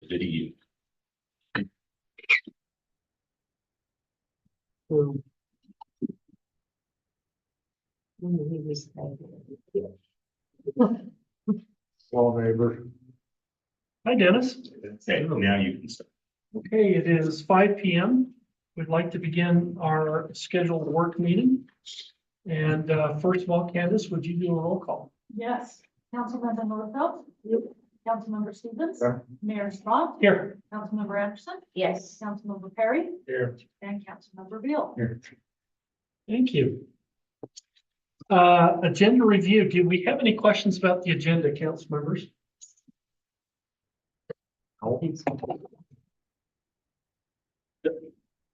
video. Small neighbor. Hi, Dennis. Okay, now you can start. Okay, it is 5 p.m. We'd like to begin our scheduled work meeting. And first of all, Candace, would you do a roll call? Yes, Councilmember Norfelt. Councilmember Stevens. Here. Mayor Scott. Here. Councilmember Anderson. Yes. Councilmember Perry. Here. And Councilmember Beal. Thank you. Agenda review. Do we have any questions about the agenda, council members?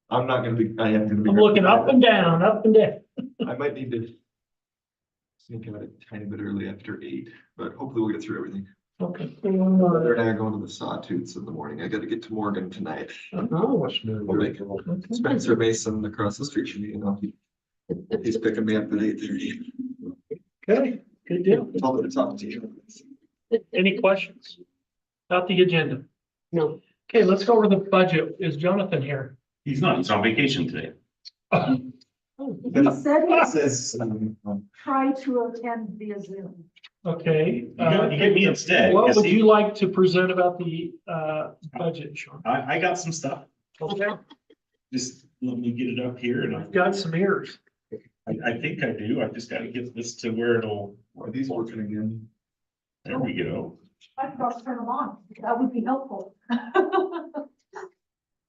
I'm not gonna be, I am gonna be. I'm looking up and down, up and down. I might need to sneak out a tiny bit early after 8, but hopefully we'll get through everything. Okay. Mother and I are going to the Sawtooths in the morning. I gotta get to Morgan tonight. Oh, We'll make it. Spencer Mason across the street from me, you know, he's picking me up at 8:30. okay, good deal. Told him to talk to you. Any questions about the agenda? No. Okay, let's go over the budget. Is Jonathan here? He's not, he's on vacation today. He said he Says, try to attend via Zoom. Okay. You get me instead. What because would he- you like to present about the budget, Sean? I got some stuff. Okay, Just let me get it up here and I've got some ears. I think I do. I just gotta get this to where it'll, Are these working again? there we go. I forgot to turn them on. That would be helpful.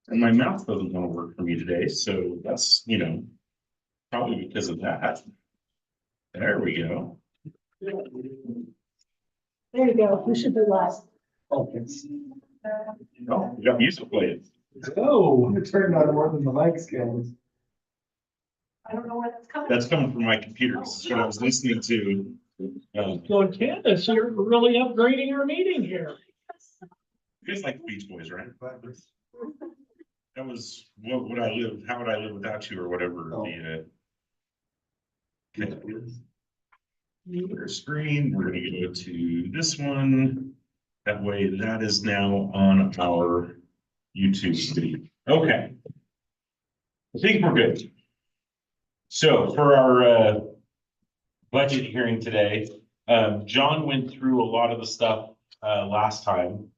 And my mouth doesn't want to work for me today, so that's, probably because of that. There we go. There you go. You should be last. Oh, we got music playing. Oh, you turned on more than the mic scans. I don't know where that's coming. That's coming from my computer. This is what I was listening to. So Candace, you're really upgrading our meeting here. You guys like the Beach Boys, right? That was, what would I live, how would I live without you or whatever the screen, we're gonna go to this one. That way that is now on our YouTube video. Okay. I think we're good. So for our budget hearing today, John went through a lot of the stuff last time.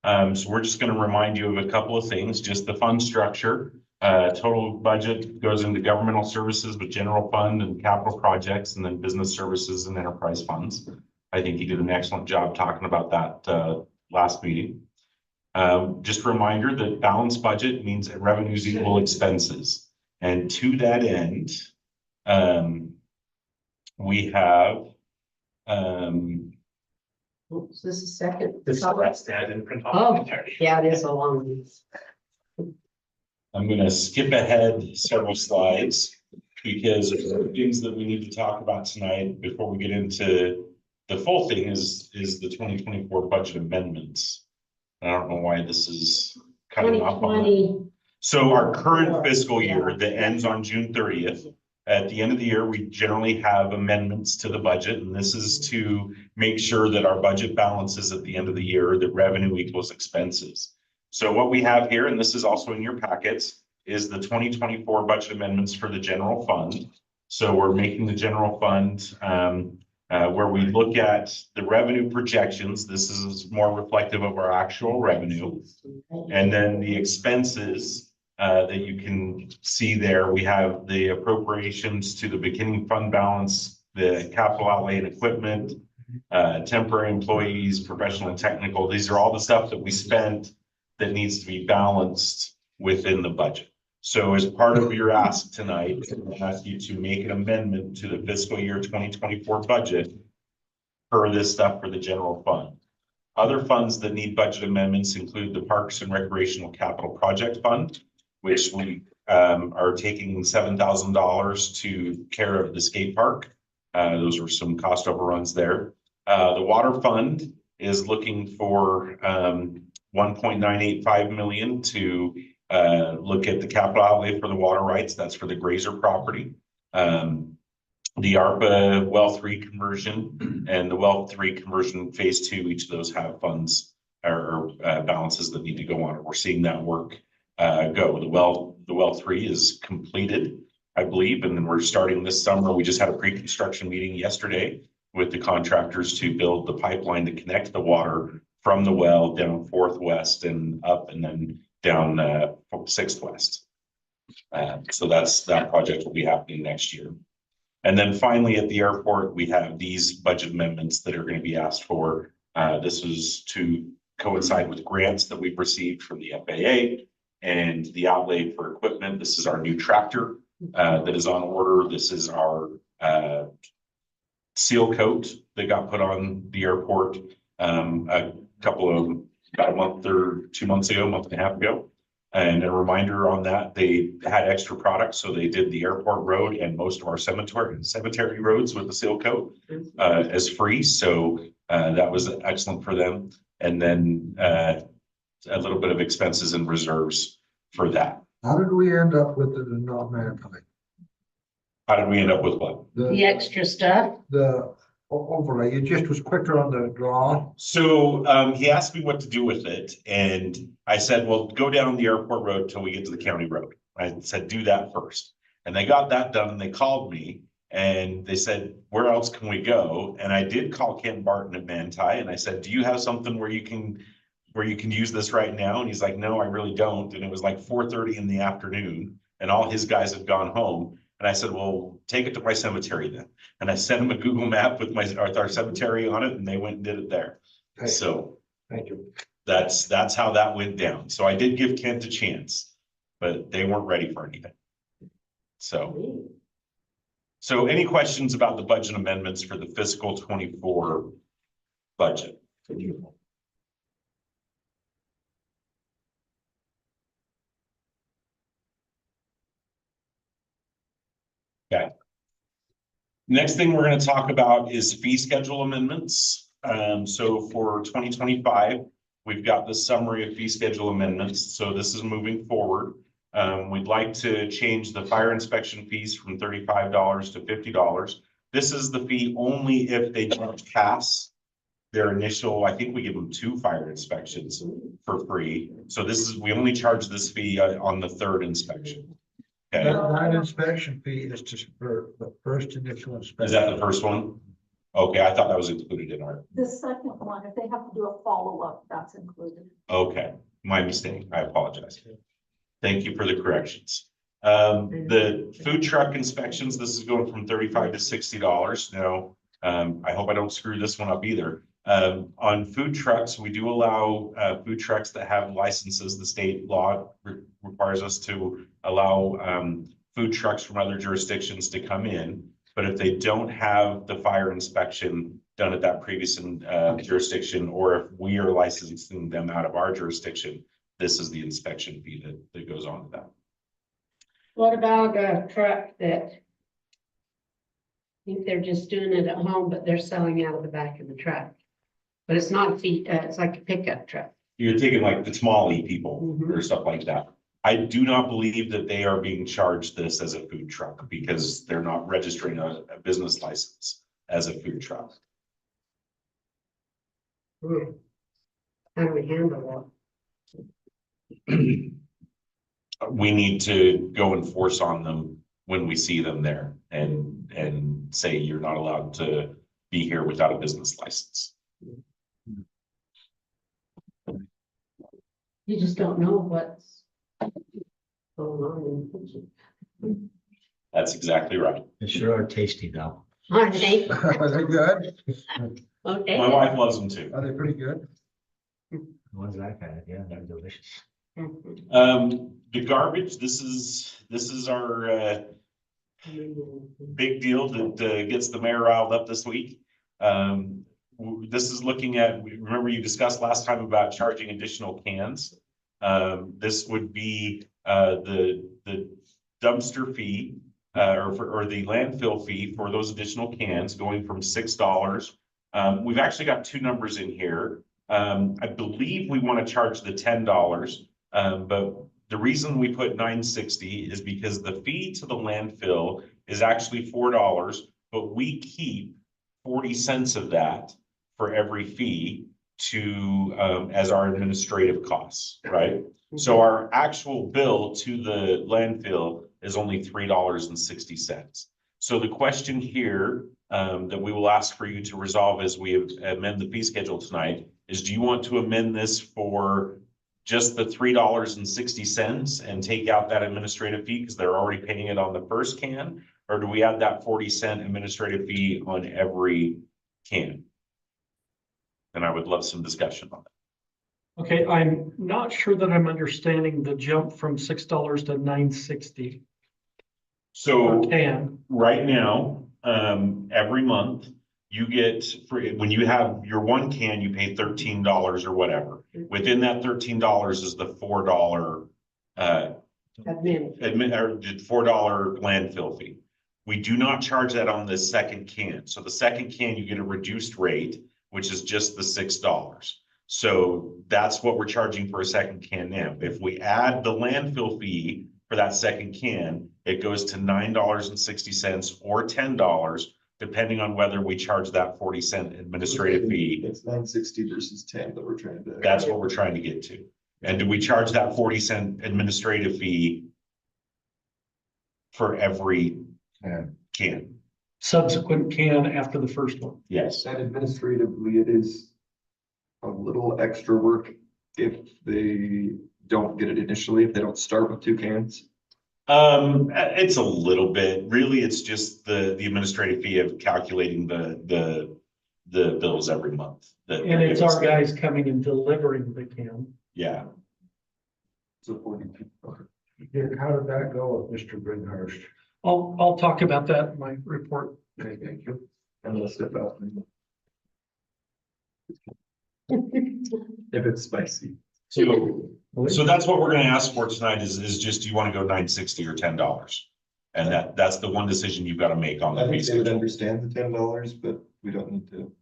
So we're just going to remind you of a couple of things, just the fund structure. Total budget goes into governmental services with general fund and capital projects, and then business services and enterprise funds. I think he did an excellent job talking about that last meeting. Just a reminder that balanced budget means that revenues equal expenses. And to that end, we have Oops, this is second. this last ad in print. Oh, yeah, it is a long. I'm gonna skip ahead several slides because there are things that we need to talk about tonight before we get into the full thing is the 2024 budget amendments. I don't know why this is cutting off on that. 2020. So our current fiscal year that ends on June 30th, at the end of the year, we generally have amendments to the budget, and this is to make sure that our budget balances at the end of the year, that revenue equals expenses. So what we have here, and this is also in your packets, is the 2024 budget amendments for the general fund. So we're making the general fund where we look at the revenue projections. This is more reflective of our actual revenue. And then the expenses that you can see there, we have the appropriations to the beginning fund balance, the capital outlay and equipment, temporary employees, professional and technical. These are all the stuff that we spent that needs to be balanced within the budget. So as part of your ask tonight, I ask you to make an amendment to the fiscal year 2024 budget for this stuff for the general fund. Other funds that need budget amendments include the Parks and Recreational Capital Project Fund, which we are taking $7,000 to care of the skate park. Those are some cost overruns there. The Water Fund is looking for 1.985 million to look at the capital outlay for the water rights. That's for the Grazer property. The ARPA well 3 conversion and the well 3 conversion phase 2, each of those have funds balances that need to go on it. We're seeing that work go. The well 3 is completed, I believe, and then we're starting this summer. We just had a pre-construction meeting yesterday with the contractors to build the pipeline to connect the water from the well down 4th West and up and then down 6th West. So that project will be happening next year. And then finally at the airport, we have these budget amendments that are going to be asked for. This is to coincide with grants that we've received from the FAA and the outlay for equipment. This is our new tractor that is on order. This is our seal coat that got put on the airport about a month or 2 months ago, month and a half ago. And a reminder on that, they had extra products, so they did the airport road and most of our cemetery roads with the seal coat as free. So that was excellent for them. And then a little bit of expenses and reserves for that. How did we end up with it in not mankind? How did we end up with what? The extra stuff. The overlay, it just was quicker on the draw. So he asked me what to do with it, and I said, well, go down the airport road till we get to the county road. I said, do that first. And they got that done and they called me and they said, where else can we go? And I did call Ken Barton at Manti and I said, do you have something where you can use this right now? And he's like, no, I really don't. And it was like 4:30 in the afternoon and all his guys had gone home. And I said, well, take it to my cemetery then. And I sent him a Google map with our cemetery on it and they went and did it there. Okay. So Thank you. that's how that went down. So I did give Kent a chance, but they weren't ready for anything. So any questions about the budget amendments for the fiscal 24 budget? Okay. Next thing we're going to talk about is fee schedule amendments. So for 2025, we've got the summary of fee schedule amendments. So this is moving forward. We'd like to change the fire inspection fees from $35 to $50. This is the fee only if they don't pass their initial, I think we give them 2 fire inspections for free. So we only charge this fee on the 3rd inspection. Okay, That inspection fee is just for the first initial inspection. is that the first one? Okay, I thought that was included in our, The second one, if they have to do a follow-up, that's included. okay, my mistake, I apologize. Thank you for the corrections. The food truck inspections, this is going from $35 to $60. Now, I hope I don't screw this one up either. On food trucks, we do allow food trucks that have licenses. The state law requires us to allow food trucks from other jurisdictions to come in. But if they don't have the fire inspection done at that previous jurisdiction, or if we are licensing them out of our jurisdiction, this is the inspection fee that goes on with that. What about a truck that I think they're just doing it at home, but they're selling out of the back of the truck? But it's not a fee, it's like a pickup truck. You're taking like the small E people Mhm. or stuff like that. I do not believe that they are being charged this as a food truck because they're not registering a business license as a food truck. How do we handle We need to go enforce on them when we see them there and say you're not allowed to be here without a business license. that? You just don't know what's going on in the kitchen. That's exactly right. They sure are tasty though. Aren't they? Are they good? Okay. My wife loves them too. Are they pretty good? The ones I've had, yeah, they're delicious. The garbage, this is our big deal that gets the mayor riled up this week. This is looking at, remember you discussed last time about charging additional cans. This would be the dumpster fee or the landfill fee for those additional cans going from $6. We've actually got 2 numbers in here. I believe we want to charge the $10, but the reason we put $9.60 is because the fee to the landfill is actually $4, but we keep 40 cents of that for every fee to, as our administrative costs, right? So our actual bill to the landfill is only $3.60. So the question here, that we will ask for you to resolve as we amend the fee schedule tonight is, do you want to amend this for just the $3.60 and take out that administrative fee because they're already paying it on the first can? Or do we add that 40-cent administrative fee on every can? And I would love some discussion on that. Okay, I'm not sure that I'm understanding the jump from $6 to $9.60 per So can. right now, every month you get free, when you have your one can, you pay $13 or whatever. Within that $13 is the $4 Admin. or the $4 landfill fee. We do not charge that on the second can. So the second can, you get a reduced rate, which is just the $6. So that's what we're charging for a second can now. If we add the landfill fee for that second can, it goes to $9.60 or $10, depending on whether we charge that 40-cent administrative fee. It's 960 versus 10 that we're trying to. That's what we're trying to get to. And do we charge that 40-cent administrative fee for every can? Subsequent can after the first one. Yes. And administratively, it is a little extra work if they don't get it initially, if they don't start with 2 cans. It's a little bit, really, it's just the administrative fee of calculating the bills every month. And it's our guys coming and delivering the can. Yeah, So 42. Dick, how did that go with Mr. Bringhurst? I'll talk about that in my report. Okay, thank you. And we'll step out. If it's spicy. so that's what we're gonna ask for tonight is just, do you wanna go $9.60 or $10? And that's the one decision you've gotta make on the I fee think they would schedule. understand the $10, but we don't need to.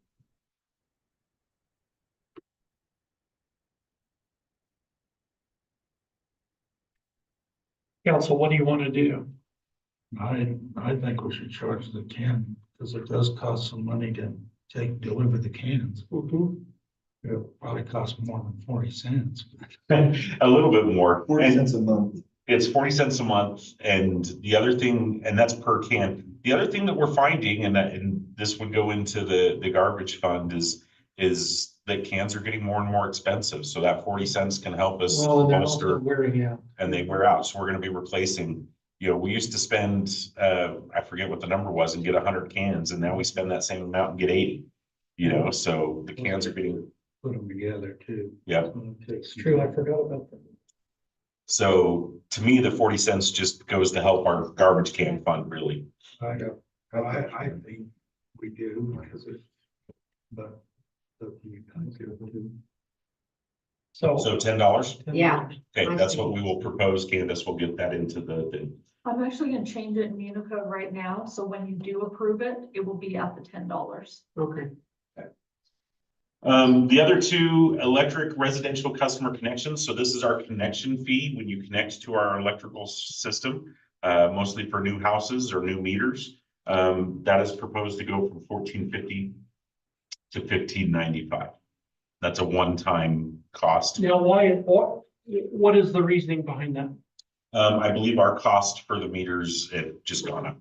Council, what do you want to do? I think we should charge the can, because it does cost some money to deliver the cans. It'll probably cost more than 40 cents. A little bit more. 40 And cents a month. it's 40 cents a month, and the other thing, and that's per can. The other thing that we're finding, and this would go into the garbage fund, is that cans are getting more and more expensive. So that 40 cents can help us Well, and they're bolster, also wearing out. and they wear out. So we're gonna be replacing, we used to spend, I forget what the number was, and get 100 cans, and now we spend that same amount and get 80. So the cans are getting, Put them together too. yeah. It's true, I forgot about that. So to me, the 40 cents just goes to help our garbage can fund, really. I think we do, because it's, but. So. So $10? Yeah. Okay, that's what we will propose. Candace will get that into the thing. I'm actually gonna change it in Municode right now, so when you do approve it, it will be at the $10. Okay. The other two, electric residential customer connections. So this is our connection fee when you connect to our electrical system, mostly for new houses or new meters. That is proposed to go from $14.50 to $15.95. That's a one-time cost. Now, what is the reasoning behind that? I believe our cost for the meters have just gone up.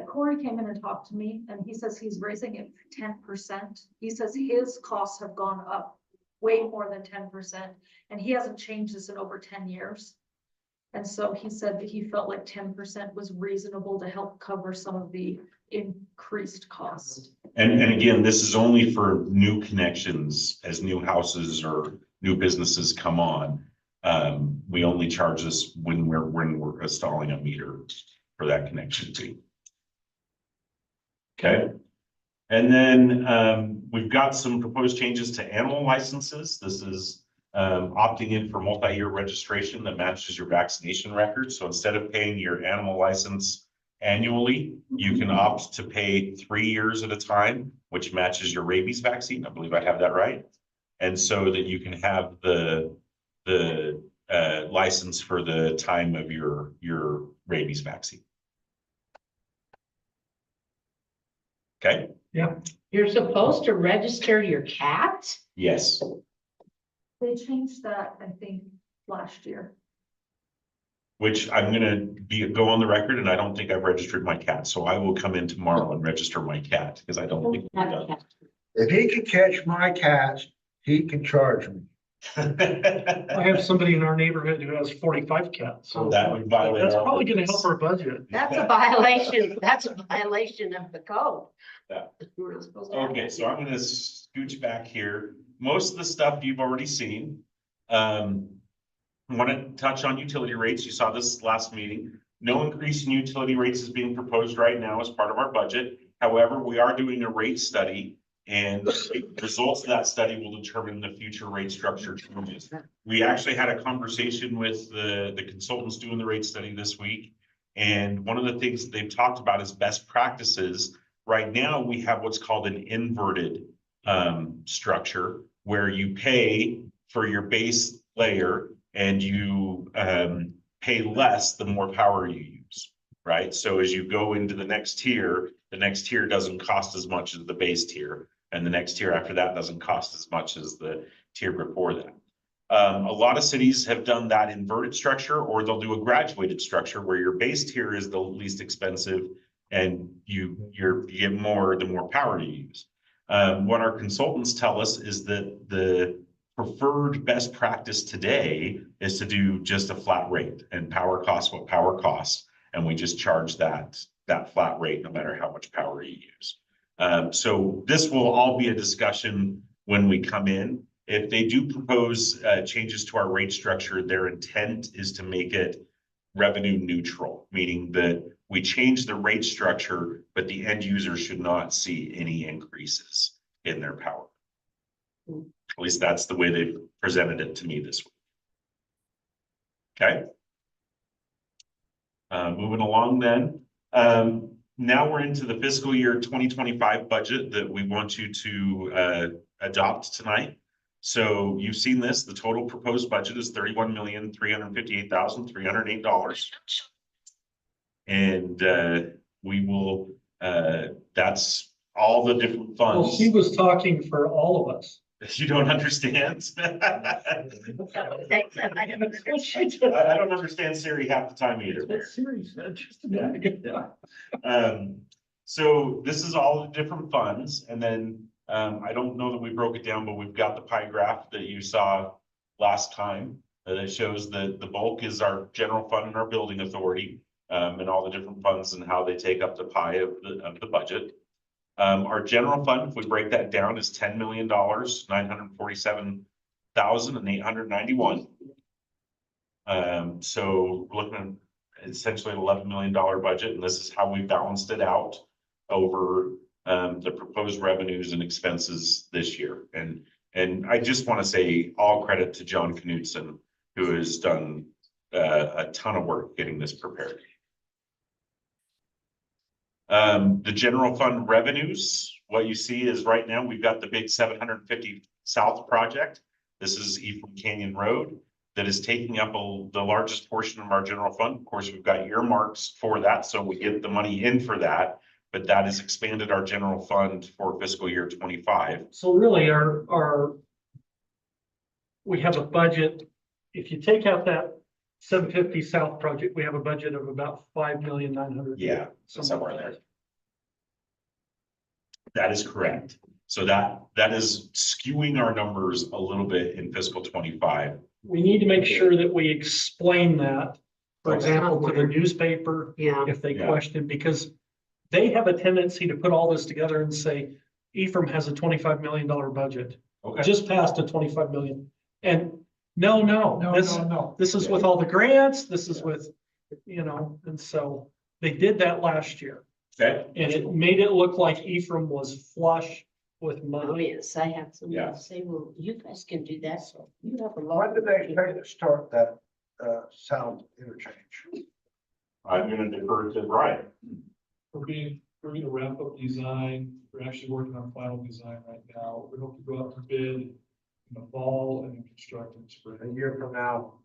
Corey came in and talked to me, and he says he's raising it 10%. He says his costs have gone up way more than 10%, and he hasn't changed this in over 10 years. And so he said that he felt like 10% was reasonable to help cover some of the increased cost. And again, this is only for new connections as new houses or new businesses come on. We only charge this when we're installing a meter for that connection fee. Okay. And then we've got some proposed changes to animal licenses. This is opting in for multi-year registration that matches your vaccination record. So instead of paying your animal license annually, you can opt to pay 3 years at a time, which matches your rabies vaccine. I believe I have that right. And so that you can have the license for the time of your rabies vaccine. Okay, You're supposed to register your cat? Yes. They changed that, I think, last year. Which I'm gonna go on the record, and I don't think I've registered my cat, so I will come in tomorrow and register my cat, because I don't think we've done If he can catch my cats, he can charge me. it. I have somebody in our neighborhood who has 45 cats, so That would violate that's our probably gonna help ordinance. our budget. That's a violation, that's a violation of the code. Yeah. We're not supposed to have Okay, that. so I'm gonna scooch back here. Most of the stuff you've already seen. I want to touch on utility rates. You saw this last meeting. No increase in utility rates is being proposed right now as part of our budget. However, we are doing a rate study, and the results of that study will determine the future rate structure changes. We actually had a conversation with the consultants doing the rate study this week. And one of the things that they've talked about is best practices. Right now, we have what's called an inverted structure, where you pay for your base layer and you pay less the more power you use, right? So as you go into the next tier doesn't cost as much as the base tier, and the next tier after that doesn't cost as much as the tier before that. A lot of cities have done that inverted structure, or they'll do a graduated structure where your base tier is the least expensive and you get more the more power you use. What our consultants tell us is that the preferred best practice today is to do just a flat rate, and power costs what power costs, and we just charge that flat rate no matter how much power you use. So this will all be a discussion when we come in. If they do propose changes to our rate structure, their intent is to make it revenue neutral, meaning that we change the rate structure, but the end user should not see any increases in their power. At least that's the way they've presented it to me this week. Okay. Moving along then. Now we're into the fiscal year 2025 budget that we want you to adopt tonight. So you've seen this, the total proposed budget is $31,358,308. And we will, that's all the different Well, funds. he was talking for all of us. You don't understand? I don't understand Siri half the time either. That's serious, just a minute. Yeah. So this is all the different funds, and then I don't know that we broke it down, but we've got the pie graph that you saw last time. That shows that the bulk is our general fund and our building authority, and all the different funds and how they take up the pie of the budget. Our general fund, if we break that down, is $10,947,891. So we're looking at essentially an $11 million budget, and this is how we balanced it out over the proposed revenues and expenses this year. And I just want to say all credit to John Knutson, who has done a ton of work getting this prepared. The general fund revenues, what you see is right now we've got the big 750 South project. This is Ephraim Canyon Road that is taking up the largest portion of our general fund. Of course, we've got earmarks for that, so we get the money in for that, but that has expanded our general fund for fiscal year 25. So really we have a budget, if you take out that 750 South project, we have a budget of about 5,900,000. Yeah, somewhere there. That is correct. So that is skewing our numbers a little bit in fiscal 25. We need to make sure that we explain that, for Okay. example, to the newspaper, Yeah, if they Yeah. question, because they have a tendency to put all this together and say, Ephraim has a $25 million budget, Okay. just passed a 25 million. And no, No. this is with all the grants, this is with, and so they did that last year. Okay. And it made it look like Ephraim was flush with oh money. yes, I have Yeah. someone say, well, you guys can do that, so you have a When lot. did they try to start that, sound interchange? I'm gonna defer to Brian. We're gonna wrap up design. We're actually working on final design right now. We hope to go out to bid in the fall and then construct in A spring. year from now?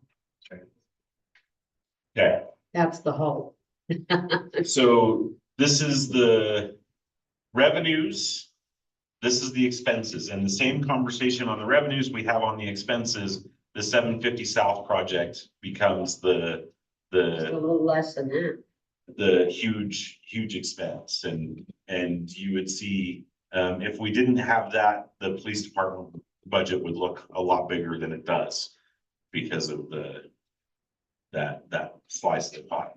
Okay. That's the hope. So this is the revenues this is the expenses, and the same conversation on the revenues we have on the expenses. The 750 South project becomes It's a little less than that. the huge expense, and you would see, if we didn't have that, the police department budget would look a lot bigger than it does because of that slice of the pie.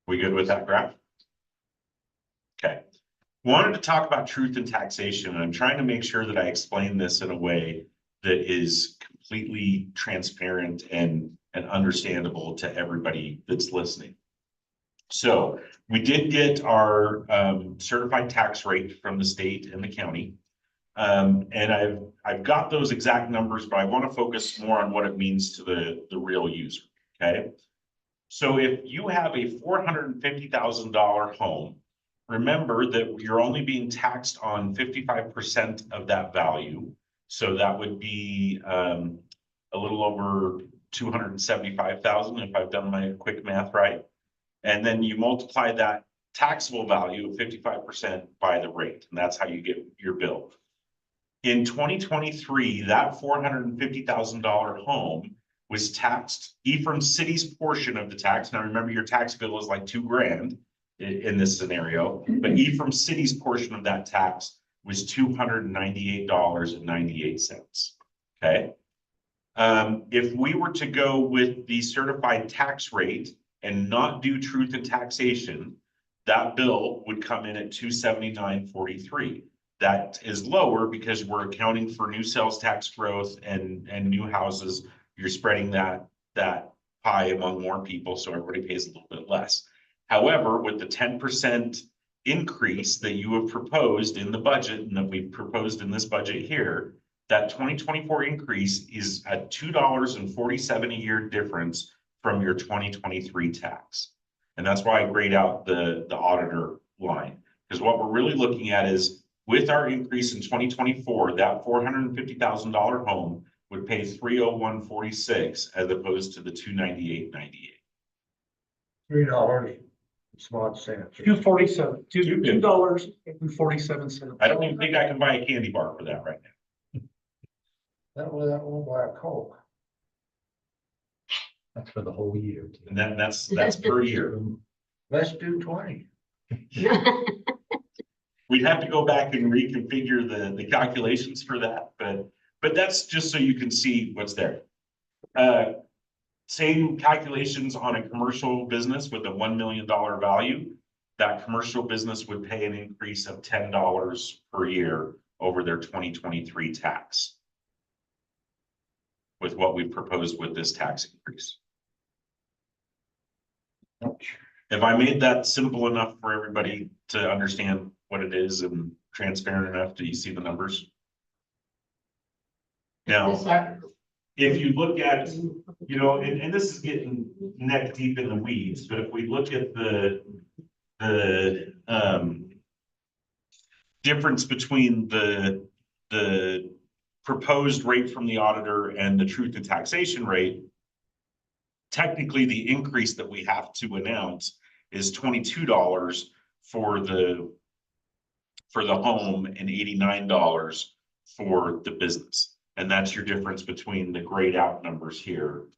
We good with that graph? Okay. Wanted to talk about truth in taxation, and I'm trying to make sure that I explain this in a way that is completely transparent and understandable to everybody that's listening. So we did get our certified tax rate from the state and the county. And I've got those exact numbers, but I want to focus more on what it means to the real user. Okay. So if you have a $450,000 home, remember that you're only being taxed on 55% of that value. So that would be a little over 275,000 if I've done my quick math right. And then you multiply that taxable value of 55% by the rate, and that's how you get your bill. In 2023, that $450,000 home was taxed. Ephraim City's portion of the tax. Now remember, your tax bill is like $2,000 in this scenario, but Ephraim City's portion of that tax was $298.98. Okay. If we were to go with the certified tax rate and not do truth in taxation, that bill would come in at $279.43. That is lower because we're accounting for new sales tax growth and new houses. You're spreading that pie among more people, so everybody pays a little bit less. However, with the 10% increase that you have proposed in the budget and that we've proposed in this budget here, that 2024 increase is a $2.47 a year difference from your 2023 tax. And that's why I grade out the auditor line, because what we're really looking at is with our increase in 2024, that $450,000 home would pay $301.46 as opposed to the $298.98. $3, small cents. $2.47, $2.50. $2.47. I don't even think I can buy a candy bar for that right now. That won't buy a Coke. That's for the whole year. too. And that's per year. Let's do 20. We'd have to go back and reconfigure the calculations for that, but that's just so you can see what's there. Same calculations on a commercial business with a $1 million value. That commercial business would pay an increase of $10 per year over their 2023 tax with what we've proposed with this tax increase. If I made that simple enough for everybody to understand what it is and transparent enough, do you see the numbers? Now, if you look at, you know, and this is getting neck deep in the weeds, but if we look at the difference between the proposed rate from the auditor and the truth in taxation rate, technically the increase that we have to announce is $22 for the home and $89 for the business. And that's your difference between the grayed out numbers here,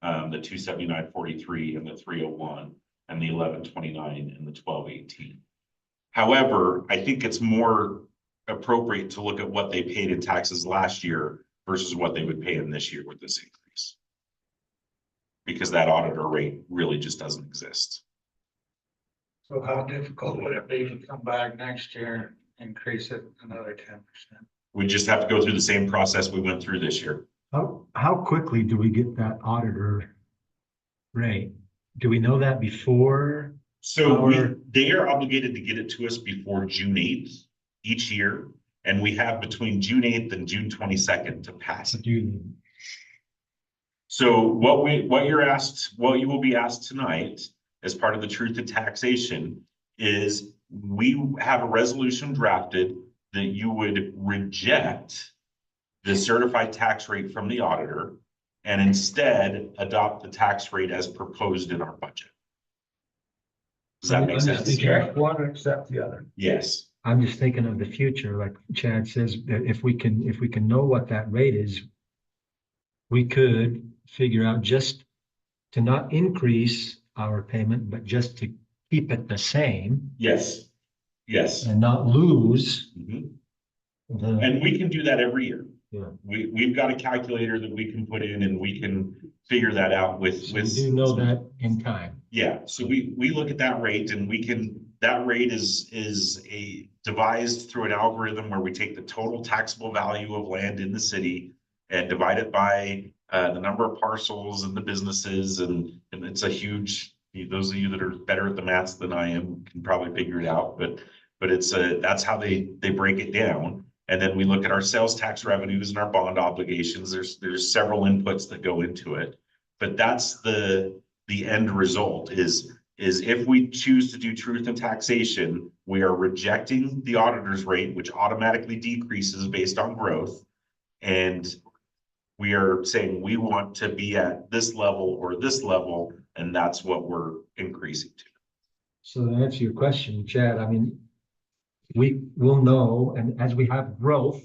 the 279.43 and the 301 and the 1129 and the 1218. However, I think it's more appropriate to look at what they paid in taxes last year versus what they would pay in this year with this increase, because that auditor rate really just doesn't exist. So how difficult would it be to come back next year and increase it another 10%? We just have to go through the same process we went through this year. How quickly do we get that auditor rate? Do we know that before? So they are obligated to get it to us before June 8th each year. And we have between June 8th and June 22nd to pass it. So what you will be asked tonight as part of the truth in taxation is we have a resolution drafted that you would reject the certified tax rate from the auditor and instead adopt the tax rate as proposed in our budget. Does that make sense? Reject one, accept the other. Yes. I'm just thinking of the future, like Chad says, that if we can know what that rate is, we could figure out just to not increase our payment, but just to keep it the same Yes, yes. and not lose Mhm. the, And we can do that every year. yeah. We've got a calculator that we can put in and we can figure that out with, So we with. do know that in time. Yeah, so we look at that rate and we can, that rate is devised through an algorithm where we take the total taxable value of land in the city and divide it by the number of parcels and the businesses, and it's a huge, those of you that are better at the maths than I am can probably figure it out, but it's that's how they break it down. And then we look at our sales tax revenues and our bond obligations. There's several inputs that go into it, but that's the end result is if we choose to do truth and taxation, we are rejecting the auditor's rate, which automatically decreases based on growth. And we are saying we want to be at this level or this level, and that's what we're increasing to. So to answer your question, Chad, I mean, we will know, and as we have growth,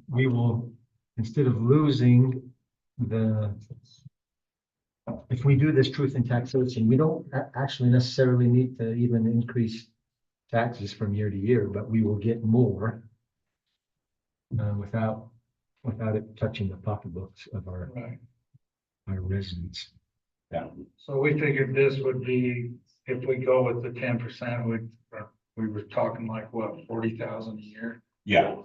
we will, instead of losing if we do this truth and taxation, we don't actually necessarily need to even increase taxes from year to year, but we will get more without it touching the pocketbooks of our Right. residents. So we figured this would be, if we go with the 10%, we were talking like, what, 40,000 a year? Yeah,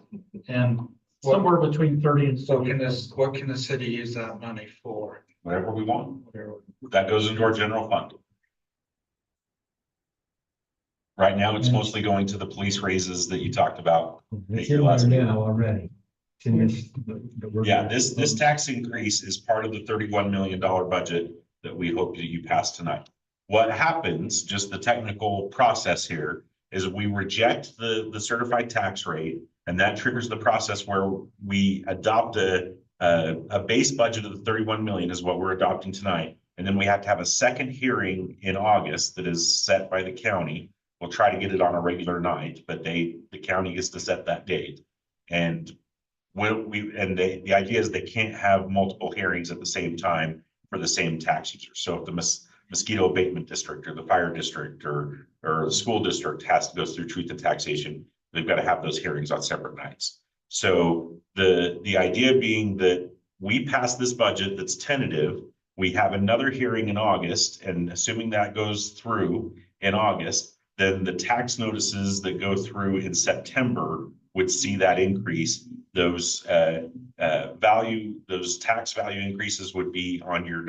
And Somewhere between 30 and so 40. what can the city use that money for? whatever we want. Whatever. That goes into our general fund. Right now, it's mostly going to the police raises that you talked about. It's in there now already. It's in this. Yeah, this tax increase is part of the $31 million budget that we hope that you pass tonight. What happens, just the technical process here, is we reject the certified tax rate, and that triggers the process where we adopt a base budget of the 31 million is what we're adopting tonight. And then we have to have a second hearing in August that is set by the county. We'll try to get it on a regular night, but the county gets to set that date. And the idea is they can't have multiple hearings at the same time for the same tax user. So if the mosquito abatement district or the fire district or the school district has to go through truth and taxation, they've got to have those hearings on separate nights. So the idea being that we pass this budget that's tentative, we have another hearing in August, and assuming that goes through in August, then the tax notices that go through in September would see that increase. Those tax value increases would be on your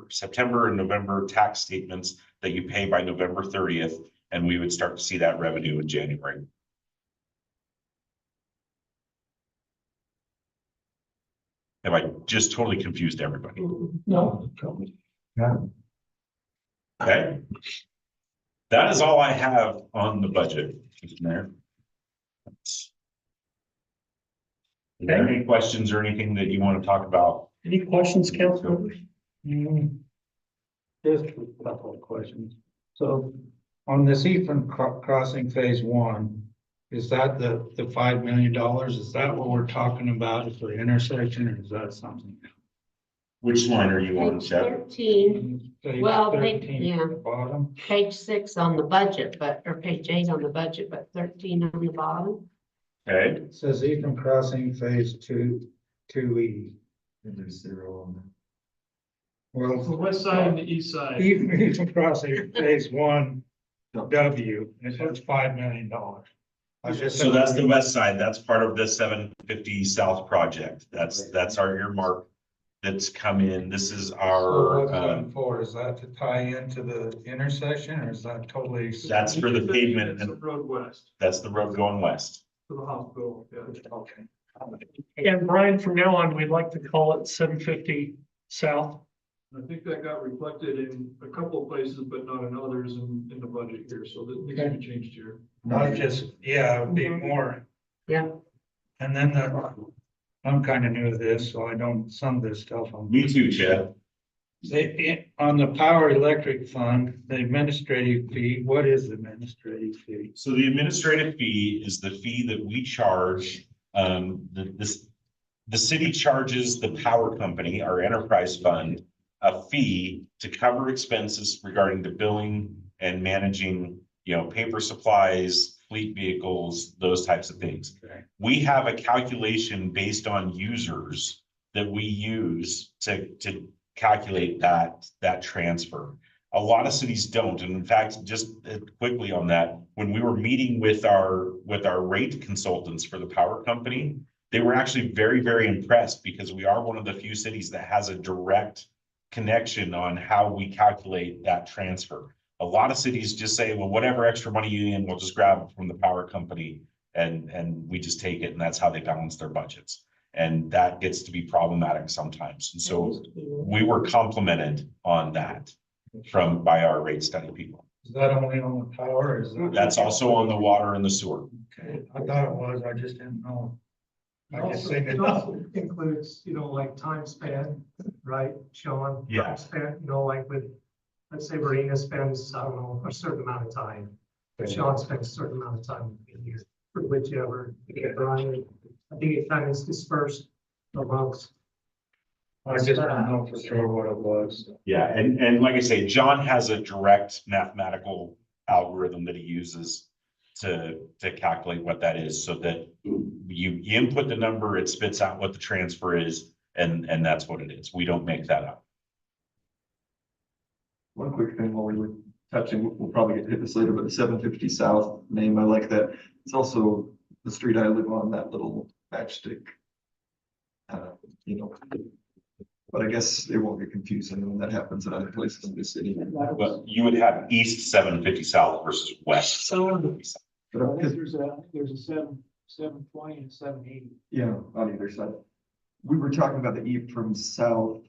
September and November tax statements that you pay by November 30th, and we would start to see that revenue in January. Have I just totally confused everybody? No. Yeah. Okay. That is all I have on the budget, Mr. Mayor. Is there any questions or anything that you want to talk about? Any questions, council members? Just a couple of questions. So on this Eastern Crossing Phase 1, is that the $5 million? Is that what we're talking about for the intersection, or is that something? Which line are you on, Page Chad? 13, Page Well, 13 yeah. at the bottom. page 6 on the budget, or page 8 on the budget, but 13 on the bottom. Okay, It says Eastern Crossing Phase 2E. There's 0 on Well, The west side and the east side. Eastern Crossing Phase 1W, and it says $5 million. I was just. so that's the west side. That's part of the 750 South project. That's our earmark that's come in. This is So our, what's that for? Is that to tie into the intersection, or is that totally? that's for the pavement, It's the and road west that's the road going west. to the hospital, yeah. Okay. And Brian, from now on, we'd like to call it 750 South. I think that got reflected in a couple of places, but not in others in the budget here, so that needs to be changed here. Not just, yeah, it would be more. Yeah. And then I'm kind of new to this, so I don't, some of this stuff. Me too, Chad. On the power electric fund, the administrative fee, what is the administrative fee? So the administrative fee is the fee that we charge, the city charges the power company, our enterprise fund, a fee to cover expenses regarding the billing and managing, paper supplies, fleet vehicles, those types of things. Okay. We have a calculation based on users that we use to calculate that transfer. A lot of cities don't. And in fact, just quickly on that, when we were meeting with our rate consultants for the power company, they were actually very, very impressed because we are one of the few cities that has a direct connection on how we calculate that transfer. A lot of cities just say, well, whatever extra money you need, we'll just grab it from the power company and we just take it. And that's how they balance their budgets. And that gets to be problematic sometimes. And so we were complimented on that by our rate study people. Is that only on the power or is that? That's also on the water and the sewer. Okay, I thought it was, I just didn't know. I just think It also includes, like time spent, right, Sean? Yeah. Time spent, like with, let's say Marina spends, I don't know, a certain amount of time. Sean spends a certain amount of time in here, for whichever, Brian, I think it kind of is dispersed amongst. I just don't know for sure what it was. Yeah, and like I say, John has a direct mathematical algorithm that he uses to calculate what that is, so that you input the number, it spits out what the transfer is, and that's what it is. We don't make that up. One quick thing while we were touching, we'll probably get hit this later, but the 750 South name, I like that. It's also the street I live on, that little matchstick. But I guess it won't get confusing when that happens in other places in the city. But you would have East 750 South versus West. So, 750 South. But I think there's a 720 and 780. yeah, on either side. We were talking about the Ephraim South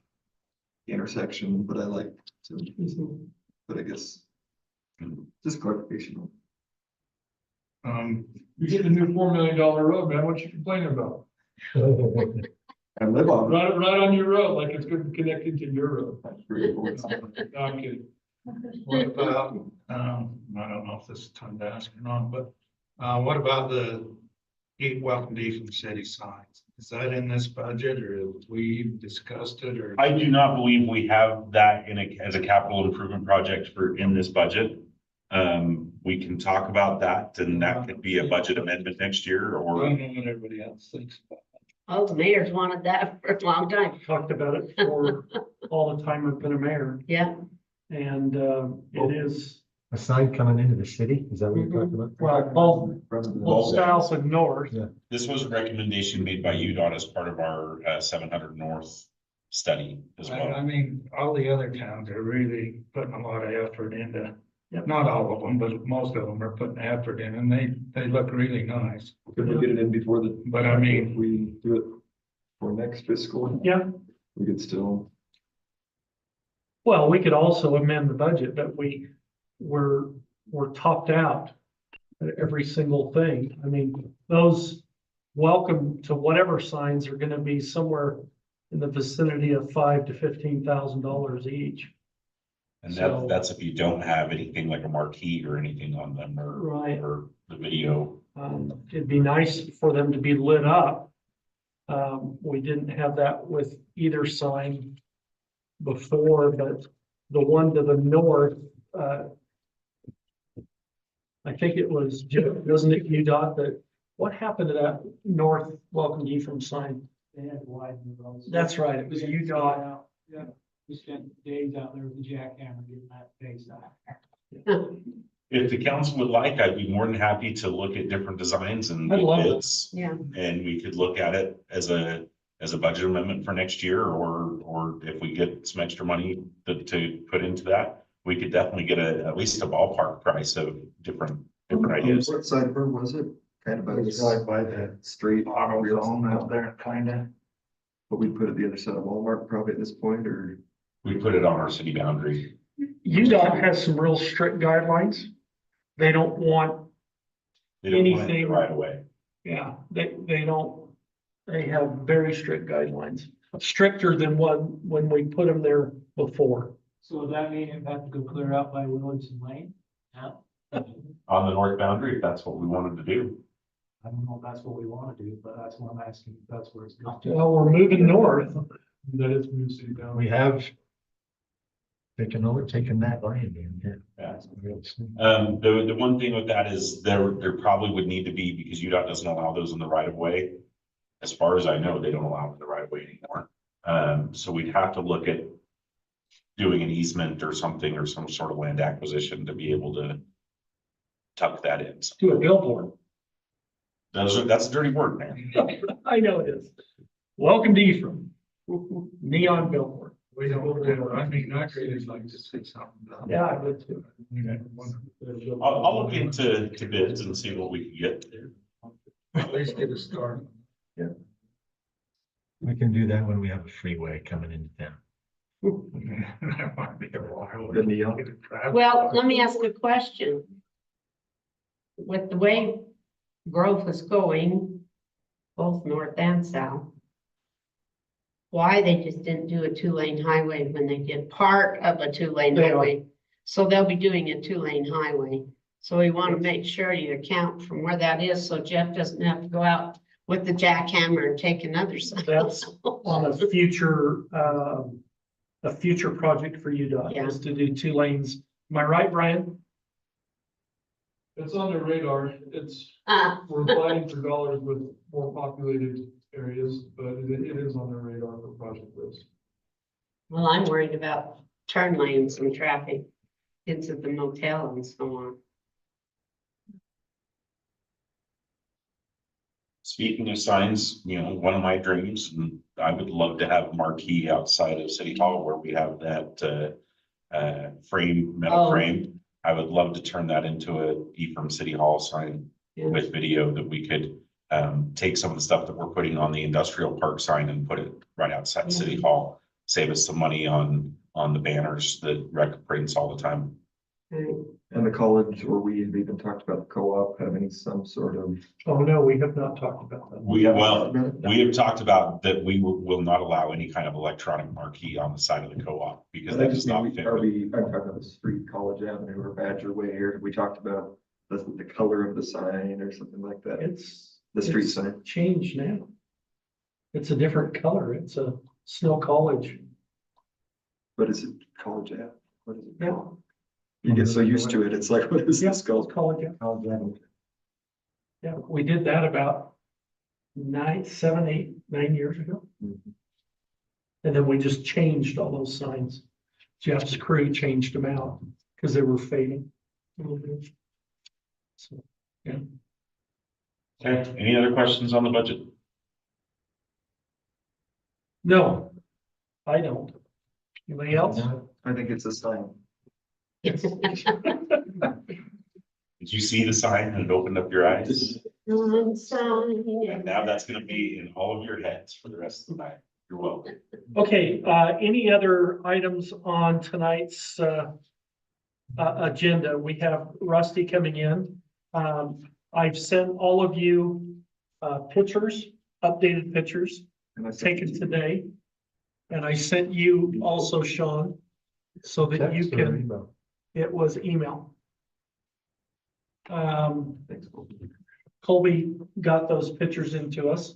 intersection, but I like to, but I guess just clarification. You get a new $4 million road, man, what you complaining about? I live on. Right on your road, like it's good connected to your road. No, I'm kidding. What about, I don't know if this is time to ask or not, but, what about the Welcome to Ephraim City signs? Is that in this budget or have we discussed it or? I do not believe we have that as a capital improvement project in this budget. We can talk about that, and that could be a budget amendment next year, I or don't know what everybody else thinks about. Oh, the mayor's wanted that for a long time. Talked about it for all the time I've been a mayor, Yeah. and it is, A sign coming into the city, is that what you're talking about? well, both south and north. Yeah. this was a recommendation made by UDOT as part of our 700 North study as I well. mean, all the other towns are really putting a lot of effort into, Yep. not all of them, but most of them are putting effort in and they look really nice. Could we get it in before the? But I mean- If we do it for next fiscal. Yeah. We could still, Well, we could also amend the budget, but we're topped out at every single thing. I mean, those welcome to whatever signs are gonna be somewhere in the vicinity of $5,000 to $15,000 each. And So- that's if you don't have anything like a marquee or anything on them, Right. or the video. It'd be nice for them to be lit up. We didn't have that with either sign before, but the one to the north, I think it was, wasn't it UDOT that, what happened to that north welcome to Ephraim sign? They had to widen the roads. That's right, it was UDOT. Yeah, we spent days out there with the jackhammer getting that phased out. If the council would like, I'd be more than happy to look at different designs and I'd love it. bids. Yeah. And we could look at it as a budget amendment for next year, or if we get some extra money to put into that, we could definitely get at least a ballpark price of different ideas. what side where was it? Kind of by It's right the by the straight, auto zone out there, kinda. but we put it the other side of Walmart probably at this point, or? We put it on our city boundary. UDOT has some real strict guidelines. They don't want, They don't want it Anything- right away. yeah, they don't, they have very strict guidelines. stricter than when we put them there before. So would that mean it have to go clear out by Willardson Lane? Yeah. On the north boundary, if that's what we wanted to do. I don't know if that's what we want to do, but that's what I'm asking, if that's where it's going. Well, we're moving north. That is from the city down. We have taken that land in here. Yeah. The one thing with that is there probably would need to be, because UDOT doesn't allow those in the right of way. As far as I know, they don't allow them in the right of way anymore. So we'd have to look at doing an easement or something, or some sort of land acquisition to be able to tuck that in. Do a billboard. That's a dirty word, man. I know it is. Welcome to Ephraim. Neon billboard. We don't, I mean, I really like to see something done. Yeah, I would too. I'll look into bids and see what we can get. At least get a start. We can do that when we have a freeway coming into town. That might be a while. Well, let me ask a question. With the way growth is going, both north and south, why they just didn't do a 2-lane highway when they did part of a 2-lane They are. highway? So they'll be doing a 2-lane highway. So we want to make sure you account from where that is, so Jeff doesn't have to go out with the jackhammer and take another side. That's on a future project for UDOT, Yeah. is to do 2 lanes. Am I right, Brian? It's on their radar. It's, we're applying for dollars with more populated areas, but it is on their radar for project list. Well, I'm worried about turn lanes and traffic into the motel and so on. Speaking of signs, one of my dreams, and I would love to have a marquee outside of City Hall where we have that metal Oh. frame. I would love to turn that into a Ephraim City Hall sign Yeah. with video, that we could take some of the stuff that we're putting on the industrial park sign and put it right outside City Hall. Save us some money on the banners that rec prints all the time. Right. And the college, or we've even talked about the co-op having some sort of. Oh, no, we have not talked about that. We have talked about that we will not allow any kind of electronic marquee on the side of the co-op, because that does not fit. Are we, I'm talking about the street, College Avenue or Badger Way, or we talked about the color of the sign or something like that? It's. The street it's sign. Changed now. It's a different color. It's a Snow College. What is it? College Ave? What is it? Yeah. You get so used to it, it's like, what is Yeah, this it's called? College. Yeah, we did that about 7, 8, 9 years ago. Mhm. And then we just changed all those signs. Jeff's crew changed them out because they were fading a little bit. So, yeah. Okay, any other questions on the budget? No, I don't. Anybody else? I think it's a sign. Did you see the sign and it opened up your eyes? And now that's gonna be in all of your heads for the rest of the night. You're welcome. Okay, any other items on tonight's agenda? We have Rusty coming in. I've sent all of you pictures, updated pictures And I taken today. And I sent you also, Sean, so that you can, it was email. Colby got those pictures into us.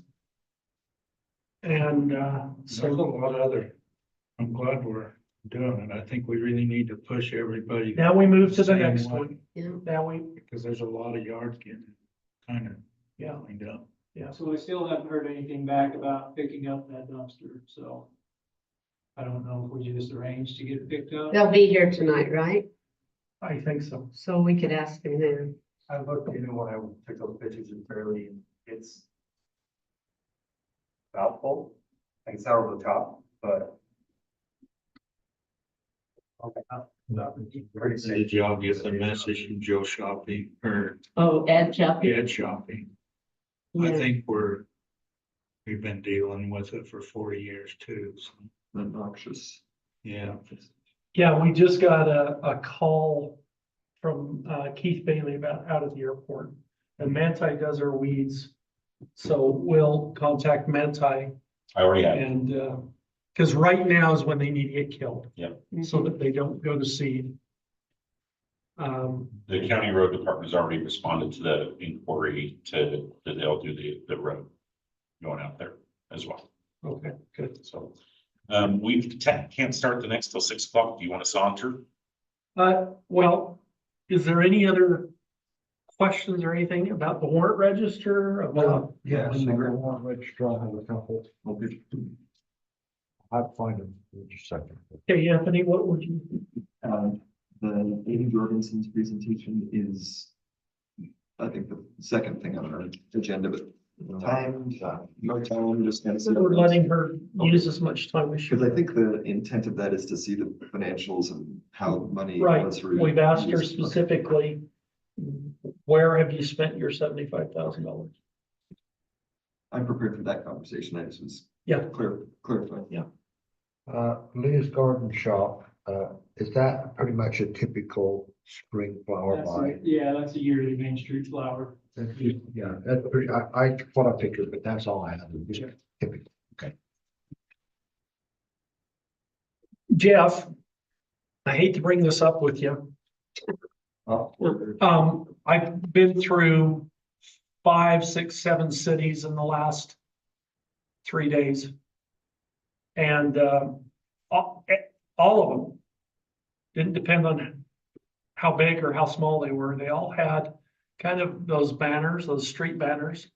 And There's a lot of other, I'm glad we're doing it. I think we really need to push everybody. now we move to the Same next way. one. Yeah. Now we, Because there's a lot of yards getting kind of yeah, cleaned up. So we still haven't heard anything back about picking up that dumpster, so. I don't know if we just arranged to get it picked up. They'll be here tonight, right? I think so. So we could ask them there. I looked, when I took those pictures in fairly, it's about full, like it's out over the top, but. Pretty safe. Did y'all get the message from Joe Shopping or Oh, Ed Chuppy? Ed Shopping? I Yeah. think we've been dealing with it for 40 years too. So, Obnoxious. yeah. Yeah, we just got a call from Keith Bailey about out of the airport. And Manti does our weeds. So we'll contact Manti I already have. And, because right now is when they need to get killed. Yep. So that they don't go to seed. The county road department has already responded to the inquiry that they'll do the road going out there as well. Okay, good. So, can't start the next till 6 o'clock. Do you want to saunter? Well, is there any other questions or anything about the warrant register, about? Yes. in the group. Registrar have a couple. I'd find them in just a second. Okay, Anthony, what would you? The Amy Jorgensen's presentation is, I think, the second thing on our agenda, but no time, just kind of. We're letting her use as much time as she. Because I think the intent of that is to see the financials and how money. Right, was re- we've asked her used. specifically, where have you spent your $75,000? I'm prepared for that conversation. I just was. Yeah. Clarifying. Yeah. Leah's Garden Shop, is that pretty much a typical spring flower buy? Yeah, that's a yearly Main Street flower. Yeah, that's pretty, I, what I figured, but that's all I have. Just typical. Jeff, I hate to bring this up with you. I've been through 5, 6, 7 cities in the last 3 days. And all of them didn't depend on how big or how small they were. They all had kind of those banners, those street banners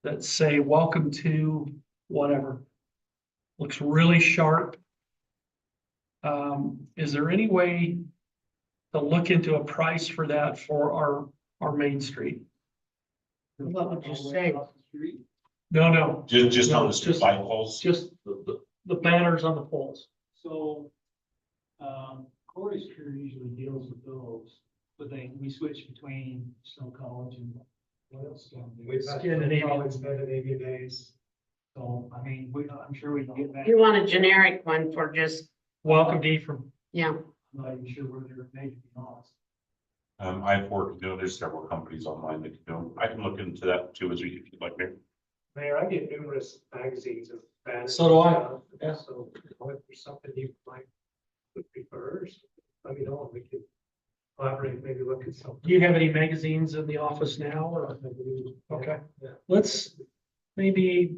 that say, welcome to whatever. Looks really sharp. Is there any way to look into a price for that for our main street? What would you say? No, Just on No, the street just- light poles? just the banners on the poles. So, Corey's crew usually deals with those, but we switch between Snow College and what else? We've got Scandinavian. Scandinavian days. So, I mean, I'm sure we can get back. You want a generic one for just, Welcome to Ephraim. yeah, I'm not even sure where they're made, to be honest. I've worked, there's several companies online that can do them. I can look into that too, if you'd like, Mayor. Mayor, I get numerous magazines of banners. So do I. Yeah. So, if there's something you might would prefer, let me know, and we could collaborate, maybe look at something. Do you have any magazines in the office now or? Okay, let's maybe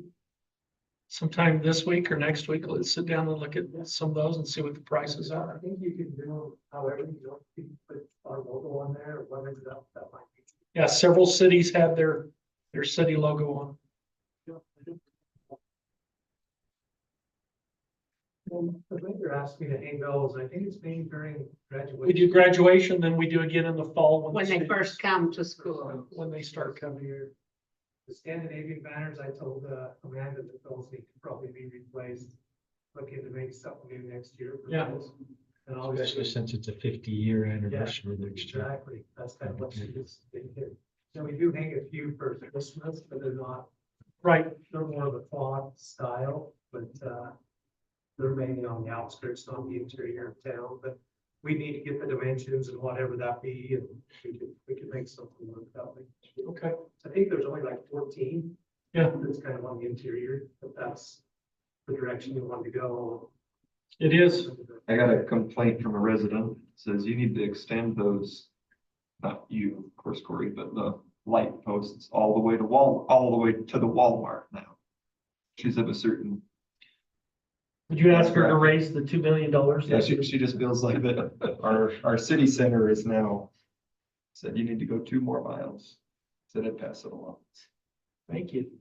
sometime this week or next week, let's sit down and look at some of those and see what the prices are. I think you can do however, you can put our logo on there, or whatever that might be. Yeah, several cities have their city logo on. The mayor asked me to hang those, I think it's maybe during graduation. We do graduation, then we do again in the fall. when the they students- first come to school. When they start coming here. The Scandinavian banners, I told Amanda that those need to probably be replaced. Looking to make something new next year. for Yeah. those. And Especially obviously, since it's a 50-year anniversary next year. exactly, that's kind of what she was thinking. So we do hang a few for Christmas, but they're not, Right, they're more of a cloth style, but they're mainly on the outskirts, not the interior of town, but we need to get the dimensions and whatever that be, and we could make something work that way. okay, I think there's only like 14. Yeah. That's kind of on the interior, but that's the direction you want to go. it is. I got a complaint from a resident, says you need to extend those, not you, of course, Corey, but the light posts all the way to the Walmart now. She's of a certain, Would you ask her to raise the $2 million? yeah, she just feels like that our city center is now, said you need to go 2 more miles. Said I'd pass it along. Thank you.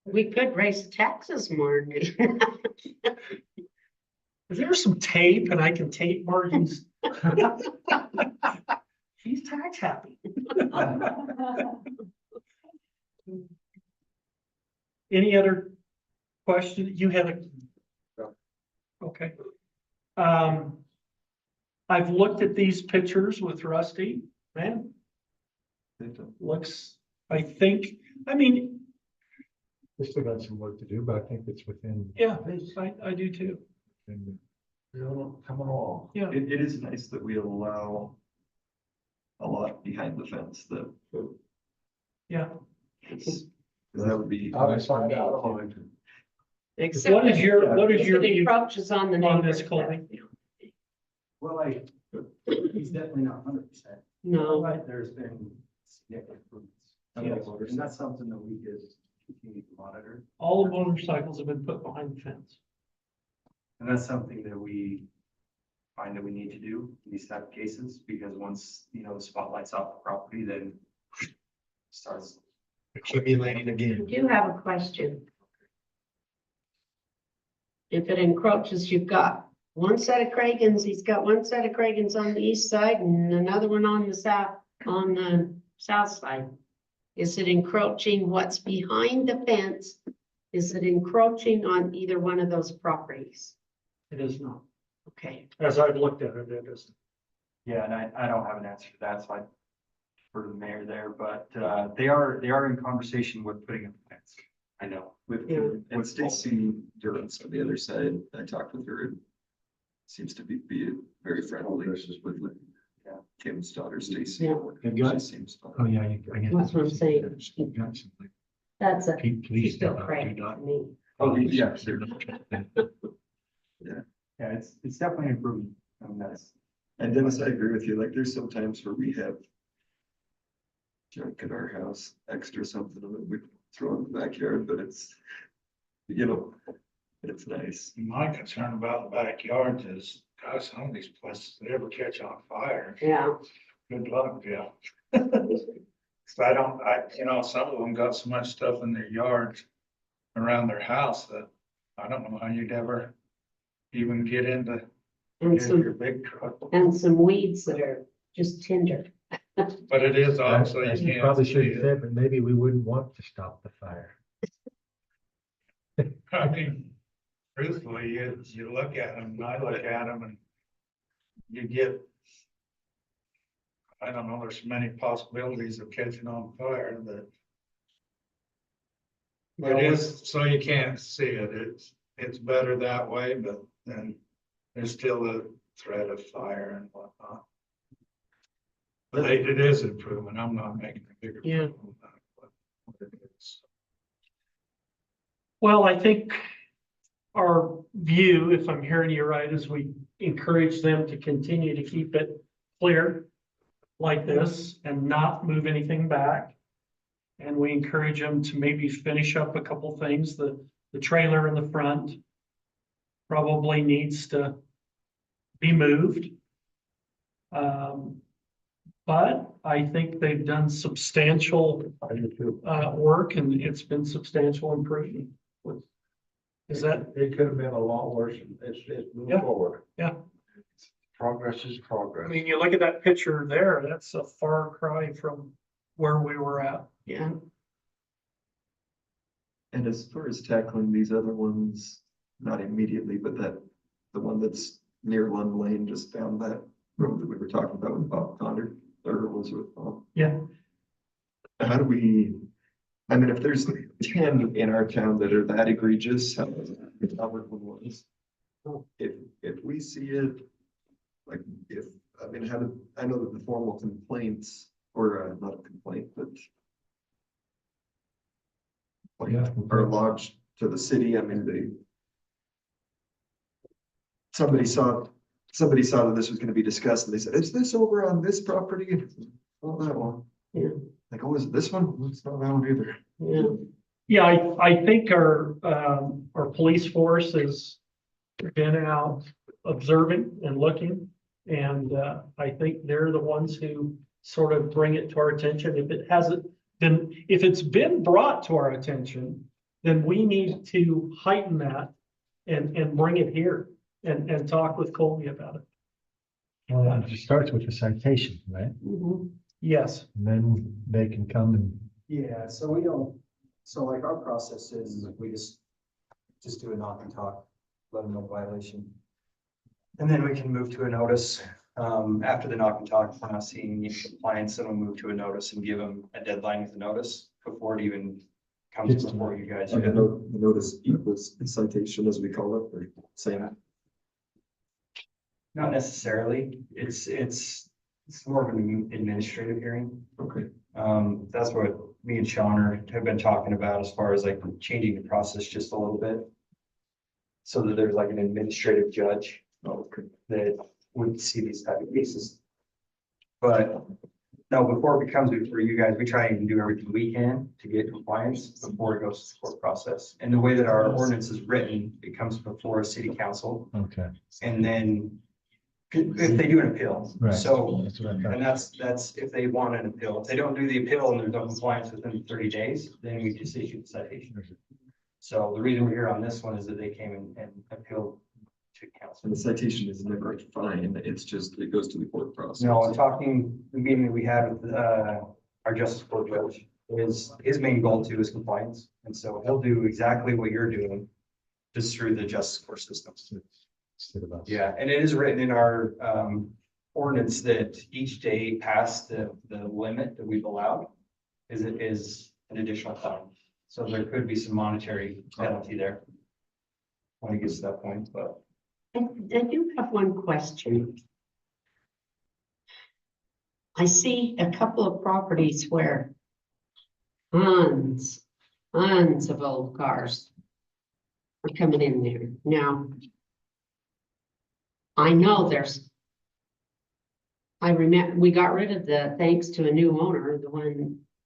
We could raise the taxes more. Is there some tape and I can tape Martin's? She's tax happy. Any other question? You had a. Okay. I've looked at these pictures with Rusty, man, looks, I mean, We still got some work to do, but I think it's within. yeah, I do too. Coming along. Yeah. It is nice that we allow a lot behind the fence that. Yeah. It's, 'cause that would be. I'll find out. Except What is your, what is if your it view encroaches on the on neighbors. this, Chloe? Well, he's definitely not 100%. No, But there's been significant improvements. And that's something that we could continue to monitor. All the motorcycles have been put behind the fence. And that's something that we find that we need to do in these type of cases, because once, the spotlight's off the property, then starts. Accumulating I again. do have a question. If it encroaches, you've got one set of Craigens, he's got one set of Craigens on the east side and another one on the south side. Is it encroaching what's behind the fence? Is it encroaching on either one of those properties? It is not. Okay, As I've looked at it, it is. Yeah, and I don't have an answer to that, so I for the mayor there, but they are in conversation with putting up a fence. I know. Yeah. And Stacy Durance on the other side, I talked with her. And seems to be very friendly with Kim's daughter Stacy. Yeah. Have you got- She seems fine. Oh, yeah, I guess. That's what I'm saying. You've got something. that's a, Please she's still do Craig not. to me. Oh, yeah, They're not. Yeah, it's definitely improving. That's. And Dennis, I agree with you. Like, there's some times where we have junk in our house, extra something that we throw in the backyard, but it's, it's nice. My concern about the backyards is, gosh, some of these places, they ever catch on fire. Yeah, Good luck, Jeff. So some of them got so much stuff in their yards around their house that I don't know how you'd ever even get into and your some, big truck. and some weeds that are just tender. But it is off, so I you can't probably see should have it. said, but maybe we wouldn't want to stop the fire. I mean, truthfully, you look at them, and I look at them and you get, I don't know, there's many possibilities of catching on fire that it is, so you can't see it. It's better that way, but then there's still a threat of fire and whatnot. But it is improvement. I'm not making a bigger. Yeah. problem about it, but what it is. Well, I think our view, if I'm hearing you right, is we encourage them to continue to keep it clear like this and not move anything back. And we encourage them to maybe finish up a couple things. The trailer in the front probably needs to be moved. But I think they've done substantial work and it's been substantial improvement. Is that? It could have been a lot worse. It's moved Yeah. forward. Yeah. Progress is I progress. mean, you look at that picture there, that's a far cry from where we were at. Yeah, And as far as tackling these other ones, not immediately, but the one that's near Lund Lane, just down that road that we were talking about with Bob Conder, or was with Bob. Yeah. How do we, I mean, if there's 10 in our town that are that egregious, how does it cover one was? If we see it, like, I know that the formal complaints, or not a complaint, but like, Yeah. are lodged to the city. I mean, somebody saw that this was gonna be discussed and they said, is this over on this property? Oh, that one. Yeah. Like, oh, is it this one? It's not that one either. yeah. Yeah, I think our police force has been out observing and looking. And I think they're the ones who sort of bring it to our attention. If it's been brought to our attention, then we need to heighten that and bring it here and talk with Colby about it. Well, it starts with a citation, right? Mhm. Yes, And then they can come and Yeah, so we don't, so like our process is we just do a knock and talk, let them know violation. And then we can move to a notice. After the knock and talk, if we're not seeing any compliance, then we'll move to a notice and give them a deadline with the notice before it even comes Gets to before you guys. Like, the notice equals citation, as we call it, or same. Not necessarily. It's more of an administrative hearing. Okay. That's what me and Sean have been talking about as far as like changing the process just a little bit. so that there's like an administrative judge that would see these type of cases. But no, before it becomes before you guys, we try and do everything we can to get compliance before it goes to the court process. And the way that our ordinance is written, it comes before a city council Okay. and then if they do an appeal. Right. So, That's what I thought. and that's if they want an appeal. If they don't do the appeal and there's no compliance within 30 days, then we just issue the citation. So the reason we're here on this one is that they came and appealed to council. And the citation is never a fine, it's just, it goes to the court process. No, I'm talking, the meeting that we had with, our justice court judge, is his main goal too is compliance. And so he'll do exactly what you're doing, just through the justice court system. Instead of us. Yeah, and it is written in our, ordinance that each day past the limit that we've allowed is an additional fine. So there could be some monetary penalty there when it gets to that point, but. I do have one question. I see a couple of properties where tons of old cars are coming in there. Now, I know I remember, we got rid of thanks to a new owner,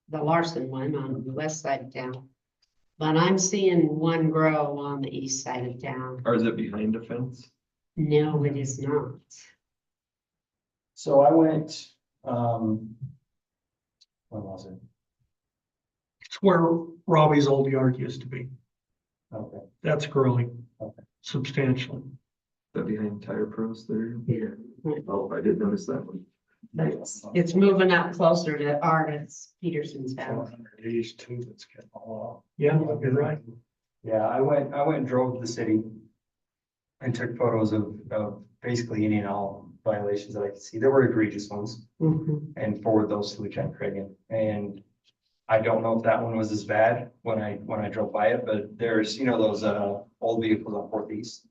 the Larson one on the west side of town. But I'm seeing one grow on the east side of town. Or is it behind a fence? No, it is not. So I went, when was it? It's where Robbie's old yard used to be. Okay, That's growing Okay. substantially. That behind Tire Pros there? Yeah. Oh, I did notice that one. It's moving up closer to Artis Peterson's house. These two that's getting all Yeah, you're right. yeah, I went and drove to the city and took photos of basically any and all violations that I could see. There were egregious ones. Mhm. And forward those to Lieutenant Cragen. And I don't know if that one was as bad when I drove by it, but there's, those old vehicles on Fourth East.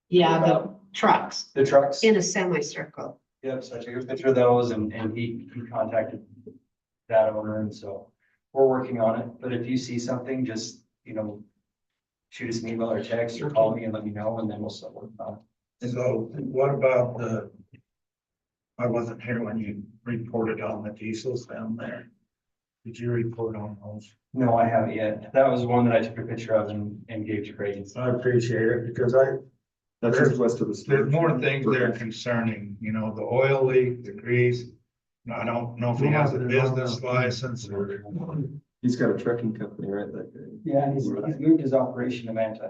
Yeah, the trucks The trucks. in a semicircle. Yep, so I took a picture of those and he contacted that owner, and so we're working on it. But if you see something, just, shoot us an email or text or call me and let me know, and then we'll start working on it. So what about I wasn't here when you reported on the diesels down there. Did you report on those? No, I haven't yet. That was one that I took a picture of and gave to Cragen. I appreciate it because That's just west of the. there's more things there concerning, the oil leak, the grease. I don't know if he has a business license or. He's got a trucking company, right? That guy. Yeah, he's moved his operation to Manti,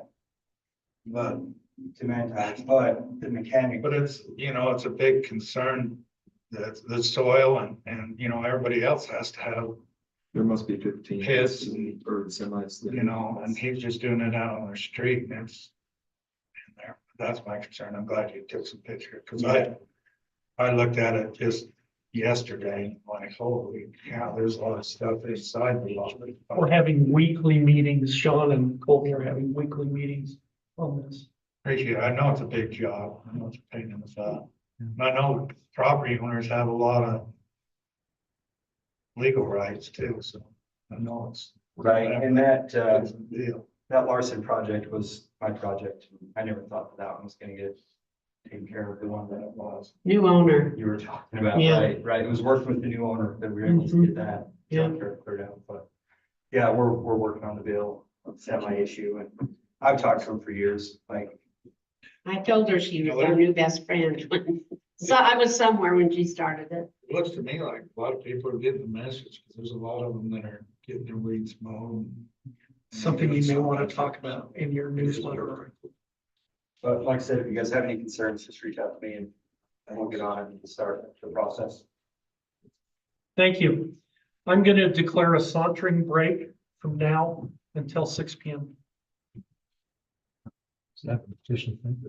But but the mechanic. But it's a big concern, the soil and, everybody else has to have, There must be 15. His Or semis. and he's just doing it out on the street and it's. in there. That's my concern. I'm glad you took some pictures, because I looked at it just yesterday, and like, holy cow, there's a lot of stuff inside the lot. We're having weekly meetings. Sean and Colby are having weekly meetings on this. Appreciate it. I know it's a big job. I know it's a pain in the butt. And I know property owners have a lot of legal rights too, so I know it's. Right, and that, It's a deal. that Larson project was my project. I never thought that one was gonna get taken care of, the one that it was. New owner. You were talking about, Yeah. right, it was working with the new owner that we were able to get that. Yeah. Cleared out, but yeah, we're working on the bill, semi-issue, and I've talked to him for years, like, I told her she was our new best friend. So I was somewhere when she started it. It looks to me like a lot of people are getting the message, because there's a lot of them that are getting their weeds mowed. Something you may want to talk about in your newsletter. but like I said, if you guys have any concerns, just reach out to me and we'll get on it and start the process. Thank you. I'm going to declare a sauntering break from now until 6 p.m. Is that the petition thing?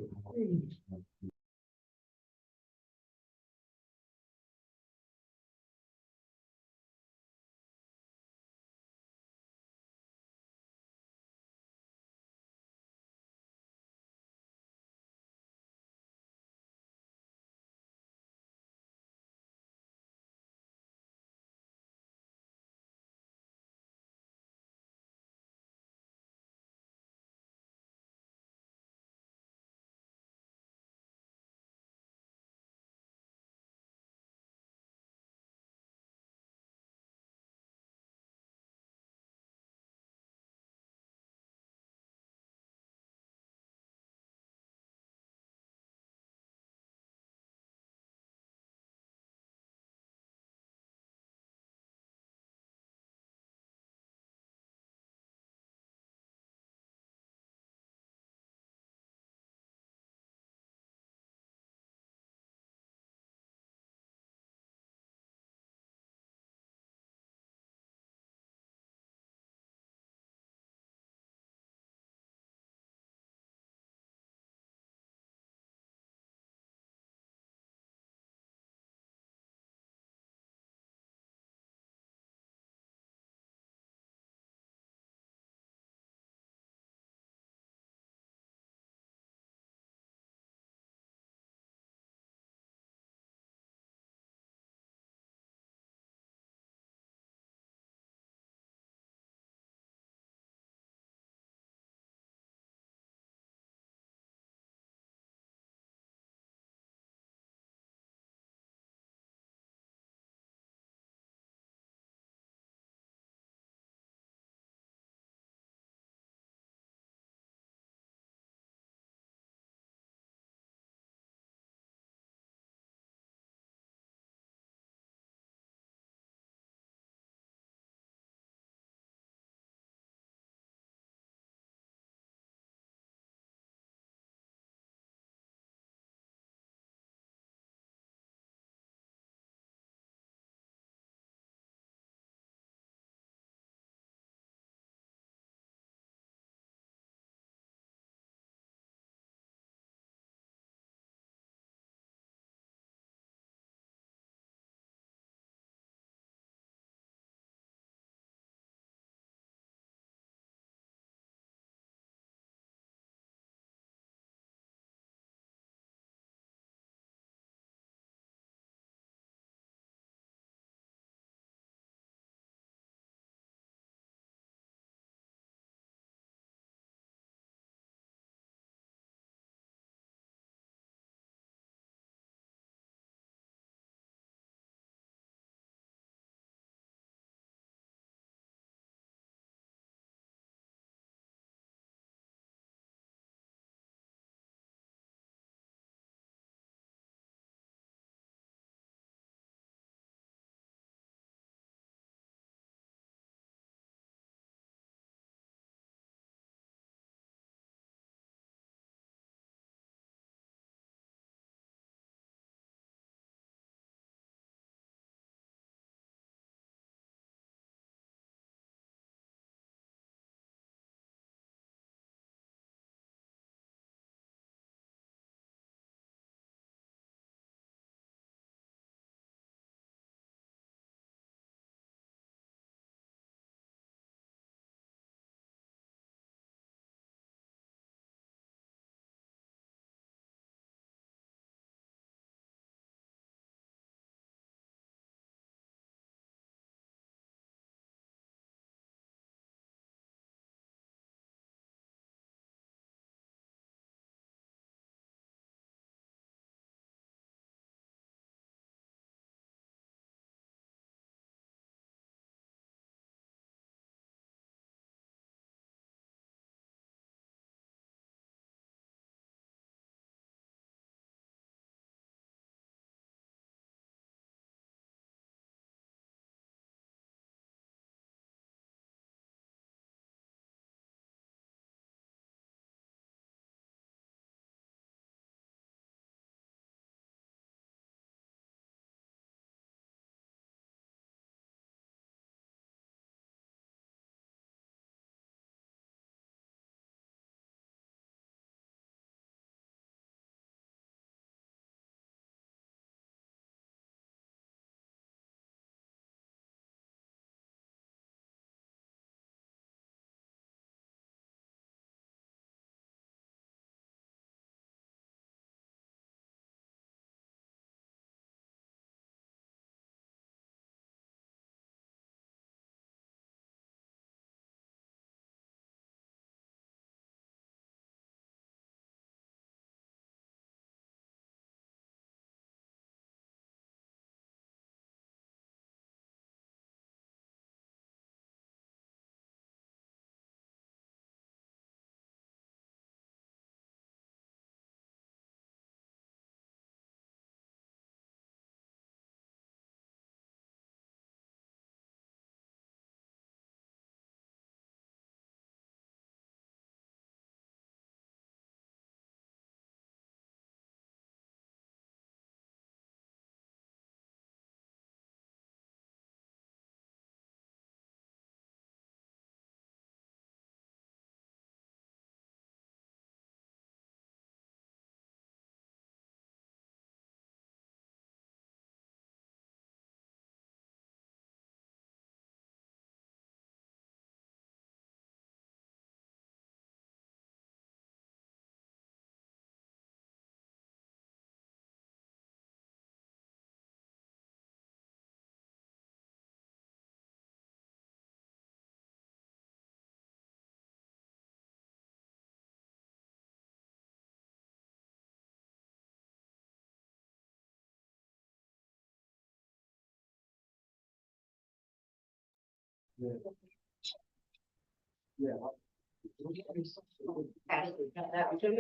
Shouldn't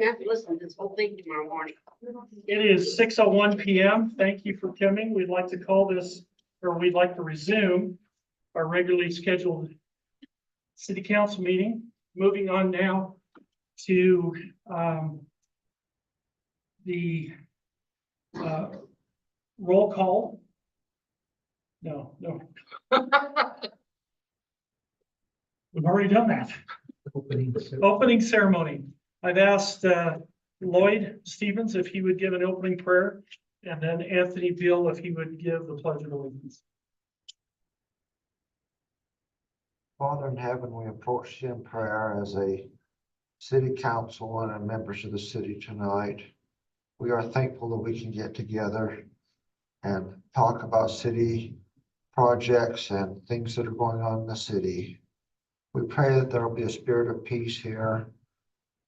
have to listen to this whole thing tomorrow morning. It is 6:01 PM. Thank you for coming. We'd like to call this, or we'd like to resume our regularly scheduled city council meeting. Moving on now to the roll call. No. We've already done that. Opening ceremony. I've asked Lloyd Stevens if he would give an opening prayer, and then Anthony Beal if he would give the pledge of allegiance. Father in heaven, we approach you in prayer as a city council and members of the city tonight. We are thankful that we can get together and talk about city projects and things that are going on in the city. We pray that there will be a spirit of peace here,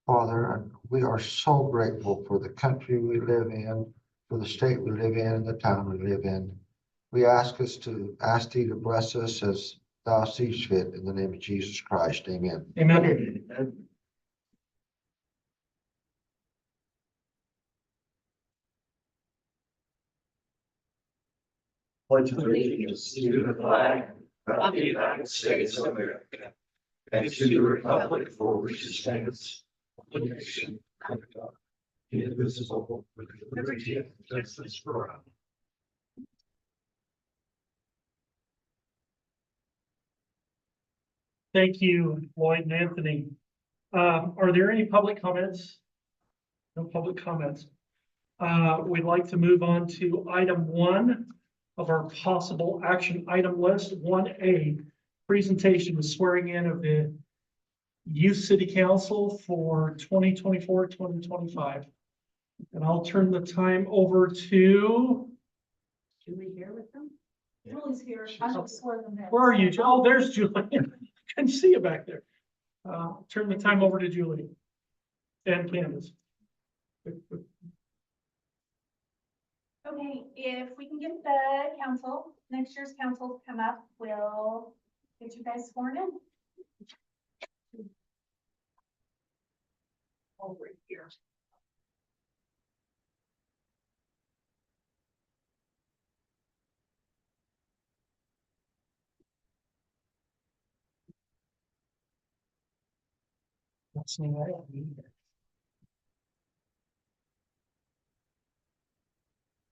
Father, and we are so grateful for the country we live in, for the state we live in, and the town we live in. We ask thee to bless us as thou seest fit, in the name of Jesus Christ, amen. Amen. Pledge allegiance to the flag of the United States of America and to the republic for which it stands, one nation, under God, indivisible, with liberty and justice for all. Thank you, Lloyd and Anthony. Are there any public comments? No public comments. We'd like to move on to item 1 of our possible action item list, 1A, presentation of swearing in of the Youth City Council for 2024-2025. And I'll turn the time over to, Julie here with them? Julie's here. I will swear them in. where are you? Oh, there's Julie. Couldn't see you back there. Turn the time over to Julie and Candace. Okay, if we can get the council, next year's council to come up, we'll get you guys sworn in. Over here. That's me, I don't need it.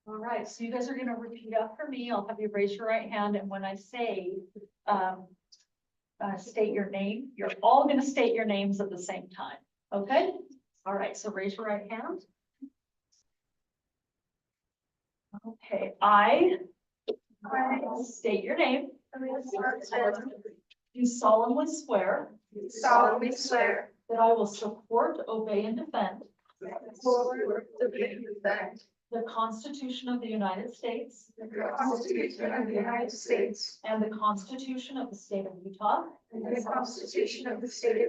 All right, so you guys are gonna repeat after me. I'll have you raise your right hand, and when I say, state your name, you're all gonna state your names at the same time, okay? All right, so raise your right hand. Okay, I state your name. Do solemnly swear that I will support, obey, and defend the Constitution of the United States and the Constitution of the State of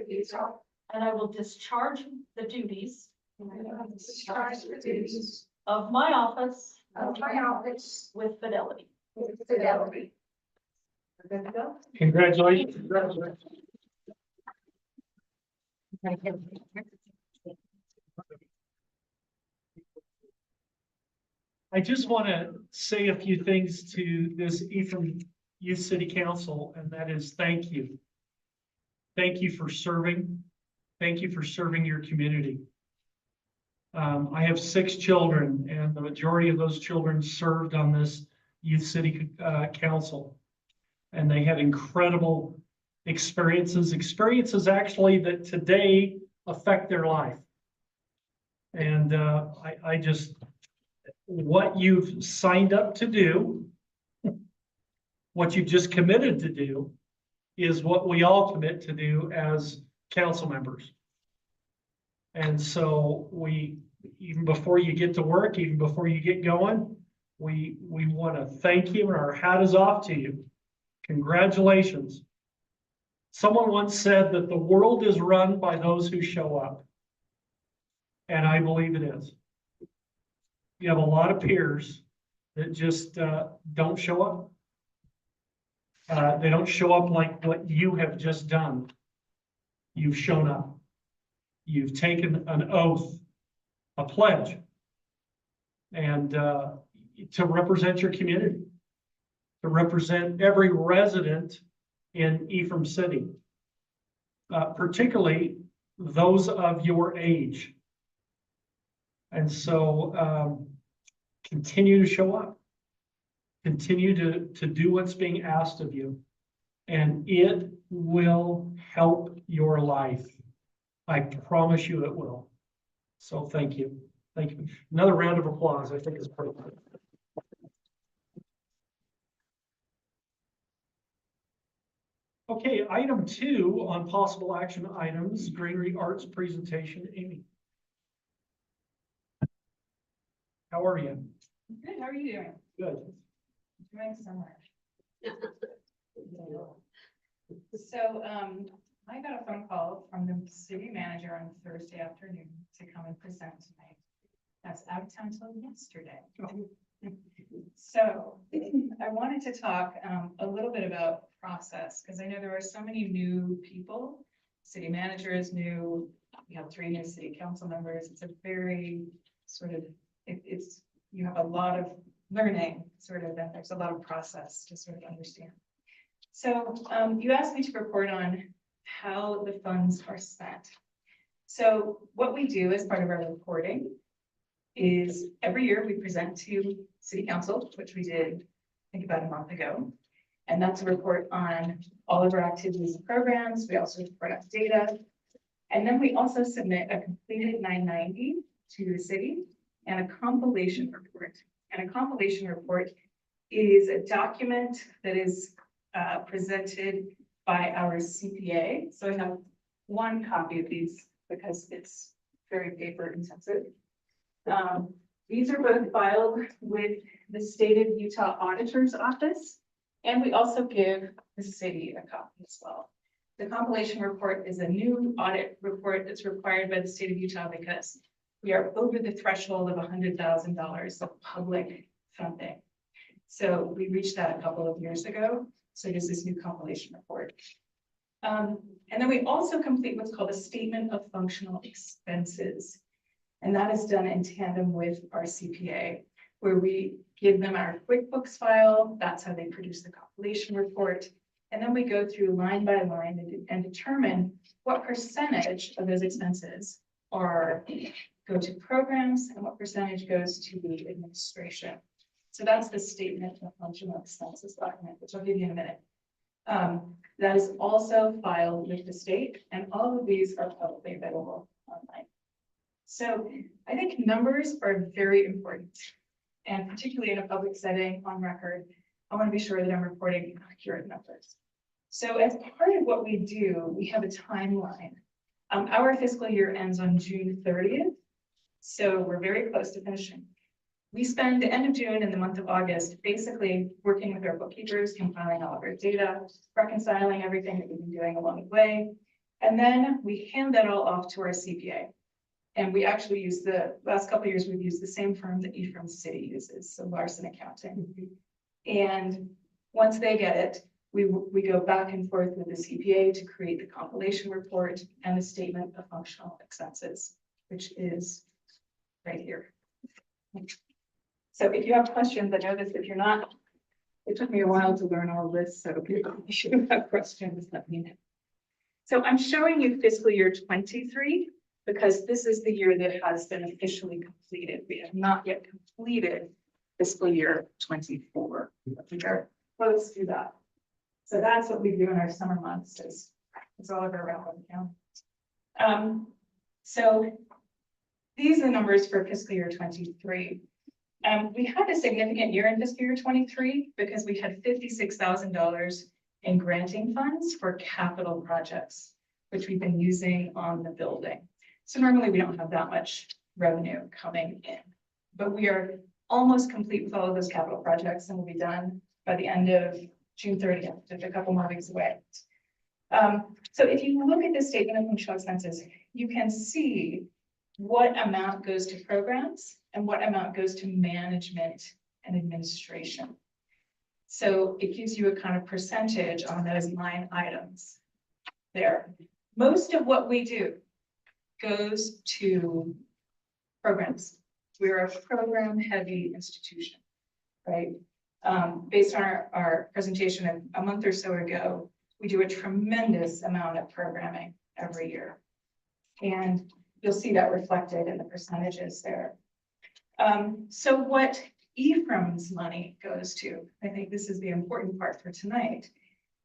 Utah, and I will discharge the duties of my office with fidelity. We're good to go? Congratulations. I just want to say a few things to this Ephraim Youth City Council, and that is thank you. Thank you for serving. Thank you for serving your community. I have 6 children, and the majority of those children served on this Youth City Council. And they had incredible experiences actually that today affect their life. And I just, what you've signed up to do, what you've just committed to do, is what we all commit to do as council members. And so we, even before you get to work, even before you get going, we want to thank you, and our hat is off to you. Congratulations. Someone once said that the world is run by those who show up. And I believe it is. You have a lot of peers that just don't show up. They don't show up like what you have just done. You've shown up. You've taken an oath, a pledge, and to represent your community, to represent every resident in Ephraim City, particularly those of your age. And so continue to show up. Continue to do what's being asked of you, and it will help your life. I promise you it will. So thank you. Thank you. Another round of applause, I think is perfect. Okay, item 2 on possible action items, Greenery Arts presentation. Amy. How are you? Good, how are you doing? Good. Doing so much. So, I got a phone call from the city manager on Thursday afternoon to come and present tonight. That's out of town till yesterday. So I wanted to talk a little bit about process, because I know there are so many new people. City manager is new. We have 3 new city council members. It's a very sort of, it's, you have a lot of learning sort of, and there's a lot of process to sort of understand. So you asked me to report on how the funds are spent. So what we do as part of our reporting is every year we present to city council, which we did, I think about a month ago. And that's a report on all of our activities and programs. We also report on data. And then we also submit a completed 990 to the city and a compilation report. And a compilation report is a document that is presented by our CPA. So I have one copy of these because it's very paper intensive. These are both filed with the state of Utah Auditor's Office, and we also give the city a copy as well. The compilation report is a new audit report that's required by the state of Utah because we are over the threshold of $100,000 of public funding. So we reached that a couple of years ago. So there's this new compilation report. And then we also complete what's called a statement of functional expenses. And that is done in tandem with our CPA, where we give them our QuickBooks file. That's how they produce the compilation report. And then we go through line by line and determine what percentage of those expenses go to programs and what percentage goes to the administration. So that's the statement of functional expenses document, which I'll give you in a minute. That is also filed with the state, and all of these are publicly available online. So I think numbers are very important, and particularly in a public setting on record, I want to be sure that I'm reporting accurate numbers. So as part of what we do, we have a timeline. Our fiscal year ends on June 30th, so we're very close to finishing. We spend the end of June and the month of August basically working with our bookkeepers, compiling all of our data, reconciling everything that we've been doing along the way. And then we hand that all off to our CPA. And we actually use the last couple of years, we've used the same firm that Ephraim City uses, so Larson Accounting. And once they get it, we go back and forth with the CPA to create the compilation report and the statement of functional expenses, which is right here. So if you have questions, I know this, if you're not, it took me a while to learn all this, so if you have questions, let me know. So I'm showing you fiscal year 23 because this is the year that has been officially completed. We have not yet completed fiscal year 24. We are close to that. So that's what we do in our summer months is it's all over around the county. So these are the numbers for fiscal year 23. We had a significant year in fiscal year 23 because we had $56,000 in granting funds for capital projects, which we've been using on the building. So normally we don't have that much revenue coming in, but we are almost complete with all of those capital projects and we'll be done by the end of June 30th, just a couple more weeks away. So if you look at this statement of functional expenses, you can see what amount goes to programs and what amount goes to management and administration. So it gives you a kind of percentage on those line items there. Most of what we do goes to programs. We're a program-heavy institution, right? Based on our presentation a month or so ago, we do a tremendous amount of programming every year. And you'll see that reflected in the percentages there. So what Ephraim's money goes to, I think this is the important part for tonight,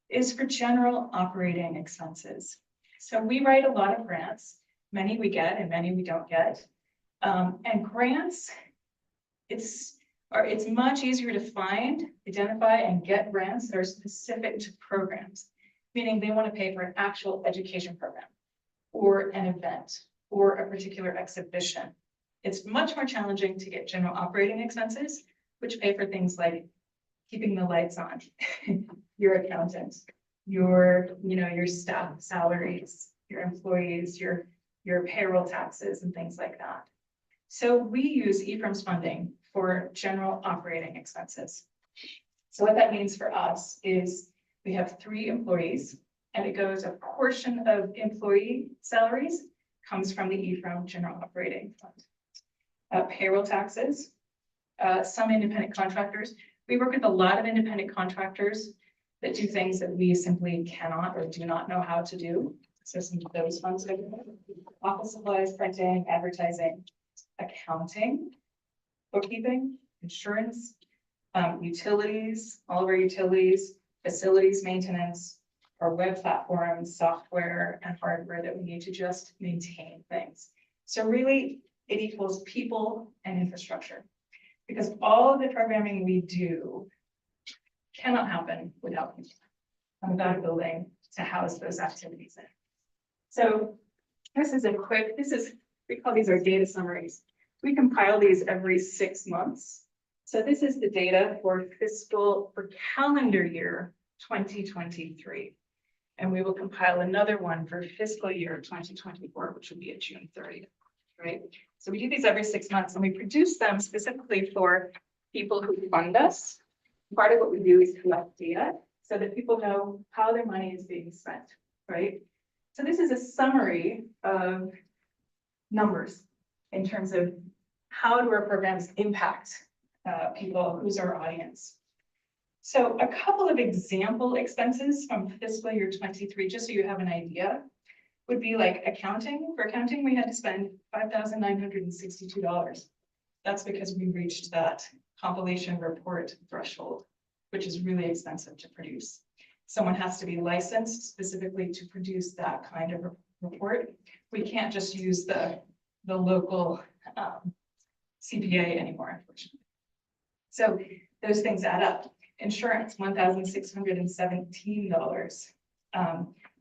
is for general operating expenses. So we write a lot of grants, many we get and many we don't get. And grants, it's much easier to find, identify, and get grants that are specific to programs, meaning they want to pay for an actual education program or an event or a particular exhibition. It's much more challenging to get general operating expenses, which pay for things like keeping the lights on, your accountant, your staff salaries, your employees, your payroll taxes and things like that. So we use Ephraim's funding for general operating expenses. So what that means for us is we have 3 employees, and it goes a portion of employee salaries comes from the Ephraim General Operating Fund. Payroll taxes, some independent contractors. We work with a lot of independent contractors that do things that we simply cannot or do not know how to do. So some of those funds, office supplies, printing, advertising, accounting, bookkeeping, insurance, utilities, all of our utilities, facilities maintenance, our web platforms, software and hardware that we need to just maintain things. So really it equals people and infrastructure, because all of the programming we do cannot happen without people and without a building to house those activities in. So we call these our data summaries. We compile these every 6 months. So this is the data for calendar year 2023. And we will compile another one for fiscal year 2024, which will be at June 30th, right? So we do these every 6 months and we produce them specifically for people who fund us. Part of what we do is collect data so that people know how their money is being spent, right? So this is a summary of numbers in terms of how do our programs impact people, who's our audience. So a couple of example expenses from fiscal year 23, just so you have an idea, would be like accounting. For accounting, we had to spend $5,962. That's because we reached that compilation report threshold, which is really expensive to produce. Someone has to be licensed specifically to produce that kind of report. We can't just use the local CPA anymore, unfortunately. So those things add up. Insurance, $1,617.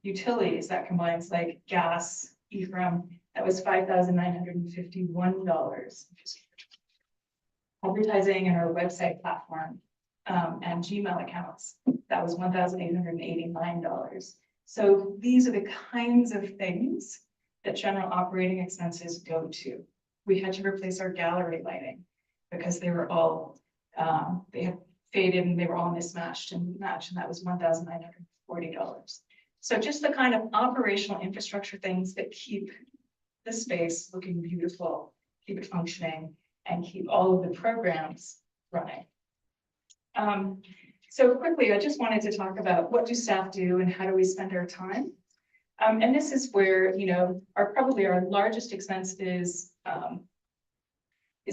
Utilities, that combines like gas, Ephraim, that was $5,951. Advertising and our website platform and Gmail accounts, that was $1,889. So these are the kinds of things that general operating expenses go to. We had to replace our gallery lighting because they were all, they had faded and they were all mismatched and matched, and that was $1,940. So just the kind of operational infrastructure things that keep the space looking beautiful, keep it functioning, and keep all of the programs running. So quickly, I just wanted to talk about what do staff do and how do we spend our time? And this is where, probably our largest expense is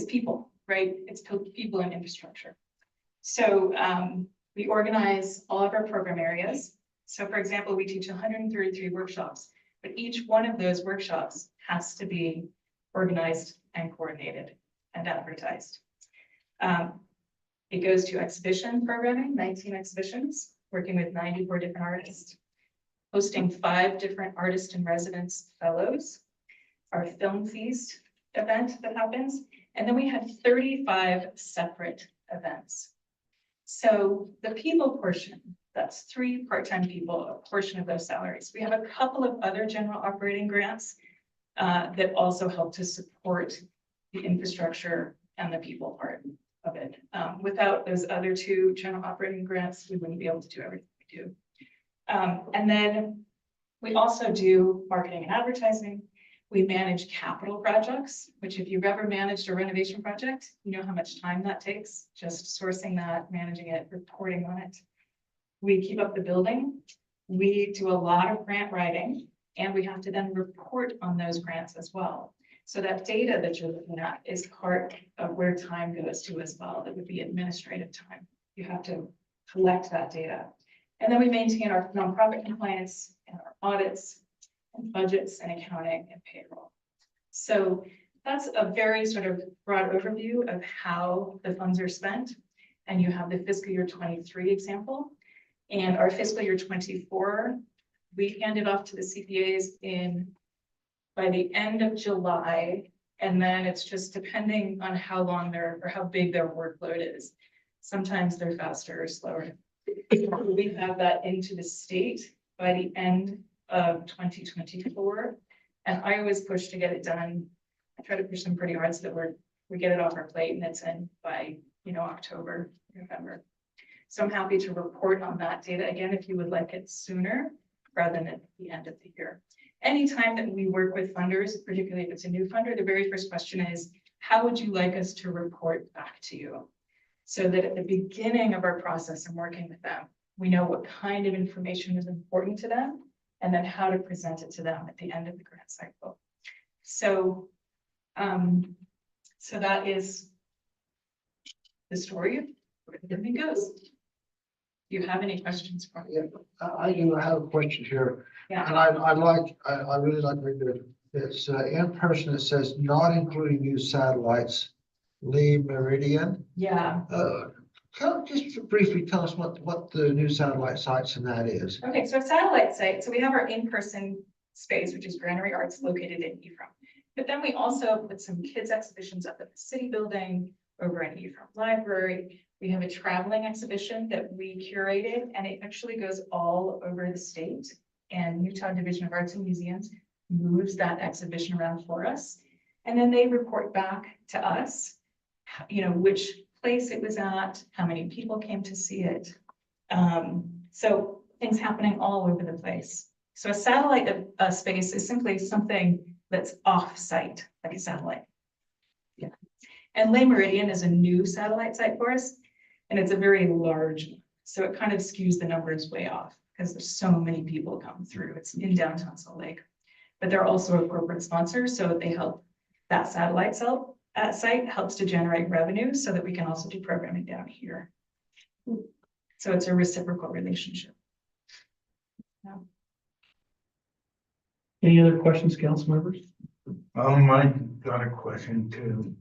people, right? It's people and infrastructure. So we organize all of our program areas. So for example, we teach 133 workshops, but each one of those workshops has to be organized and coordinated and advertised. It goes to exhibition programming, 19 exhibitions, working with 94 different artists, hosting 5 different artist in residence fellows, our film feast event that happens, and then we had 35 separate events. So the people portion, that's 3 part-time people, a portion of those salaries. We have a couple of other general operating grants that also help to support the infrastructure and the people part of it. Without those other two general operating grants, we wouldn't be able to do everything we do. And then we also do marketing and advertising. We manage capital projects, which if you've ever managed a renovation project, you know how much time that takes, just sourcing that, managing it, reporting on it. We keep up the building. We do a lot of grant writing, and we have to then report on those grants as well. So that data that you're looking at is part of where time goes to as well. That would be administrative time. You have to collect that data. And then we maintain our nonprofit compliance and our audits and budgets and accounting and payroll. So that's a very sort of broad overview of how the funds are spent. And you have the fiscal year 23 example. And our fiscal year 24, we handed off to the CPAs by the end of July. And then it's just depending on how long or how big their workload is. Sometimes they're faster or slower. We have that into the state by the end of 2024. And I always push to get it done. I try to push them pretty hard so that we get it off our plate and it's in by, October, November. So I'm happy to report on that data again, if you would like it sooner rather than at the end of the year. Anytime that we work with funders, particularly if it's a new funder, the very first question is, how would you like us to report back to you? So that at the beginning of our process and working with them, we know what kind of information is important to them and then how to present it to them at the end of the grant cycle. So, so that is the story of where everything goes. Do you have any questions for me? I have a question here, Yeah. and I really like it. It's in person, it says not including new satellites, Lee Meridian. Yeah. Just briefly tell us what the new satellite sites and that is. Okay, so a satellite site, so we have our in-person space, which is Granary Arts located in Ephraim. But then we also put some kids exhibitions up at the city building, over in Ephraim Library. We have a traveling exhibition that we curated, and it actually goes all over the state. And Utah Division of Arts and Museums moves that exhibition around for us. And then they report back to us, which place it was at, how many people came to see it. So things happening all over the place. So a satellite space is simply something that's off-site, like a satellite. Yeah. And Lay Meridian is a new satellite site for us, and it's a very large one. So it kind of skews the numbers way off because there's so many people come through. It's in downtown Salt Lake, but they're also a corporate sponsor, so they help. That satellite site helps to generate revenue so that we can also do programming down here. So it's a reciprocal relationship. Yeah. Any other questions, council members? I got a question too.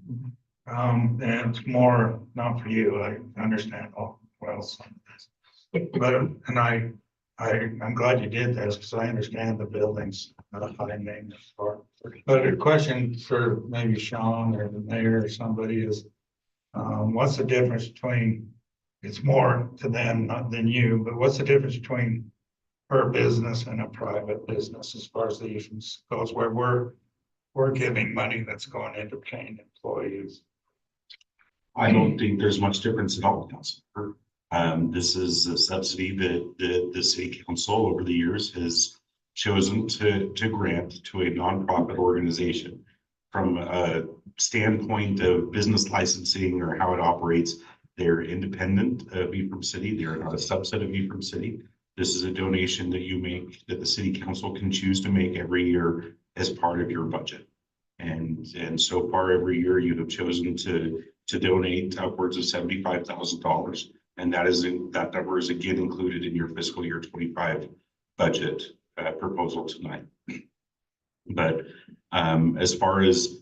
And it's more, not for you, I understand all well some of this. But, and I'm glad you did this because I understand the buildings, high maintenance part. But a question for maybe Sean or the mayor or somebody is, what's the difference between, it's more to them not than you, but what's the difference between her business and a private business as far as the issues goes, where we're giving money that's going into paying employees? I don't think there's much difference at all, Councilor. This is a subsidy that the city council over the years has chosen to grant to a nonprofit organization. From a standpoint of business licensing or how it operates, they're independent of Ephraim City. They're not a subset of Ephraim City. This is a donation that you make, that the city council can choose to make every year as part of your budget. And so far every year you have chosen to donate upwards of $75,000. And that number is again included in your fiscal year 25 budget proposal tonight. But as far as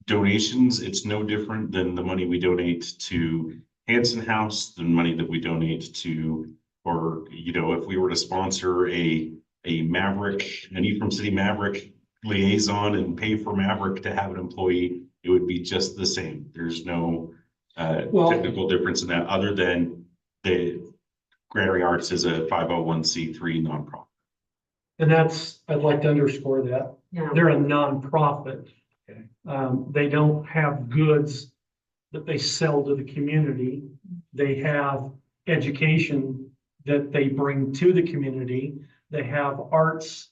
donations, it's no different than the money we donate to Hanson House, the money that we donate to, or if we were to sponsor a Maverick, an Ephraim City Maverick liaison and pay for Maverick to have an employee, it would be just the same. There's no technical difference in that, other than the Granary Arts is a 501c3 nonprofit. And I'd like to underscore that. Yeah. They're a nonprofit. Okay. They don't have goods that they sell to the community. They have education that they bring to the community. They have arts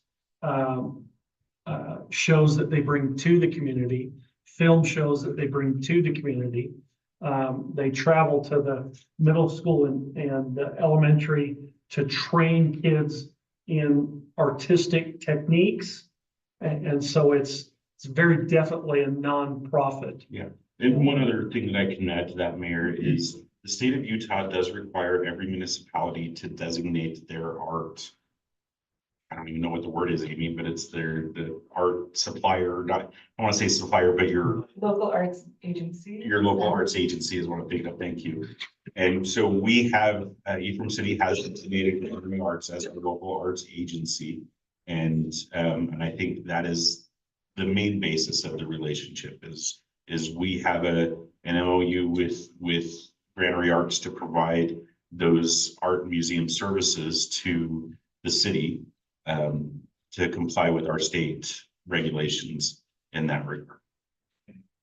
shows that they bring to the community, film shows that they bring to the community. They travel to the middle school and elementary to train kids in artistic techniques. And so it's very definitely a nonprofit. And one other thing that I can add to that, Mayor, is the state of Utah does require every municipality to designate their art. I don't even know what the word is, Amy, but it's the art supplier, not, I want to say supplier, but your Local arts agency. local arts agency is what I'm thinking of. Thank you. And so we have, Ephraim City has designated Gathering Arts as a local arts agency. And I think that is the main basis of the relationship is we have an MOU with Granary Arts to provide those art museum services to the city to comply with our state regulations in that regard.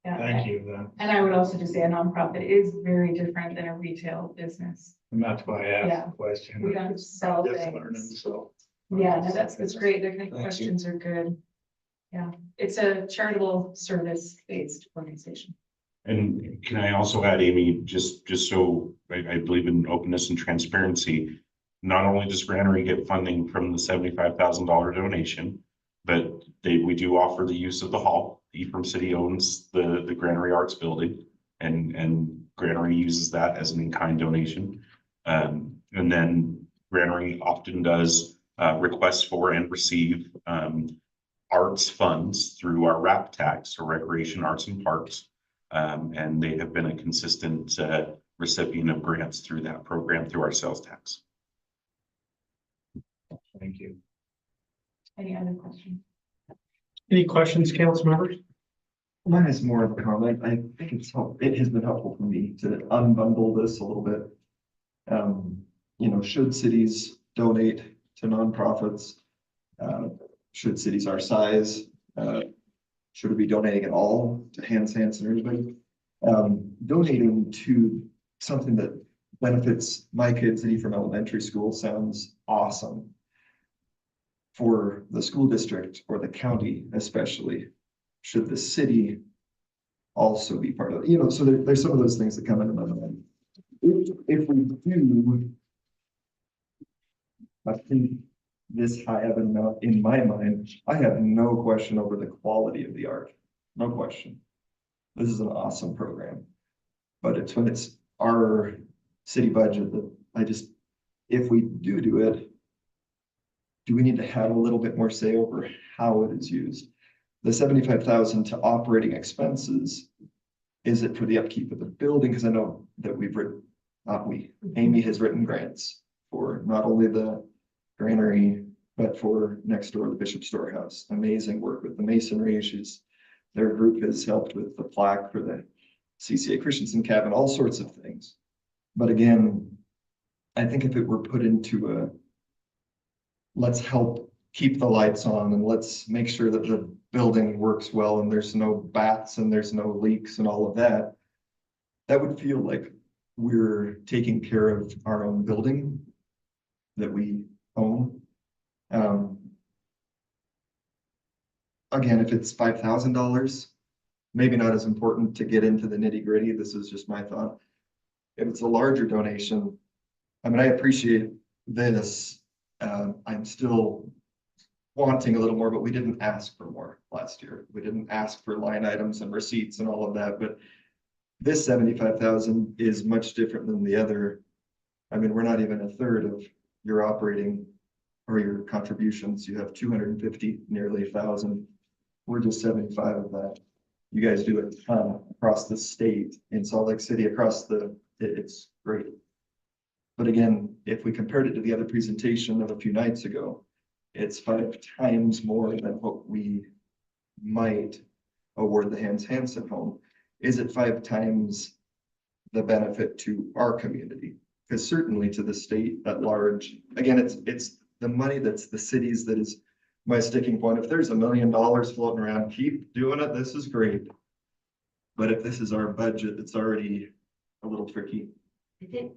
Yeah. Thank you. And I would also just say a nonprofit is very different than a retail business. And that's why I Yeah. asked the question. We don't sell Just things. learning, so. Yeah, no, that's great. The kind of Thank you. questions are good. Yeah, it's a charitable service-based organization. And can I also add, Amy, just so I believe in openness and transparency. Not only does Granary get funding from the $75,000 donation, but we do offer the use of the hall. Ephraim City owns the Granary Arts building, and Granary uses that as an in-kind donation. And then Granary often does requests for and receive arts funds through our RAP tax, or Recreation, Arts and Parks. And they have been a consistent recipient of grants through that program through our sales tax. Thank you. Any other questions? Any questions, council members? Mine is more of a comment. I think it has been helpful for me to unbundle this a little bit. Should cities donate to nonprofits? Should cities our size, should we be donating at all to Hans Hansen or anybody? Donating to something that benefits my kids at Ephraim Elementary School sounds awesome. For the school district or the county especially, should the city also be part of it? So there's some of those things that come into my mind. If we do, I think this high of an amount in my mind, I have no question over the quality of the art. No question. This is an awesome program. But it's when it's our city budget that if we do it, do we need to have a little bit more say over how it is used? The 75,000 to operating expenses, is it for the upkeep of the building? Because I know that Amy has written grants for not only the Granary, but for next door, the Bishop Storehouse. Amazing work with the masonry. Their group has helped with the plaque for the CCA Christensen cabin, all sorts of things. But again, I think if it were put into let's help keep the lights on and let's make sure that the building works well and there's no bats and there's no leaks and all of that, that would feel like we're taking care of our own building that we own. Again, if it's $5,000, maybe not as important to get into the nitty gritty. This is just my thought. If it's a larger donation, I appreciate this. I'm still wanting a little more, but we didn't ask for more last year. We didn't ask for line items and receipts and all of that, but this 75,000 is much different than the other. We're not even a third of your operating or your contributions. You have 250, nearly 1,000. We're just 75 of that. You guys do a ton across the state in Salt Lake City, it's great. But again, if we compared it to the other presentation of a few nights ago, it's 5 times more than what we might award the Hans Hansen home. Is it 5 times the benefit to our community? Because certainly to the state at large, again, it's the money that's the cities that is my sticking point. If there's $1 million floating around, keep doing it. This is great. But if this is our budget, it's already a little tricky. I think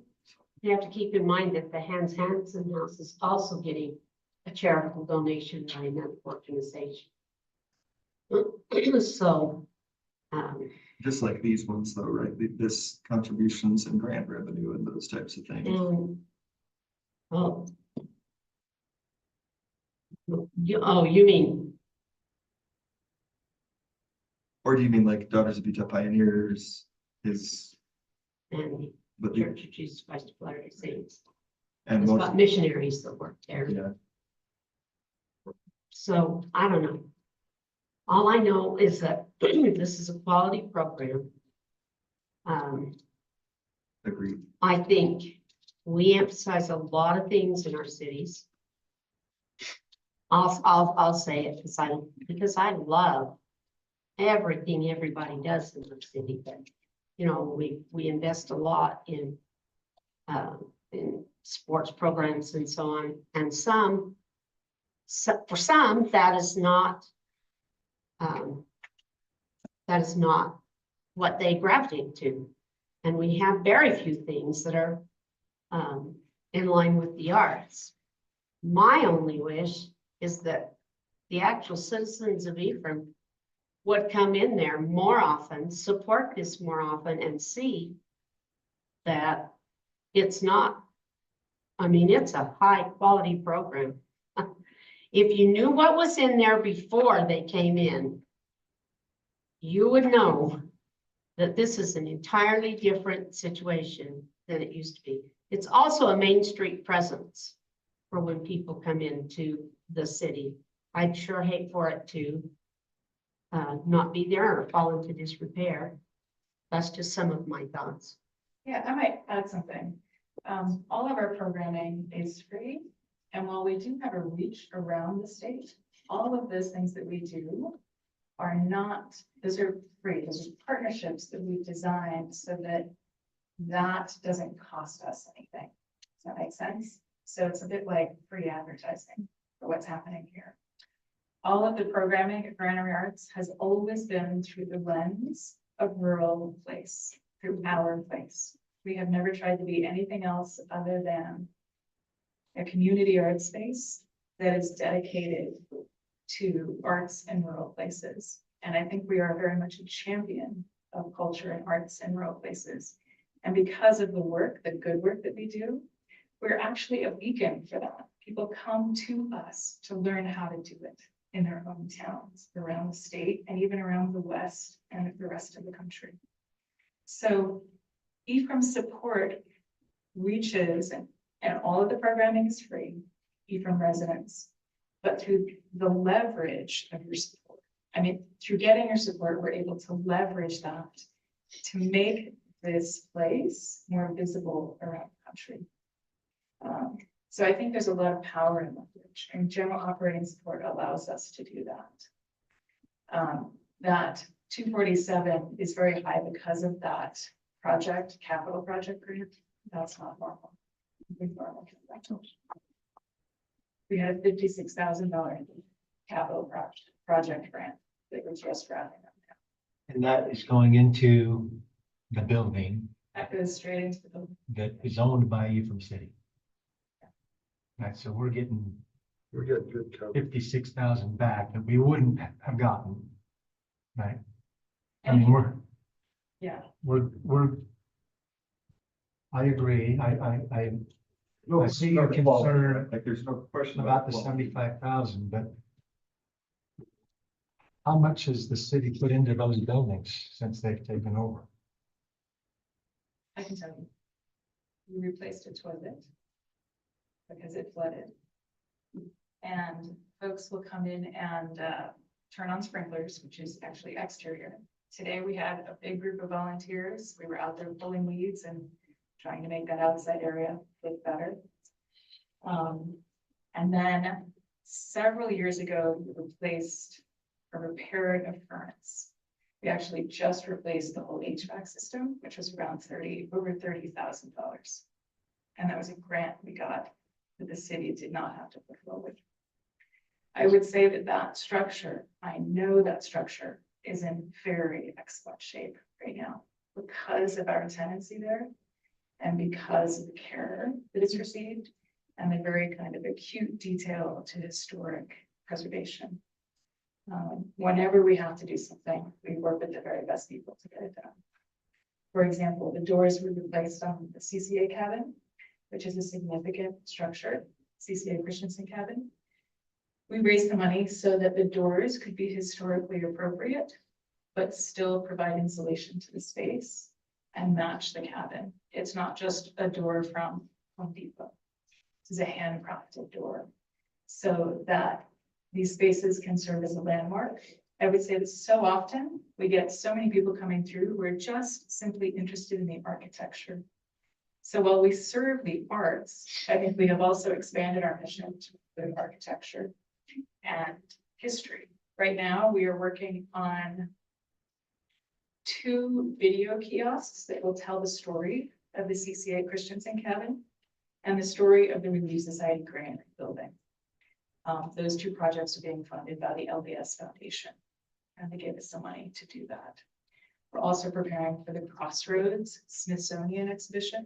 you have to keep in mind that the Hans Hansen House is also getting a charitable donation by another organization. So, Just like these ones though, right? This contributions and grant revenue and those types of things. oh. You mean, Or do you mean like Daughters of Utah Pioneers is, and but, Church of Jesus Christ of Latter-day Saints, and it's most, about missionaries that work there. yeah, So I don't know. All I know is that this is a quality program. agreed. I think we emphasize a lot of things in our cities. I'll say it because I love everything everybody does in the city. But, you know, we invest a lot in sports programs and so on. And for some, that is not what they gravitate to. And we have very few things that are in line with the arts. My only wish is that the actual citizens of Ephraim would come in there more often, support this more often, and see that it's not, I mean, it's a high quality program. If you knew what was in there before they came in, you would know that this is an entirely different situation than it used to be. It's also a Main Street presence for when people come into the city. I'd sure hate for it to not be there or fall into disrepair. That's just some of my thoughts. Yeah, I might add something. All of our programming is free. And while we do have a reach around the state, all of those things that we do are not, those are free. Those are partnerships that we've designed so that that doesn't cost us anything. Does that make sense? So it's a bit like free advertising for what's happening here. All of the programming at Granary Arts has always been through the lens of rural place, through our place. We have never tried to be anything else other than a community art space that is dedicated to arts in rural places. And I think we are very much a champion of culture and arts in rural places. And because of the work, the good work that we do, we're actually a beacon for that. People come to us to learn how to do it in their own towns, around the state, and even around the West and the rest of the country. So Ephraim's support reaches, and all of the programming is free, Ephraim residents, but through the leverage of your support. I mean, through getting your support, we're able to leverage that to make this place more visible around the country. So I think there's a lot of power in leverage, and general operating support allows us to do that. That 247 is very high because of that project, capital project grant. That's not normal. We had a $56,000 capital project grant that was just wrapping up now. And that is going into the building That goes straight into the building. that is owned by Ephraim City. Right, so we're getting good coverage. 56,000 back that we wouldn't have gotten. Right? I mean, Yeah, I agree. I see your Not quality, concern right? Like there's no question about the quality. 75,000, but how much has the city put into those buildings since they've taken over? I can tell you. We replaced a toilet because it flooded. And folks will come in and turn on sprinklers, which is actually exterior. Today, we had a big group of volunteers. We were out there pulling weeds and trying to make that outside area look better. And then several years ago, we replaced or repaired a furnace. We actually just replaced the whole HVAC system, which was around over $30,000. And that was a grant we got that the city did not have to put forward. I would say that structure, I know that structure is in very excellent shape, right now because of our tenancy there and because of the care that is received and the very kind of acute detail to historic preservation. Whenever we have to do something, we work with the very best people to get it done. For example, the doors were replaced on the CCA cabin, which is a significant structure, CCA Christensen cabin. We raised the money so that the doors could be historically appropriate, but still provide insulation to the space and match the cabin. It's not just a door from Home Depot. This is a handcrafted door so that these spaces can serve as a landmark. I would say that so often we get so many people coming through who are just simply interested in the architecture. So while we serve the arts, I think we have also expanded our mission to include architecture and history. Right now, we are working on 2 video kiosks that will tell the story of the CCA Christensen cabin and the story of the Relief Society Grant building. Those 2 projects are being funded by the LBS Foundation, and they gave us some money to do that. We're also preparing for the Crossroads Smithsonian exhibition,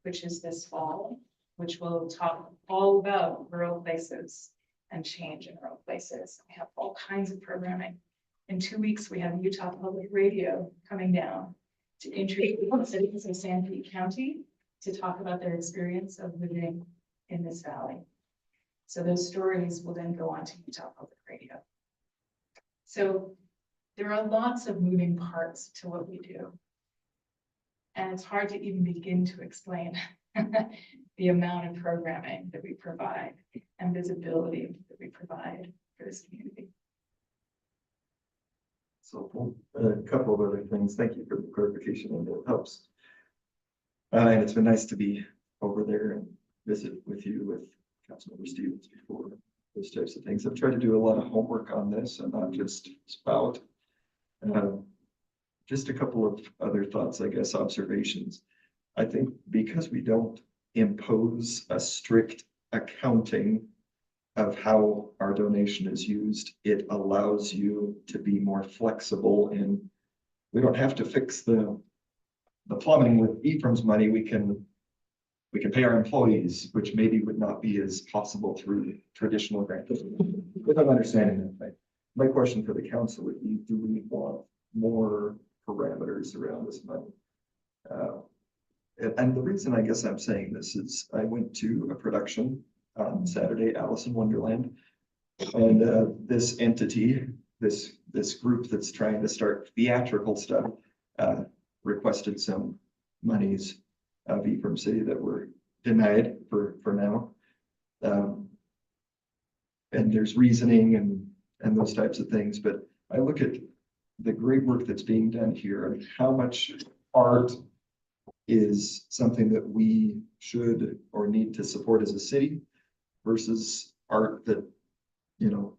which is this fall, which will talk all about rural places and change in rural places. We have all kinds of programming. In 2 weeks, we have Utah Public Radio coming down to introduce the citizens of Sanpete County to talk about their experience of living in this valley. So those stories will then go on to Utah Public Radio. So there are lots of moving parts to what we do. And it's hard to even begin to explain the amount of programming that we provide and visibility that we provide for this community. So a couple of other things. Thank you for the clarification, and it helps. And it's been nice to be over there and visit with you with Councilmember Stevens before, those types of things. I've tried to do a lot of homework on this and not just spout. Just a couple of other thoughts, I guess, observations. I think because we don't impose a strict accounting of how our donation is used, it allows you to be more flexible, and we don't have to fix the plumbing with Ephraim's money. We can pay our employees, which maybe would not be as possible through traditional grants. If I'm understanding that right. My question for the council would be, do we want more parameters around this money? And the reason I guess I'm saying this is I went to a production on Saturday, Alice in Wonderland. And this entity, this group that's trying to start theatrical stuff, requested some monies of Ephraim City that were denied for now. And there's reasoning and those types of things, but I look at the great work that's being done here and how much art is something that we should or need to support as a city versus art that, you know,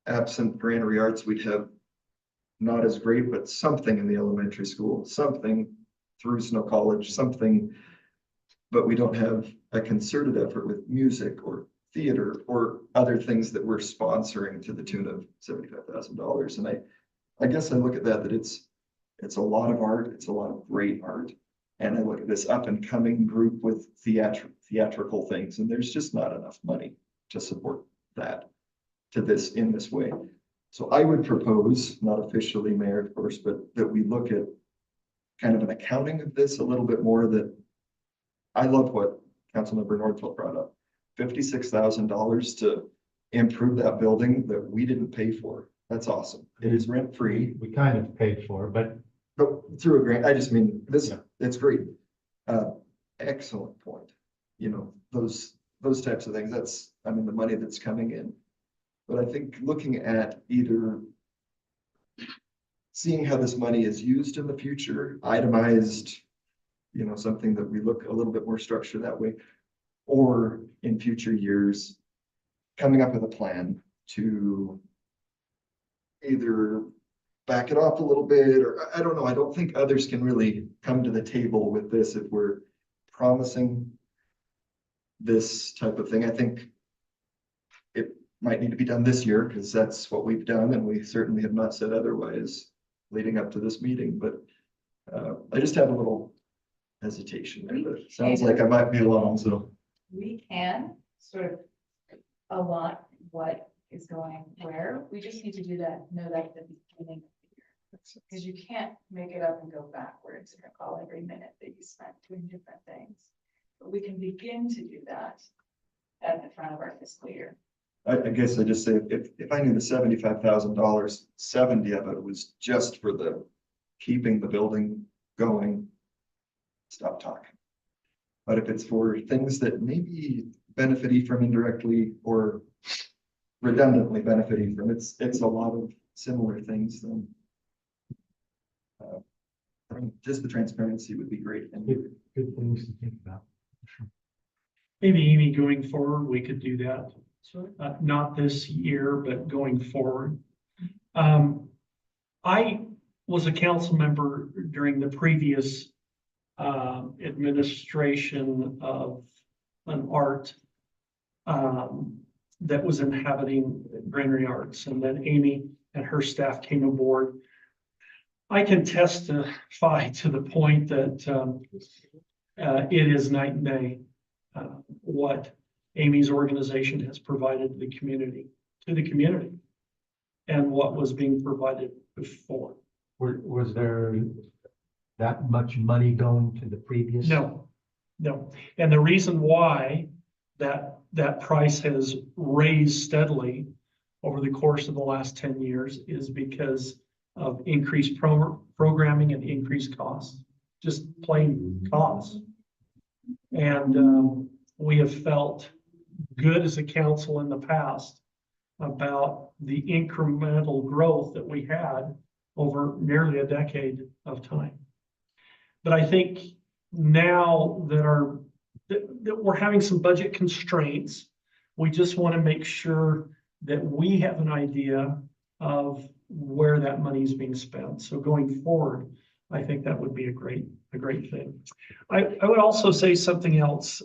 absent Granary Arts, we'd have not as great, but something in the elementary school, something through Snow College, something, but we don't have a concerted effort with music or theater or other things that we're sponsoring to the tune of $75,000. And I guess I look at that it's a lot of art, it's a lot of great art. And I look at this up and coming group with theatrical things, and there's just not enough money to support that in this way. So I would propose, not officially, Mayor, of course, but that we look at kind of an accounting of this a little bit more. That I love what Councilmember Nordfeld brought up, $56,000 to improve that building that we didn't pay for. That's awesome. It is rent free. We kind of paid for, but Through a grant, I just mean, it's great. Excellent point. You know, those types of things, that's, I mean, the money that's coming in. But I think looking at either seeing how this money is used in the future, itemized, you know, something that we look a little bit more structured that way, or in future years, coming up with a plan to either back it off a little bit, or I don't know. I don't think others can really come to the table with this if we're promising this type of thing. I think it might need to be done this year because that's what we've done, and we certainly have not said otherwise leading up to this meeting. But I just have a little hesitation there, but it sounds like I might be alone, so. We can sort of allot what is going where. We just need to do that, know that at the beginning of the year. Because you can't make it up and go backwards and recall every minute that you spent doing different things. But we can begin to do that at the front of our fiscal year. I guess I just say, if I knew the $75,000, 70 of it was just for the keeping the building going, stop talking. But if it's for things that maybe benefit Ephraim indirectly or redundantly benefit Ephraim, it's a lot of similar things then. I mean, just the transparency would be great. And Good things to think about. Maybe Amy, going forward, we could do that. Sure. Not this year, but going forward. I was a council member during the previous administration of an art that was inhabiting Granary Arts, and then Amy and her staff came aboard. I can testify to the point that it is night and day what Amy's organization has provided to the community, and what was being provided before. Was there that much money going to the previous? No. And the reason why that price has raised steadily over the course of the last 10 years is because of increased programming and increased costs, just plain costs. And we have felt good as a council in the past about the incremental growth that we had over nearly a decade of time. But I think now that we're having some budget constraints, we just want to make sure that we have an idea of where that money is being spent. So going forward, I think that would be a great thing. I would also say something else.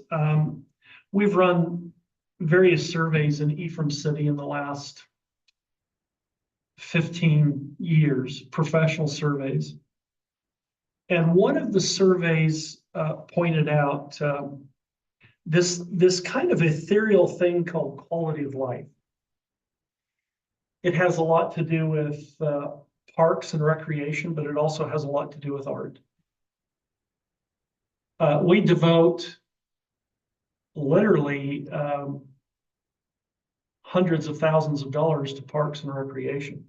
We've run various surveys in Ephraim City in the last 15 years, professional surveys. And one of the surveys pointed out this kind of ethereal thing called quality of life. It has a lot to do with parks and recreation, but it also has a lot to do with art. We devote literally hundreds of thousands of dollars to parks and recreation.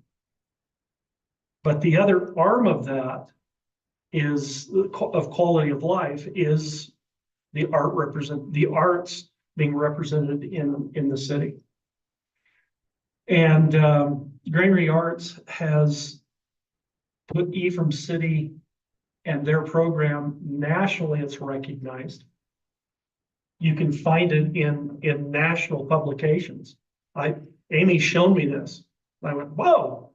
But the other arm of that is of quality of life is the arts being represented in the city. And Granary Arts has put Ephraim City and their program nationally. It's recognized. You can find it in national publications. Amy's shown me this. I went, whoa,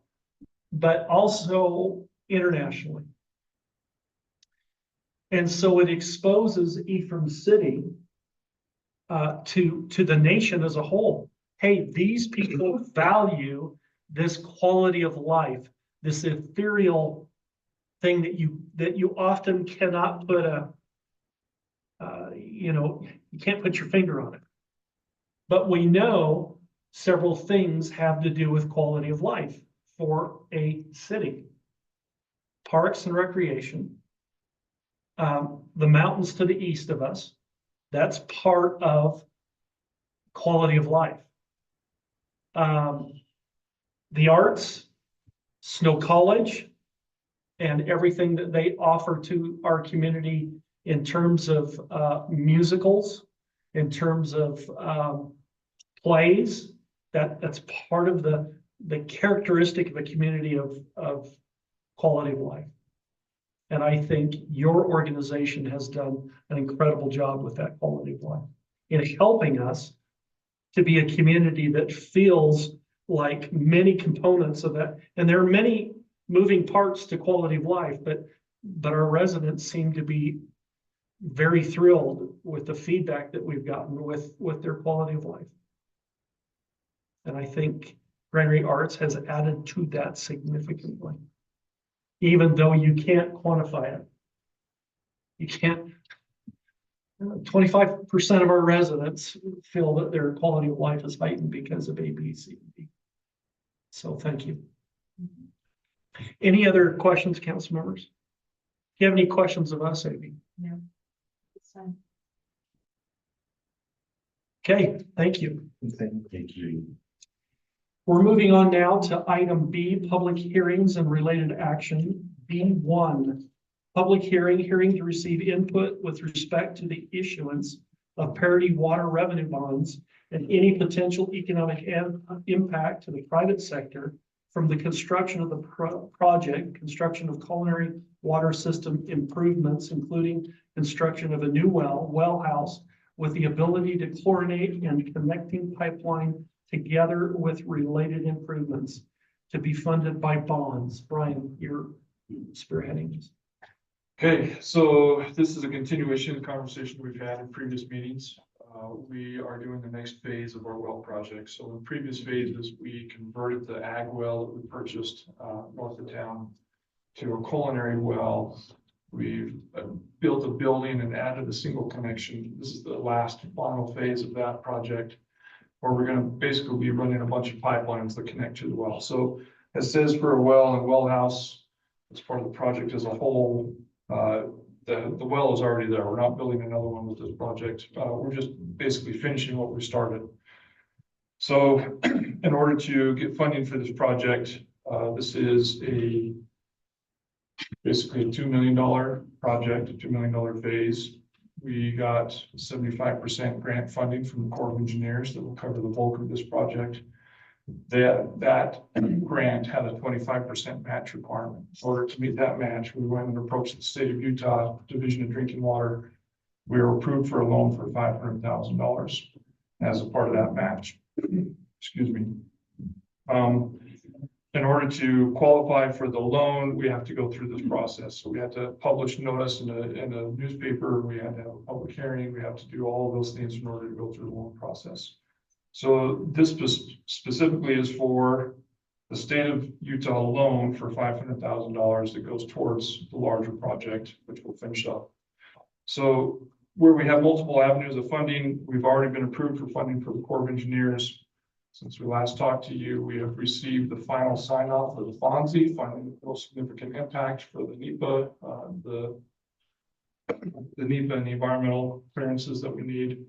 but also internationally. And so it exposes Ephraim City to the nation as a whole. Hey, these people value this quality of life, this ethereal thing that you often cannot put you can't put your finger on it. But we know several things have to do with quality of life for a city. Parks and recreation, the mountains to the east of us, that's part of quality of life. The arts, Snow College, and everything that they offer to our community in terms of musicals, in terms of plays, that's part of the characteristic of a community of quality of life. And I think your organization has done an incredible job with that quality of life in helping us to be a community that feels like many components of that. And there are many moving parts to quality of life, but our residents seem to be very thrilled with the feedback that we've gotten with their quality of life. And I think Granary Arts has added to that significantly. even though you can't quantify it. You can't. 25% of our residents feel that their quality of life is heightened because of A, B, C, and D. So thank you. Any other questions, council members? Do you have any questions of us, Amy? No. It's fine. Okay, thank you. Thank you. We're moving on now to item B, public hearings and related action. B1, public hearing to receive input with respect to the issuance of parity water revenue bonds and any potential economic impact to the private sector from the construction of the project, construction of culinary water system improvements, including construction of a new well house with the ability to chlorinate and connecting pipeline together with related improvements to be funded by bonds. Brian, you're spearheading this. Okay, so this is a continuation of the conversation we've had in previous meetings. We are doing the next phase of our well project. So in previous phases, we converted the ag well that we purchased north of town to a culinary well. We've built a building and added a single connection. This is the last final phase of that project, where we're going to basically be running a bunch of pipelines that connect to the well. So it says for a well and well house, as part of the project as a whole, the well is already there. We're not building another one with this project. We're just basically finishing what we started. So in order to get funding for this project, this is basically a $2 million project, a $2 million phase. We got 75% grant funding from the Corps of Engineers that will cover the bulk of this project. That grant had a 25% match requirement. In order to meet that match, we went and approached the state of Utah Division of Drinking Water. We were approved for a loan for $500,000 as a part of that match. Excuse me. In order to qualify for the loan, we have to go through this process. So we had to publish notice in a newspaper. We had to have a public hearing. We have to do all of those things in order to go through the loan process. So this specifically is for the state of Utah loan for $500,000 that goes towards the larger project, which we'll finish up. So where we have multiple avenues of funding, we've already been approved for funding for the Corps of Engineers. Since we last talked to you, we have received the final sign off for the FONSI, finding the most significant impact for the NEPA, the NEPA and the environmental clearances that we need.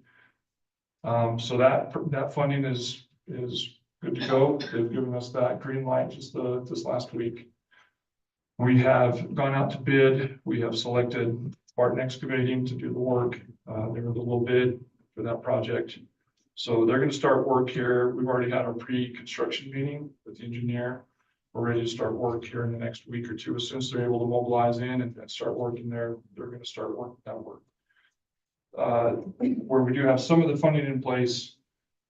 So that funding is good to go. They've given us that green light just this last week. We have gone out to bid. We have selected Barton Excavating to do the work. They were the low bid for that project. So they're going to start work here. We've already had our pre-construction meeting with the engineer. We're ready to start work here in the next week or two. As soon as they're able to mobilize in and start working there, they're going to start working that work. Where we do have some of the funding in place,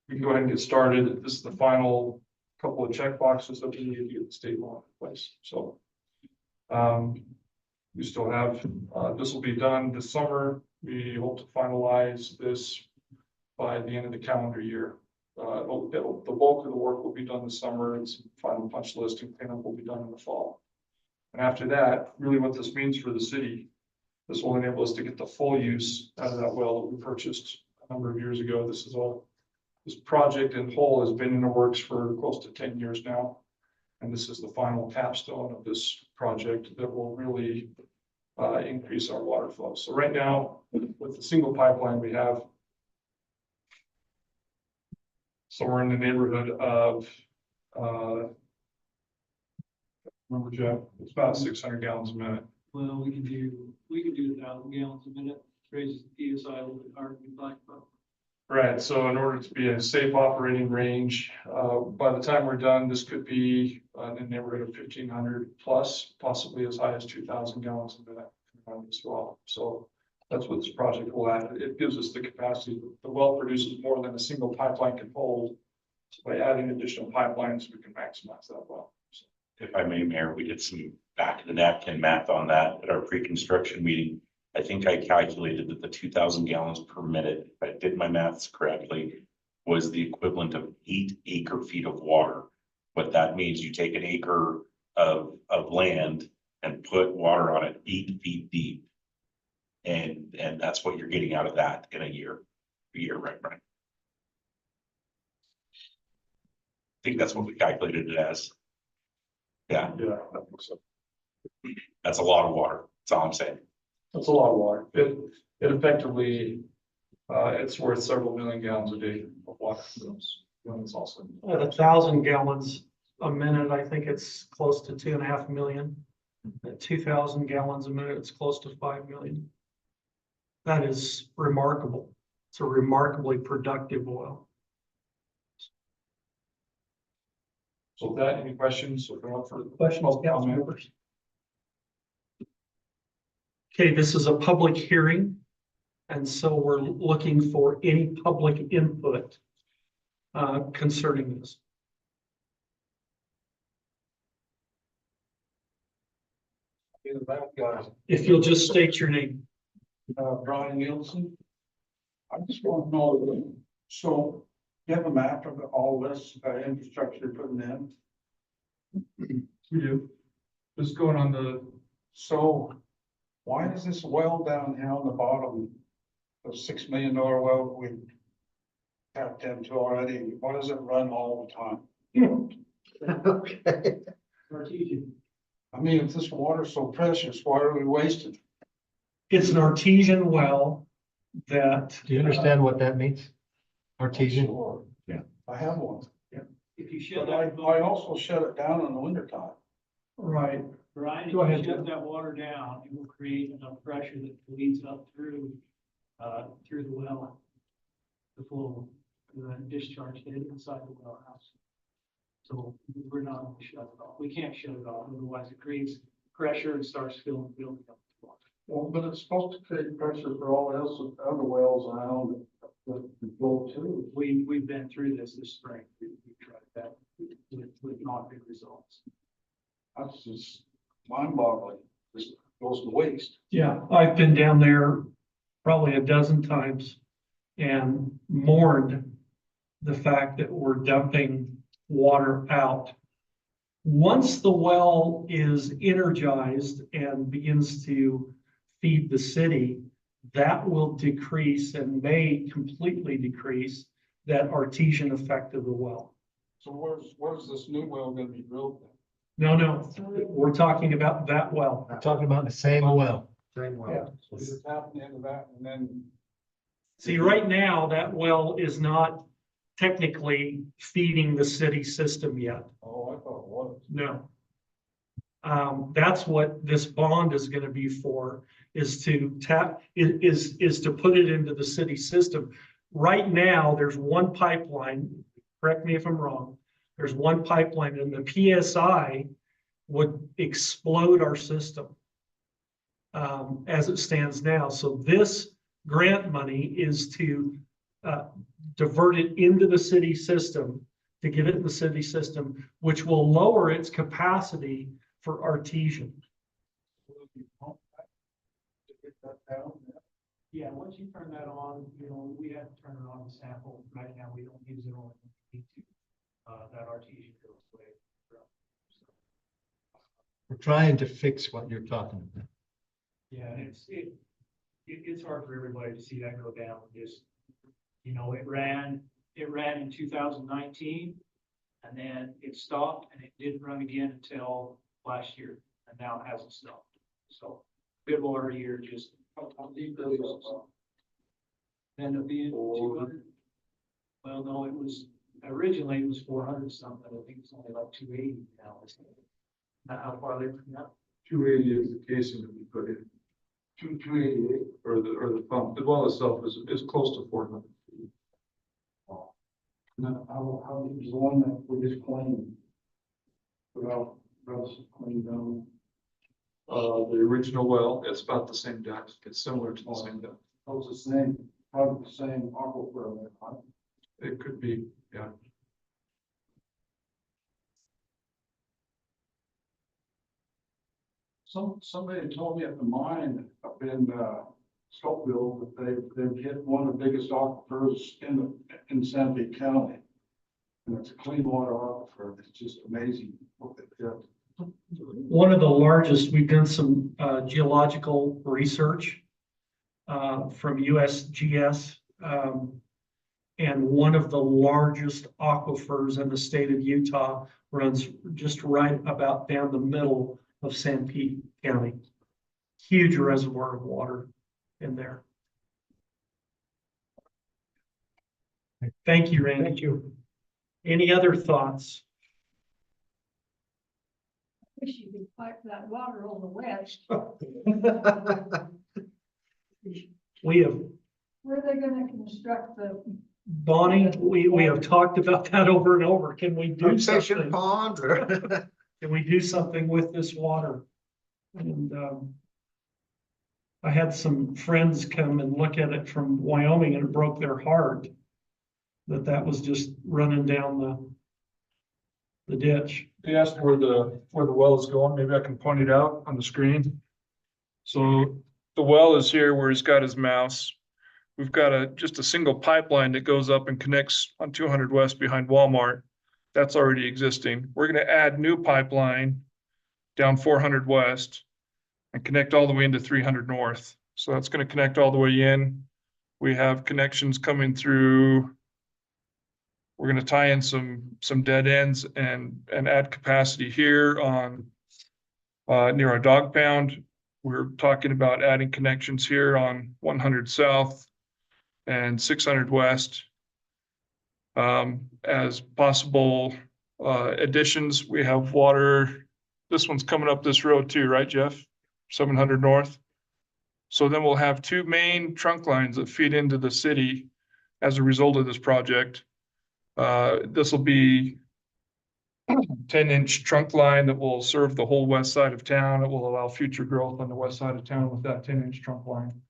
we can go ahead and get started. This is the final couple of check boxes that we need to get the state law in place. So we still have, this will be done this summer. We hope to finalize this by the end of the calendar year. The bulk of the work will be done this summer, and some final punch list and cleanup will be done in the fall. And after that, really what this means for the city, this will enable us to get the full use out of that well that we purchased a number of years ago. This project in whole has been in the works for close to 10 years now. And this is the final capstone of this project that will really increase our water flow. So right now, with the single pipeline, we have somewhere in the neighborhood of, remember Jeff, it's about 600 gallons a minute. Well, we can do 1,000 gallons a minute, raises the PSI a little bit hard, we'd like, but. Right, so in order to be a safe operating range, by the time we're done, this could be in the neighborhood of 1,500 plus, possibly as high as 2,000 gallons a minute as well. So that's what this project will add. It gives us the capacity. The well produces more than a single pipeline can hold. So by adding additional pipelines, we can maximize that well. So. If I may, Mayor, we did some back of the napkin math on that at our pre-construction meeting. I think I calculated that the 2,000 gallons per minute, if I did my maths correctly, was the equivalent of 8 acre feet of water. What that means, you take an acre of land and put water on it 8 feet deep. And that's what you're getting out of that in a year, right, Brian? I think that's what we calculated it as. Yeah, Yeah, I think so. that's a lot of water. That's all I'm saying. That's a lot of water. It effectively, it's worth several million gallons a day of water for us. When it's also. At 1,000 gallons a minute, I think it's close to 2.5 million. At 2,000 gallons a minute, it's close to 5 million. That is remarkable. It's a remarkably productive oil. So with that, any questions? Or no further Questions, public council comment? members? Okay, this is a public hearing. And so we're looking for any public input concerning this. In the back, guys, If you'll just state your name. Brian Nielsen. I just want to know, so you have a map of all this infrastructure you're putting in? We do. Just going on the, So why is this well down here on the bottom, the $6 million well we tapped into already, why does it run all the time? Okay. I mean, if this water's so precious, why are we wasting it? It's an artesian well that. Do you understand what that means? Artesian? Sure. Yeah. I have one, If you shut but I that, also shut it down in the wintertime. Right. Brian, if Go ahead, you Jim. shut that water down, it will create enough pressure that leads up through the well. The flow, the discharge head inside the well house. So we're not going to shut it off. We can't shut it off, otherwise it creates pressure and starts building up the water. Well, but it's supposed to create pressure for all else, other wells around the flow too. We've been through this spring. We've tried that with not good results. That's just mind boggling. This goes to waste. Yeah, I've been down there probably a dozen times and mourned the fact that we're dumping water out. Once the well is energized and begins to feed the city, that will decrease and may completely decrease that artesian effect of the well. So where's this new well gonna be drilled then? No, we're talking about that well. We're talking about the same well. Same Yeah, so you're tapping into that and then. See, right now, that well is not technically feeding the city system yet. Oh, I thought it was. No. That's what this bond is gonna be for, is to tap, is to put it into the city system. Right now, there's one pipeline, correct me if I'm wrong, there's one pipeline and the PSI would explode our system as it stands now. So this grant money is to divert it into the city system, to get it in the city system, which will lower its capacity for artesian. Yeah, once you turn that on, we have to turn it on to sample. Right now, we don't use it on need to. That artesian goes away. We're trying to fix what you're talking about. Yeah, it's hard for everybody to see that go down. Just, it ran in 2019 and then it stopped and it didn't run again until last year and now it hasn't stopped. So good water year, just. Then it'll be 200. Well, no, originally it was 400 something. I think it's only like 280 now. Not how far they from that. 280 is the casing that we put in. 288 or the pump. The well itself is close to 400 feet. No, how deep is the one that we just cleaned? Without cleaned down. The original well, it's about the same depth. It's similar to the same depth. Oh, it's the same, probably the same aquifer. Huh? It could be, yeah. Somebody told me at the mine up in Scottville that they've hit one of the biggest aquifers in Sanpete County. And it's a clean water aquifer. It's just amazing what they've hit. one of the largest, we've done some geological research from USGS. And one of the largest aquifers in the state of Utah runs just right about down the middle of Sanpete County. Huge reservoir of water in there. Thank you, Randy. Thank you. Any other thoughts? Wish you could pipe that water on the west. We have, Where are they gonna construct the? Bonnie, we have talked about that over and over. Can we do Fishing something? pond or? Can we do something with this water? And I had some friends come and look at it from Wyoming and it broke their heart that was just running down the ditch. He asked where the well is going. Maybe I can point it out on the screen. So the well is here where he's got his mouse. We've got just a single pipeline that goes up and connects on 200 West behind Walmart. That's already existing. We're gonna add new pipeline down 400 West and connect all the way into 300 North. So that's gonna connect all the way in. We have connections coming through. We're gonna tie in some dead ends and add capacity here on near our dog pound. We're talking about adding connections here on 100 South and 600 West. As possible additions, we have water. This one's coming up this road too, right, Jeff? 700 North. So then we'll have two main trunk lines that feed into the city as a result of this project. This will be 10-inch trunk line that will serve the whole west side of town. It will allow future growth on the west side of town with that 10-inch trunk line.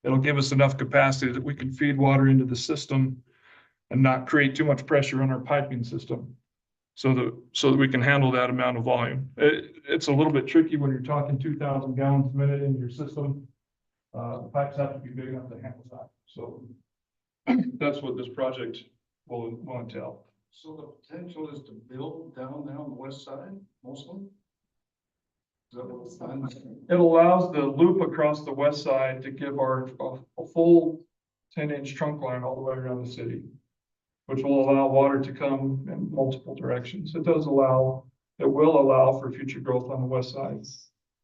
It'll give us enough capacity that we can feed water into the system and not create too much pressure on our piping system so that we can handle that amount of volume. It's a little bit tricky when you're talking 2,000 gallons a minute in your system. The pipes have to be big enough to handle that. So that's what this project will entail. So the potential is to build down there on the west side mostly? Is that what it's done? It allows the loop across the west side to give a full 10-inch trunk line all the way around the city, which will allow water to come in multiple directions. It will allow for future growth on the west side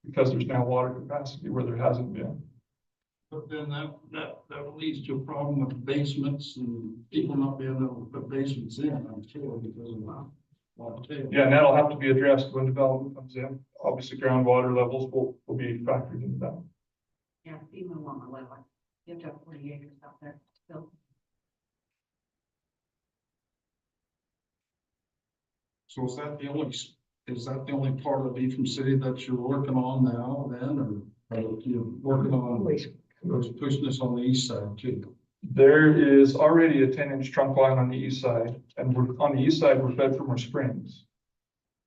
because there's now water capacity where there hasn't been. But then that leads to a problem with basements and people not being able to put basements in, I'm sure, because of that. Yeah, and that'll have to be addressed when development comes in. Obviously, groundwater levels will be factored into that. Yeah, even one level. You have to have 40 acres out there still. So is that the only part of Ephraim City that you're working on now then, or are you working on, pushing this on the east side too? There is already a 10-inch trunk line on the east side, and on the east side, we're fed from our springs.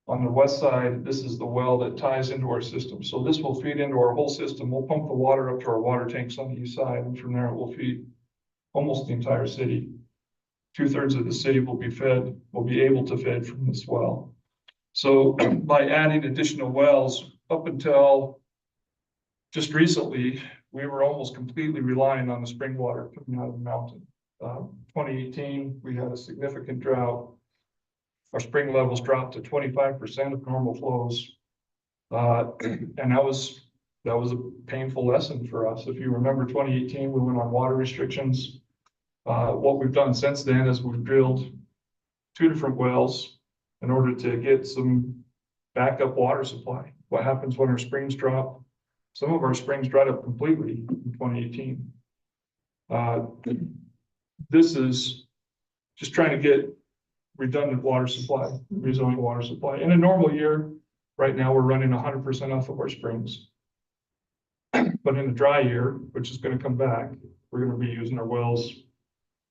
On the west side, this is the well that ties into our system. So this will feed into our whole system. We'll pump the water up to our water tanks on the east side, and from there it will feed almost the entire city. 2/3 of the city will be able to feed from this well. So by adding additional wells, up until just recently, we were almost completely relying on the spring water coming out of the mountain. 2018, we had a significant drought. Our spring levels dropped to 25% of normal flows. And that was a painful lesson for us. If you remember 2018, we went on water restrictions. What we've done since then is we've drilled 2 different wells in order to get some backup water supply. What happens when our springs drop? Some of our springs dried up completely in 2018. This is just trying to get redundant water supply, resilient water supply. In a normal year, right now, we're running 100% off of our springs. But in a dry year, which is going to come back, we're going to be using our wells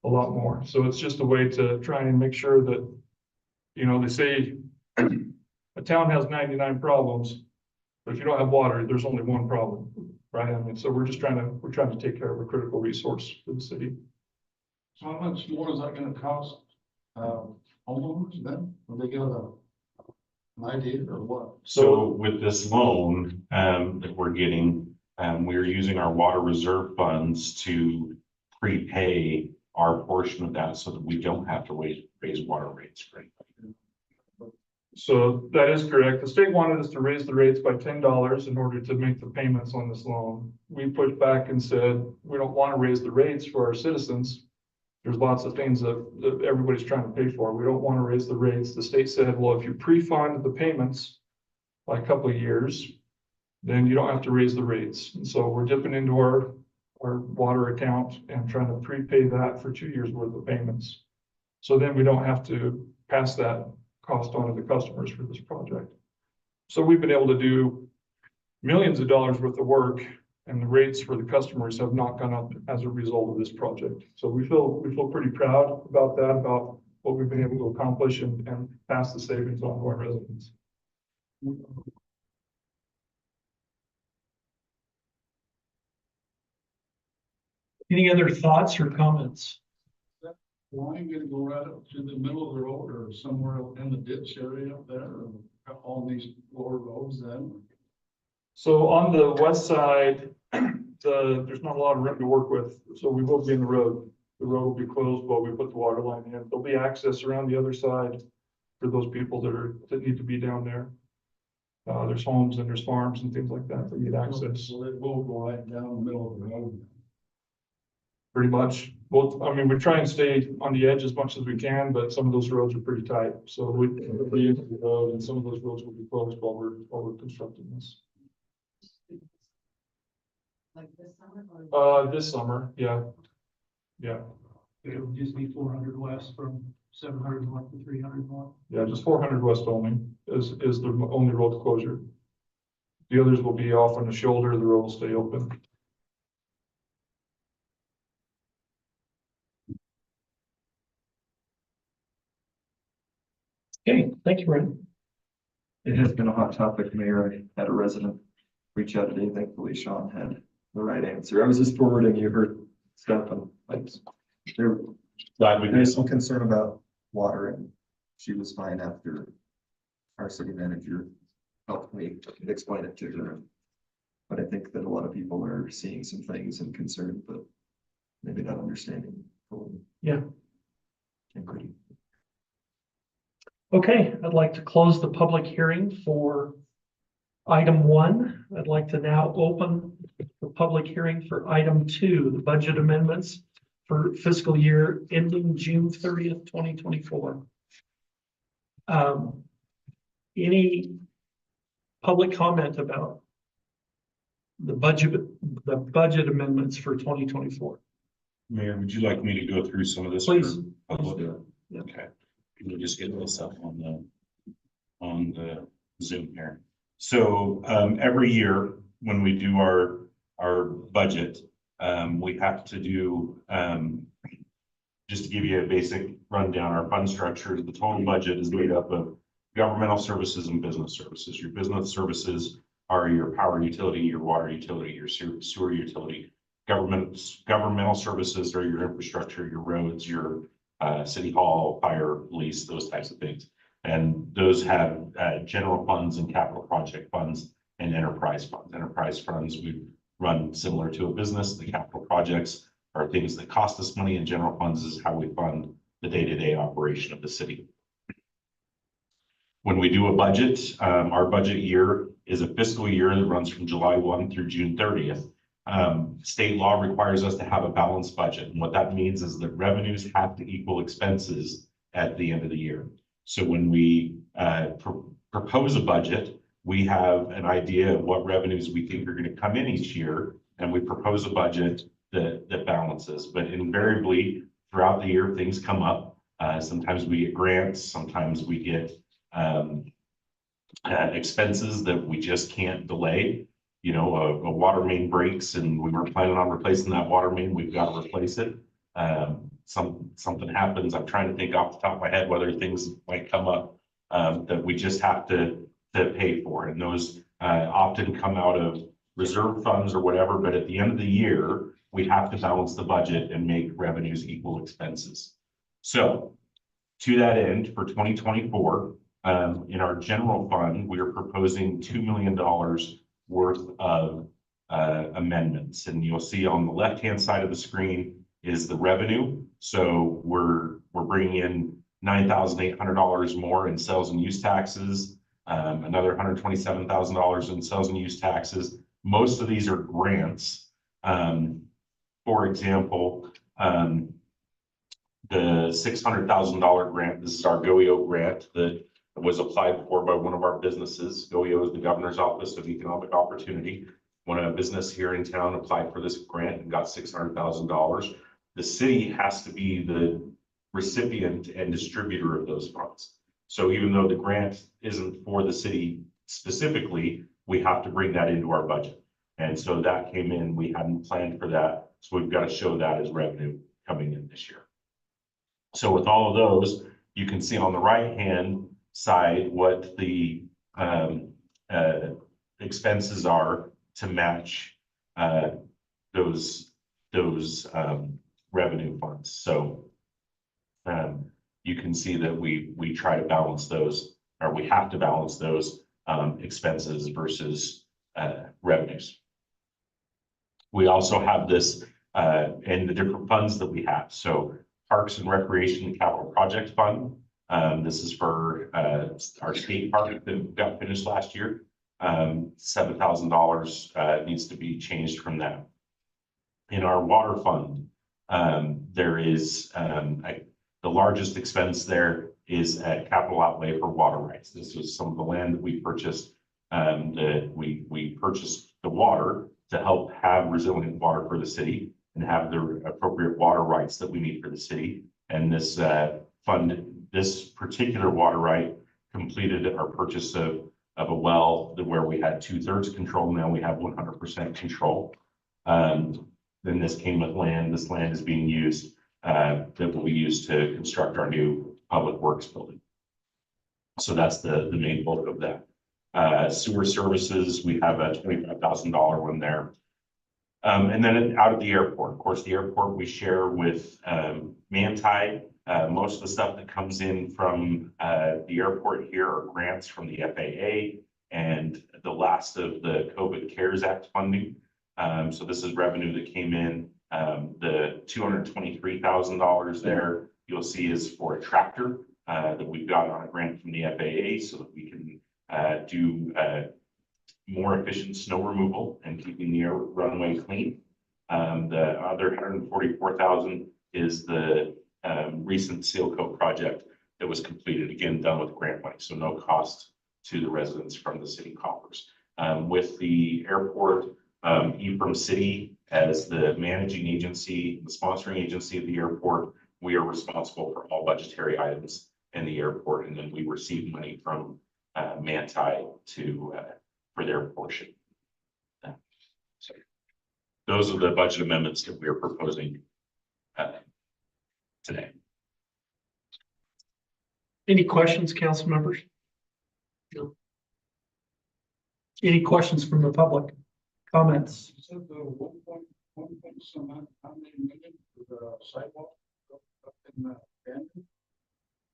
a lot more. So it's just a way to try and make sure that, you know, they say a town has 99 problems, but if you don't have water, there's only one problem, right? I mean, so we're trying to take care of a critical resource for the city. So how much more is that gonna cost, homeowners then? When they get idea or what? So with this loan, that we're getting, we're using our water reserve funds to prepay our portion of that so that we don't have to raise water rates for anybody. So that is correct. The state wanted us to raise the rates by $10 in order to make the payments on this loan. We pushed back and said, we don't want to raise the rates for our citizens. There's lots of things that everybody's trying to pay for. We don't want to raise the rates. The state said, well, if you pre-fund the payments by a couple of years, then you don't have to raise the rates. And so we're dipping into our water account and trying to prepay that for 2 years worth of payments. So then we don't have to pass that cost on to the customers for this project. So we've been able to do millions of dollars worth of work, and the rates for the customers have not gone up as a result of this project. So we feel pretty proud about that, about what we've been able to accomplish and pass the savings on to our residents. Any other thoughts or comments? Line gonna go right up to the middle of the road or somewhere up in the ditch area up there, or all these lower roads then? So on the west side, there's not a lot of room to work with, so we will be in the road. The road will be closed while we put the water line in. There'll be access around the other side for those people that need to be down there. There's homes and there's farms and things like that need access. So they will go right down the middle of the road. Pretty much. Well, I mean, we try and stay on the edge as much as we can, but some of those roads are pretty tight. So we'll be into the road and some of those roads will be closed while we're constructing this. Like this summer? This summer, yeah. Yeah, It would just be 400 west from 700 north to 300 north. yeah, just 400 west only is the only road closure. The others will be off on the shoulder, the road will stay open. Okay, thank you, Brandon. It has been a hot topic, Mayor. I had a resident reach out today. Thankfully, Sean had the right answer. I was just forwarding you her stuff and like there's some concern about water, and she was fine after our city manager helped me explain it to her. But I think that a lot of people are seeing some things and concerned, but maybe not understanding fully. Yeah. Agree. Okay, I'd like to close the public hearing for item 1. I'd like to now open the public hearing for item 2, the budget amendments for fiscal year ending June 30th, 2024. Any public comment about the budget amendments for 2024? Mayor, would you like me to go through some of this? Please. for public? Please do. Yeah. Okay, can you just get this up on the Zoom here? So, every year when we do our budget, we have to do, just to give you a basic rundown, our fund structure, the total budget is made up of governmental services and business services. Your business services are your power utility, your water utility, your sewer utility. Governmental services are your infrastructure, your roads, your city hall, fire, police, those types of things. And those have general funds and capital project funds and enterprise funds. Enterprise funds we run similar to a business. The capital projects are things that cost us money, and general funds is how we fund the day-to-day operation of the city. When we do a budget, our budget year is a fiscal year that runs from July 1 through June 30th. State law requires us to have a balanced budget. And what that means is that revenues have to equal expenses at the end of the year. So when we propose a budget, we have an idea of what revenues we think are going to come in each year, and we propose a budget that balances. But invariably, throughout the year, things come up. Sometimes we get grants, sometimes we get expenses that we just can't delay. You know, a water main breaks and we weren't planning on replacing that water main, we've got to replace it. Something happens, I'm trying to think off the top of my head whether things might come up that we just have to pay for. And those often come out of reserve funds or whatever, but at the end of the year, we have to balance the budget and make revenues equal expenses. So to that end, for 2024, In our general fund, we are proposing $2 million worth of amendments. And you'll see on the left-hand side of the screen is the revenue. So we're bringing in $9,800 more in sales and use taxes, another $127,000 in sales and use taxes. Most of these are grants. For example, the $600,000 grant, this is our GOEO grant that was applied for by one of our businesses. GOEO is the Governor's Office of Economic Opportunity. When a business here in town applied for this grant and got $600,000, the city has to be the recipient and distributor of those funds. So even though the grant isn't for the city specifically, we have to bring that into our budget. And so that came in, we hadn't planned for that. So we've got to show that as revenue coming in this year. So with all of those, you can see on the right-hand side what the expenses are to match those revenue funds. So you can see that we try to balance those, or we have to balance those expenses versus revenues. We also have this in the different funds that we have. So Parks and Recreation Capital Project Fund. This is for our skate park that got finished last year. $7,000 needs to be changed from that. In our water fund, there is the largest expense there is a capital outlay for water rights. This was some of the land that we purchased. We purchased the water to help have resilient water for the city and have the appropriate water rights that we need for the city. And this fund, this particular water right, completed our purchase of a well where we had 2/3 control. Now we have 100% control. Then this came with land. This land is being used that will be used to construct our new public works building. So that's the main bulk of that. Sewer services, we have a $25,000 one there. And then out of the airport, of course, the airport we share with Manti. Most of the stuff that comes in from the airport here are grants from the FAA and the last of the COVID CARES Act funding. So this is revenue that came in. The $223,000 there you'll see is for a tractor that we've got on a grant from the FAA so that we can do more efficient snow removal and keeping the runway clean. The other $144,000 is the recent seal coat project that was completed, again, done with grant money, so no cost to the residents from the city coffers. With the airport, Ephraim City as the managing agency, the sponsoring agency of the airport, we are responsible for all budgetary items in the airport, and then we receive money from Manti for their portion. So those are the budget amendments that we are proposing today. Any questions, council members? No. Any questions from the public? Comments? You said the 1.1 some how many million for the sidewalk up in the Bandon? Is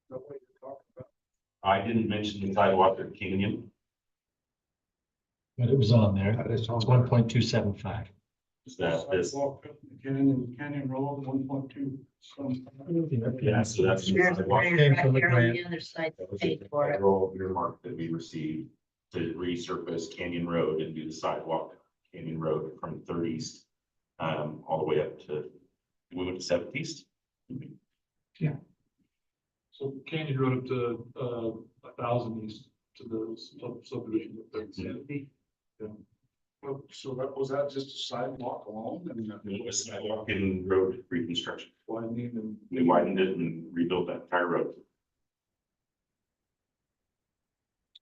that what you're talking about? I didn't mention the sidewalk at Canyon. But it was on there. It's 1.275. Is that this? Sidewalk up in Canyon Road, 1.2 some. Yeah, so that's. the There's a sidewalk. grant Came right from the here on grant. the other side That to was pay a for it. federal earmark that we received to resurface Canyon Road and do the sidewalk Canyon Road from 3rd East all the way up to, we went to 7th East. So Canyon Road up to 1,000 East to the subdivision. So that was that just a sidewalk alone and It was sidewalk and road reconstruction. widening and. We widened it and rebuilt that entire road.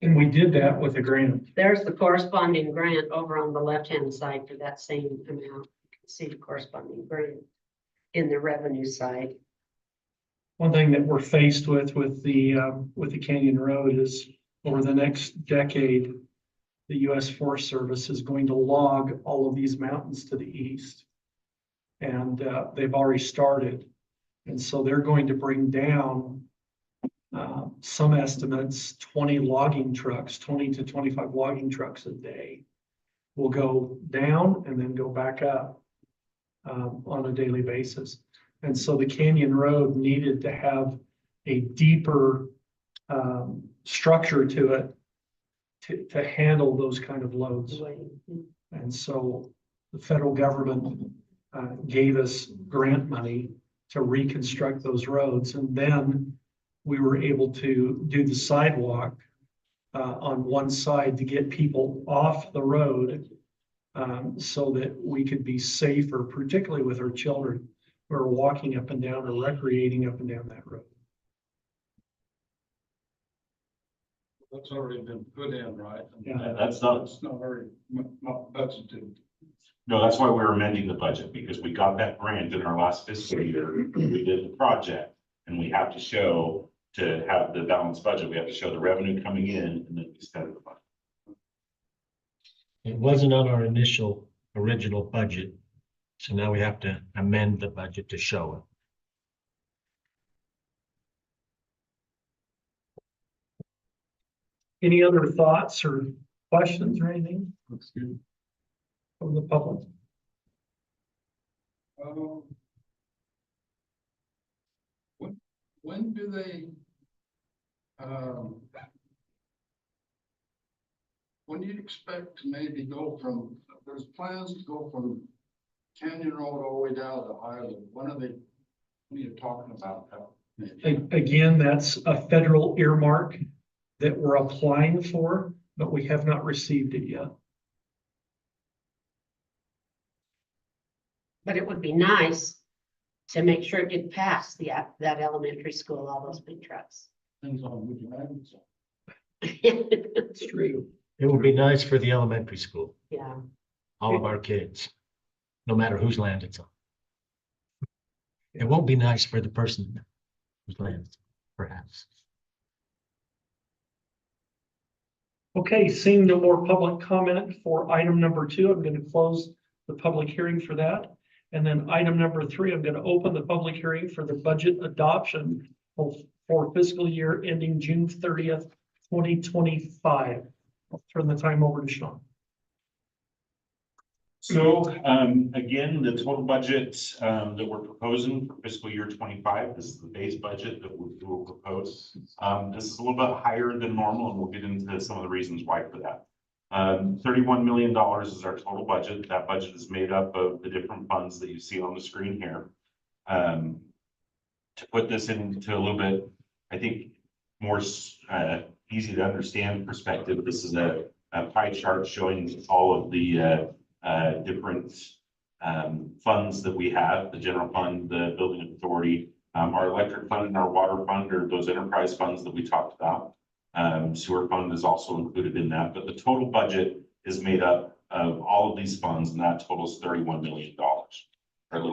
And we did that with a grant. There's the corresponding grant over on the left-hand side for that same amount. You can see the corresponding grant in the revenue side. One thing that we're faced with the Canyon Road is over the next decade, the U.S. Forest Service is going to log all of these mountains to the east. And they've already started. And so they're going to bring down some estimates, 20 logging trucks, 20 to 25 logging trucks a day will go down and then go back up on a daily basis. And so the Canyon Road needed to have a deeper structure to it to handle those kind of loads. And so the federal government gave us grant money to reconstruct those roads. And then we were able to do the sidewalk on one side to get people off the road so that we could be safer, particularly with our children who are walking up and down or recreating up and down that road. That's already been put in, right? Yeah. That's not, It's not very, not budgeted. no, that's why we're amending the budget, because we got that grant in our last fiscal year. We did the project, and we have to show, to have the balanced budget, we have to show the revenue coming in and then we spend the money. It wasn't on our original budget. So now we have to amend the budget to show it. Any other thoughts or questions or anything? Looks good. From the public? When do they, when do you expect to maybe go from, there's plans to go from Canyon Road all the way down to Highland? When are you talking about that? Again, that's a federal earmark that we're applying for, but we have not received it yet. But it would be nice to make sure it did pass that elementary school, all those big trucks. Depends on which land it's on. It's true. It would be nice for the elementary school, Yeah, all of our kids, no matter whose land it's on. It won't be nice for the person whose land it's on, perhaps. Okay, seeing no more public comment for item number 2, I'm going to close the public hearing for that. And then item number 3, I'm going to open the public hearing for the budget adoption for fiscal year ending June 30th, 2025. I'll turn the time over to Sean. So, again, the total budget, that we're proposing for fiscal year 25, this is the base budget that we will propose. This is a little bit higher than normal, and we'll get into some of the reasons why for that. $31 million is our total budget. That budget is made up of the different funds that you see on the screen here. To put this into a little bit, I think, more easy to understand perspective, this is a pie chart showing all of the different funds that we have: the general fund, the building authority, our electric fund and our water fund are those enterprise funds that we talked about. Sewer fund is also included in that, but the total budget is made up of all of these funds, and that totals $31 million.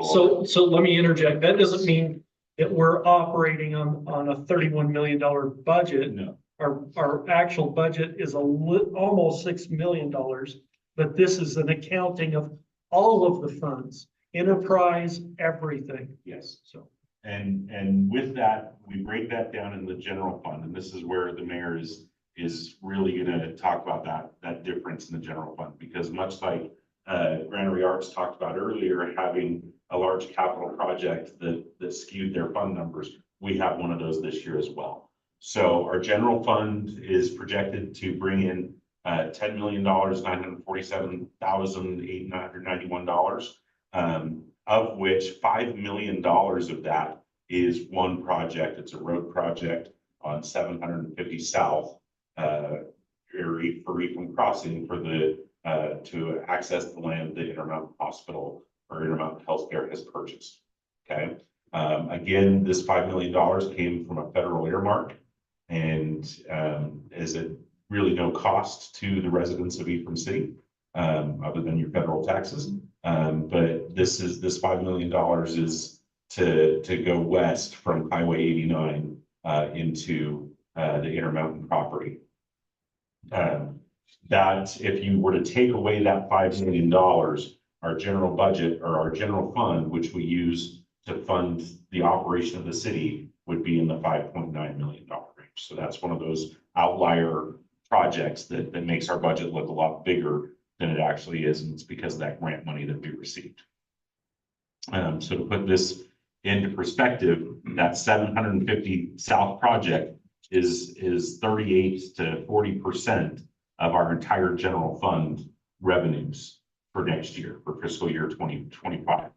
So let me interject. That doesn't mean that we're operating on a $31 million budget. No. Our actual budget is almost $6 million, but this is an accounting of all of the funds, enterprise, everything. Yes. So. And with that, we break that down in the general fund, and this is where the mayor is really gonna talk about that difference in the general fund, because much like Granary Arts talked about earlier, having a large capital project that skewed their fund numbers, we have one of those this year as well. So our general fund is projected to bring in $10,947,891, of which $5 million of that is one project. It's a road project on 750 South, for Reefland Crossing for to access the land the Intermountain Hospital or Intermountain Healthcare has purchased. Okay. Again, this $5 million came from a federal earmark, and is it really no cost to the residents of Ephraim City, other than your federal taxes. But this $5 million is to go west from Highway 89 into the Intermountain property. That if you were to take away that $5 million, our general budget or our general fund, which we use to fund the operation of the city, would be in the $5.9 million range. So that's one of those outlier projects that makes our budget look a lot bigger than it actually is, and it's because of that grant money that we received. So to put this into perspective, that 750 South project is 38 to 40% of our entire general fund revenues for next year, for fiscal year 2025.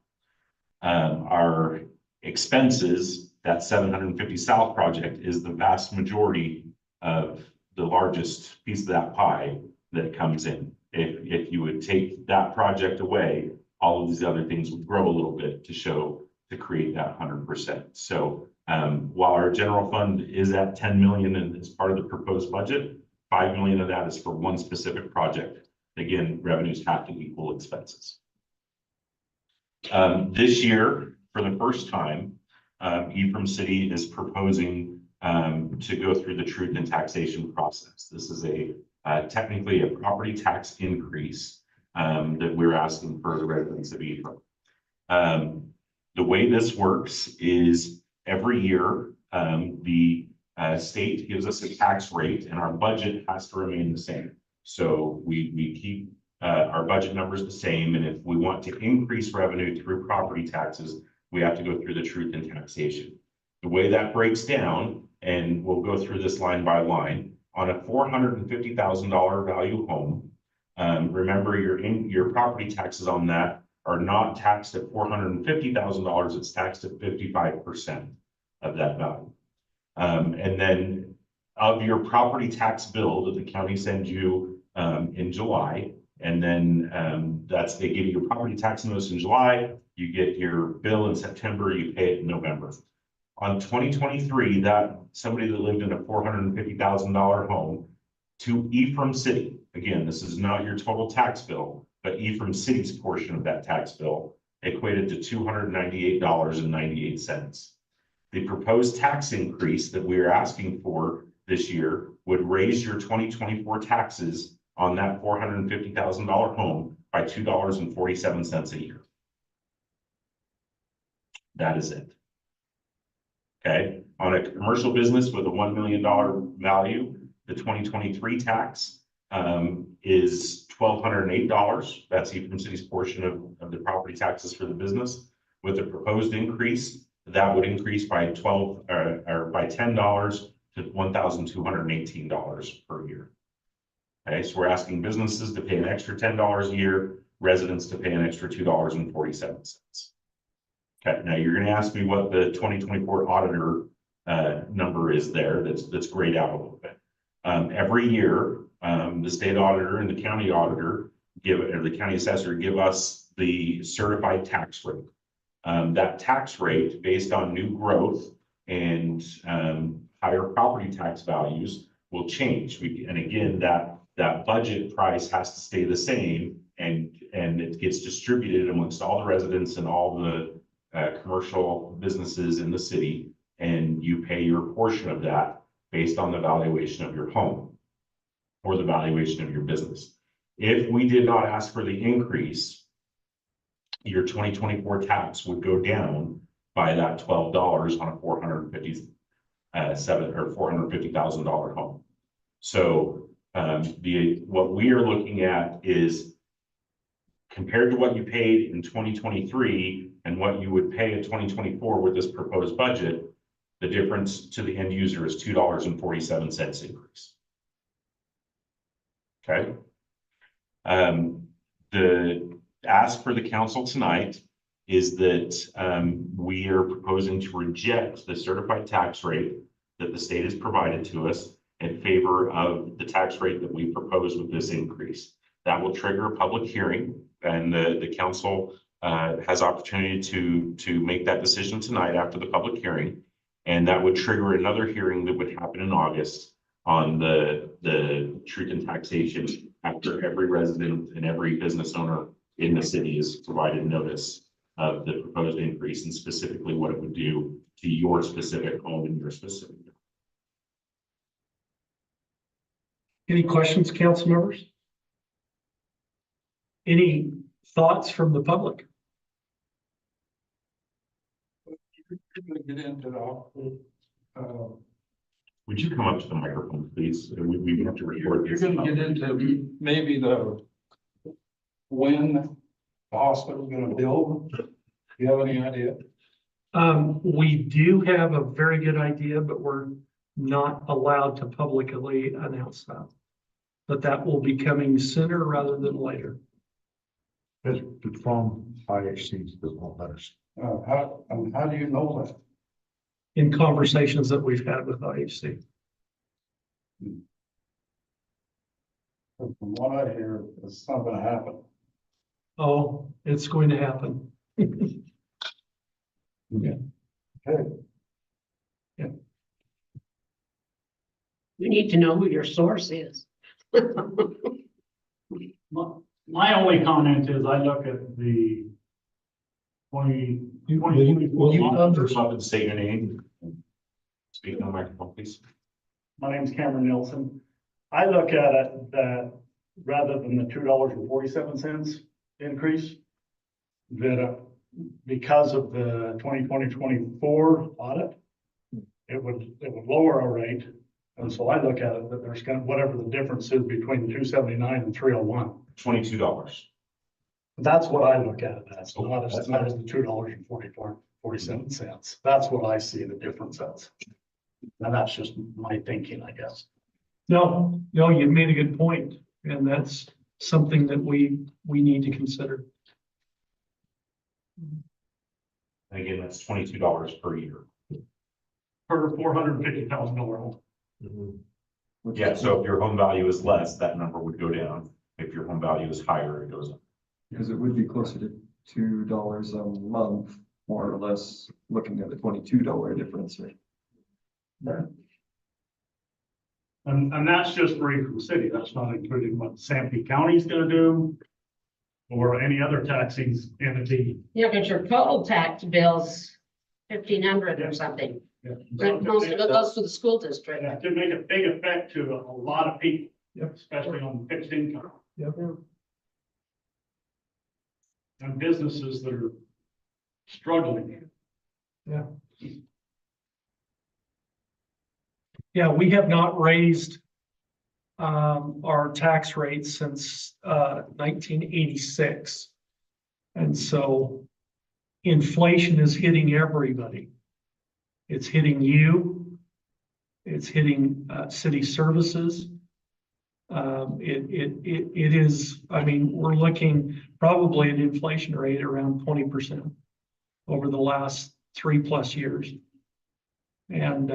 Our expenses, that 750 South project is the vast majority of the largest piece of that pie that comes in. If you would take that project away, all of these other things would grow a little bit to create that 100%. So while our general fund is at 10 million and is part of the proposed budget, 5 million of that is for one specific project. Again, revenues have to equal expenses. This year, for the first time, Ephraim City is proposing to go through the truth and taxation process. This is technically a property tax increase that we're asking for the residents of Ephraim. The way this works is every year, the state gives us a tax rate and our budget has to remain the same. So we keep our budget numbers the same. And if we want to increase revenue through property taxes, we have to go through the truth and taxation. The way that breaks down, and we'll go through this line by line, on a $450,000 value home, remember your property taxes on that are not taxed at $450,000, it's taxed at 55% of that value. And then of your property tax bill that the county sends you in July, and then they give you your property tax notice in July, you get your bill in September, you pay it in November. On 2023, that somebody that lived in a $450,000 home to Ephraim City, again, this is not your total tax bill, but Ephraim City's portion of that tax bill equated to $298.98. The proposed tax increase that we are asking for this year would raise your 2024 taxes on that $450,000 home by $2.47 a year. That is it. Okay, on a commercial business with a $1 million value, the 2023 tax is $1,208. That's Ephraim City's portion of the property taxes for the business. With the proposed increase, that would increase by $10 to $1,218 per year. Okay, so we're asking businesses to pay an extra $10 a year, residents to pay an extra $2.47. Okay, now you're going to ask me what the 2024 auditor number is there. That's grayed out a little bit. Every year, the state auditor and the county auditor the county assessor give us the certified tax rate. That tax rate, based on new growth and higher property tax values, will change. And again, that budget price has to stay the same, and it gets distributed amongst all the residents and all the commercial businesses in the city, and you pay your portion of that based on the valuation of your home or the valuation of your business. If we did not ask for the increase, your 2024 tax would go down by that $12 on a $450,000 home. So what we are looking at is, compared to what you paid in 2023 and what you would pay in 2024 with this proposed budget, the difference to the end user is $2.47 increase. Okay. The ask for the council tonight is that we are proposing to reject the certified tax rate that the state has provided to us in favor of the tax rate that we propose with this increase. That will trigger a public hearing, and the council has opportunity to make that decision tonight after the public hearing. And that would trigger another hearing that would happen in August on the truth and taxation, after every resident and every business owner in the city is provided notice of the proposed increase and specifically what it would do to your specific home and your specific. Any questions, council members? Any thoughts from the public? Get into the Would you come up to the microphone, please? We have to record You're this. gonna get into maybe when the hospital's gonna build. Do you have any idea? We do have a very good idea, but we're not allowed to publicly announce that. But that will be coming sooner rather than later. It's from IHCs that won't let us. How do you know that? In conversations that we've had with IHC. From what I hear, it's not gonna happen. Oh, it's going to happen. We need to know who your source is. My only comment is I look at the 2024. First off, state your name. Speak on the microphone, please. My name's Cameron Nelson. I look at it that rather than the $2.47 increase, that because of the 2024 audit, it would lower our rate. And so I look at it that there's gonna, whatever the difference is between 279 and 301. $22. That's what I look at it as, not as the $2.47. That's what I see the difference as. And that's just my thinking, I guess. No, you made a good point, and that's something that we need to consider. And again, that's $22 per year. For $450,000 home. Yeah, so if your home value is less, that number would go down. If your home value is higher, it goes up. Because it would be closer to $2 a month, more or less, looking at the $22 difference. And that's just for Eagle City. That's not including what Sanpete County's gonna do or any other taxing entity. Yeah, but your total tax bill's 1,500 or something. But most of it goes to the school district. Yeah, to make a big effect to a lot of people, Yep. especially on fixed income. Yep. And businesses that are struggling. Yeah, we have not raised our tax rates since 1986. And so inflation is hitting everybody. It's hitting you. It's hitting city services. It is, I mean, we're looking probably at inflation rate around 20% over the last 3+ years. And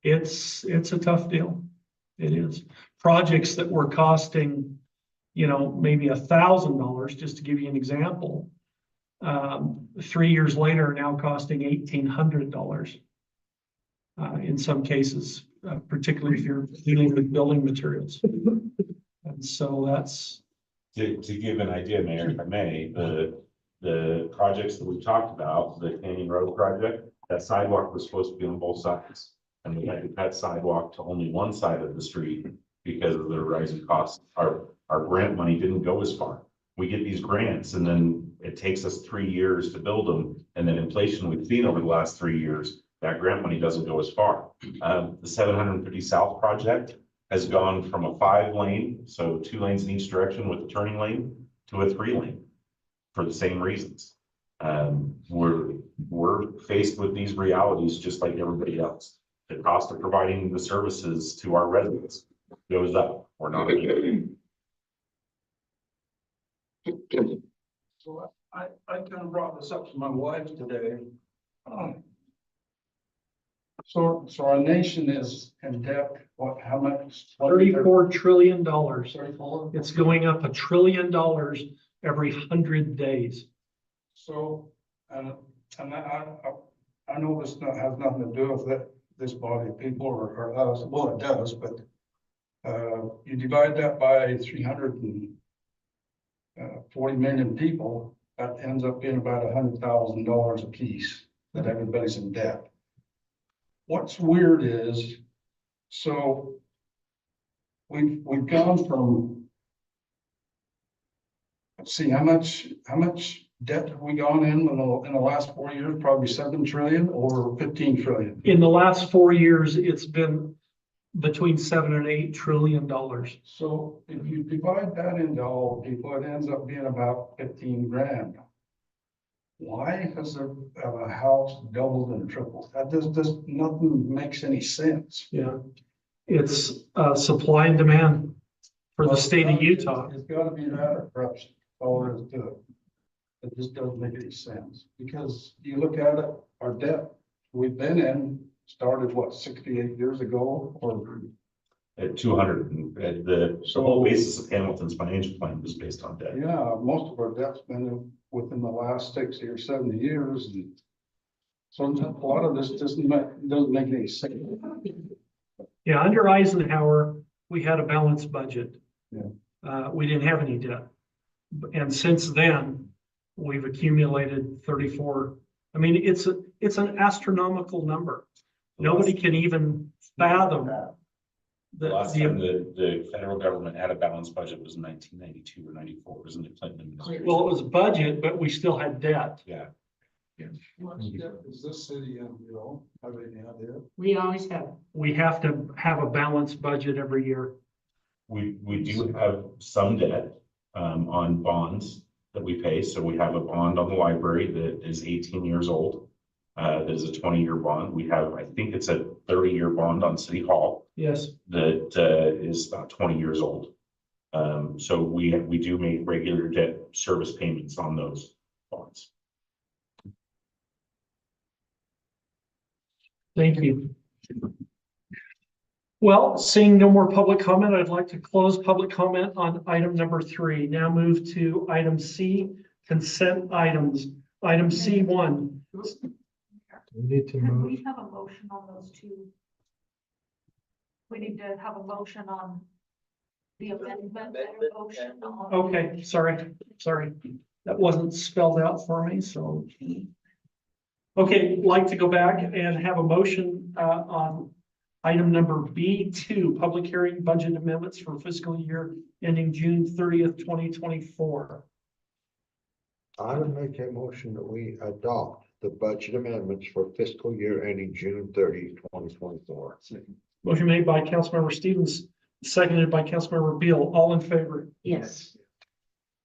it's a tough deal. It is. Projects that were costing, maybe $1,000, just to give you an example, 3 years later are now costing $1,800 in some cases, particularly if you're dealing with building materials. And so that's. To give an idea, Mayor, if I may, the projects that we talked about, the Canyon Road project, that sidewalk was supposed to be on both sides. And we had to cut sidewalk to only one side of the street because of the rising costs. Our grant money didn't go as far. We get these grants and then it takes us 3 years to build them. And then inflation we've seen over the last 3 years, that grant money doesn't go as far. The 750 South project has gone from a 5-lane, so 2 lanes in each direction with a turning lane, to a 3-lane for the same reasons. We're faced with these realities just like everybody else. The cost of providing the services to our residents goes up. We're not. So I kind of brought this up to my wife today. So our nation is in debt, how much? $34 trillion. It's going up $1 trillion every 100 days. So, and I know this has nothing to do with this body of people or us, well, it does, but you divide that by 340 million people, that ends up being about $100,000 a piece that everybody's in debt. What's weird is, so we've gone from, let's see, how much debt have we gone in the last 4 years? Probably 7 trillion or 15 trillion. In the last 4 years, it's been between $7 and $8 trillion. So if you divide that into all people, it ends up being about 15 grand. Why has a house doubled and tripled? That just nothing makes any sense. Yeah. It's supply and demand for the state of Utah. It's gotta be that or perhaps all there is to it. It just doesn't make any sense, because you look at it, our debt we've been in started what, 68 years ago, or At 200, and the whole basis of Hamilton's financial plan was based on debt. yeah, most of our debt's been within the last 60 or 70 years. And so a lot of this doesn't make any sense. Yeah, under Eisenhower, we had a balanced budget. Yeah. We didn't have any debt. And since then, we've accumulated 34. I mean, it's an astronomical number. Nobody can even fathom The last time the, the federal government had a balanced budget was in 1992 or 94, wasn't it Clinton administration? well, it was budget, but we still had debt. Yeah, Is this city, have any idea? We always have. We have to have a balanced budget every year. we do have some debt on bonds that we pay. So we have a bond on the library that is 18 years old. That is a 20-year bond. We have, I think it's a 30-year bond on City Hall Yes. that is about 20 years old. So we do make regular debt service payments on those bonds. Thank you. Well, seeing no more public comment, I'd like to close public comment on item number 3. Now move to item C, consent items. Item C1. We need to Can move. we have a motion on those two? We need to have a motion on the amendment and a motion on. Okay, sorry. That wasn't spelled out for me, so. Okay, like to go back and have a motion on item number B2, public hearing budget amendments for fiscal year ending June 30th, 2024. I would make a motion that we adopt the budget amendments for fiscal year ending June 30, 2024. Motion made by Councilmember Stevens, seconded by Councilmember Beal. All in favor? Yes.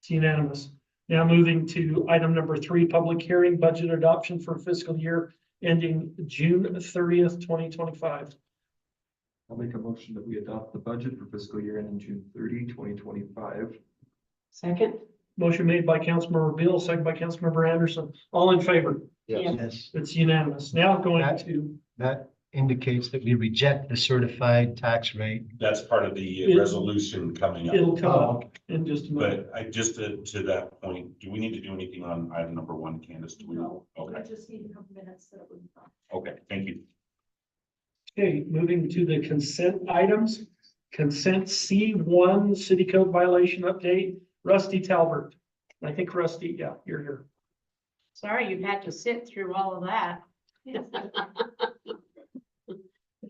It's unanimous. Now moving to item number 3, public hearing budget adoption for fiscal year ending June 30th, 2025. I'll make a motion that we adopt the budget for fiscal year ending June 30, 2025. Second? Motion made by Councilmember Beal, seconded by Councilmember Anderson. All in favor? Yes. Yes, It's unanimous. Now going to, that indicates that we reject the certified tax rate. That's part of the resolution coming up. it'll come up in just a minute. But I just to that point, do we need to do anything on item number 1, Candace? Do we? No, I Okay, just need a couple minutes that it would be done. okay, thank you. Okay, moving to the consent items. Consent C1, city code violation update. Rusty Talbert. I think Rusty, yeah, you're here. Sorry, you've had to sit through all of that. Would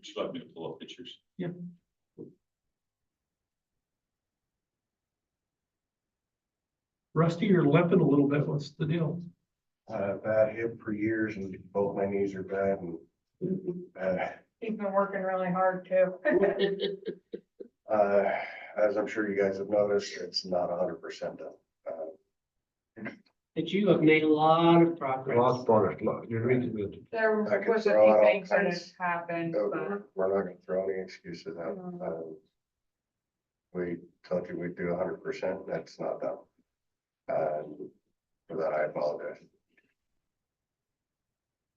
you like me to pull up pictures? Rusty, you're limping a little bit. What's the deal? Bad hip for years and both my knees are bad and, He's been working really hard too. as I'm sure you guys have noticed, it's not 100% done. But you have made a lot of progress. You're really good. There I could was a throw out few all things that had kinds. happened, but. We're not gonna throw any excuses out. We told you we'd do 100%, that's not done. For that, I apologize.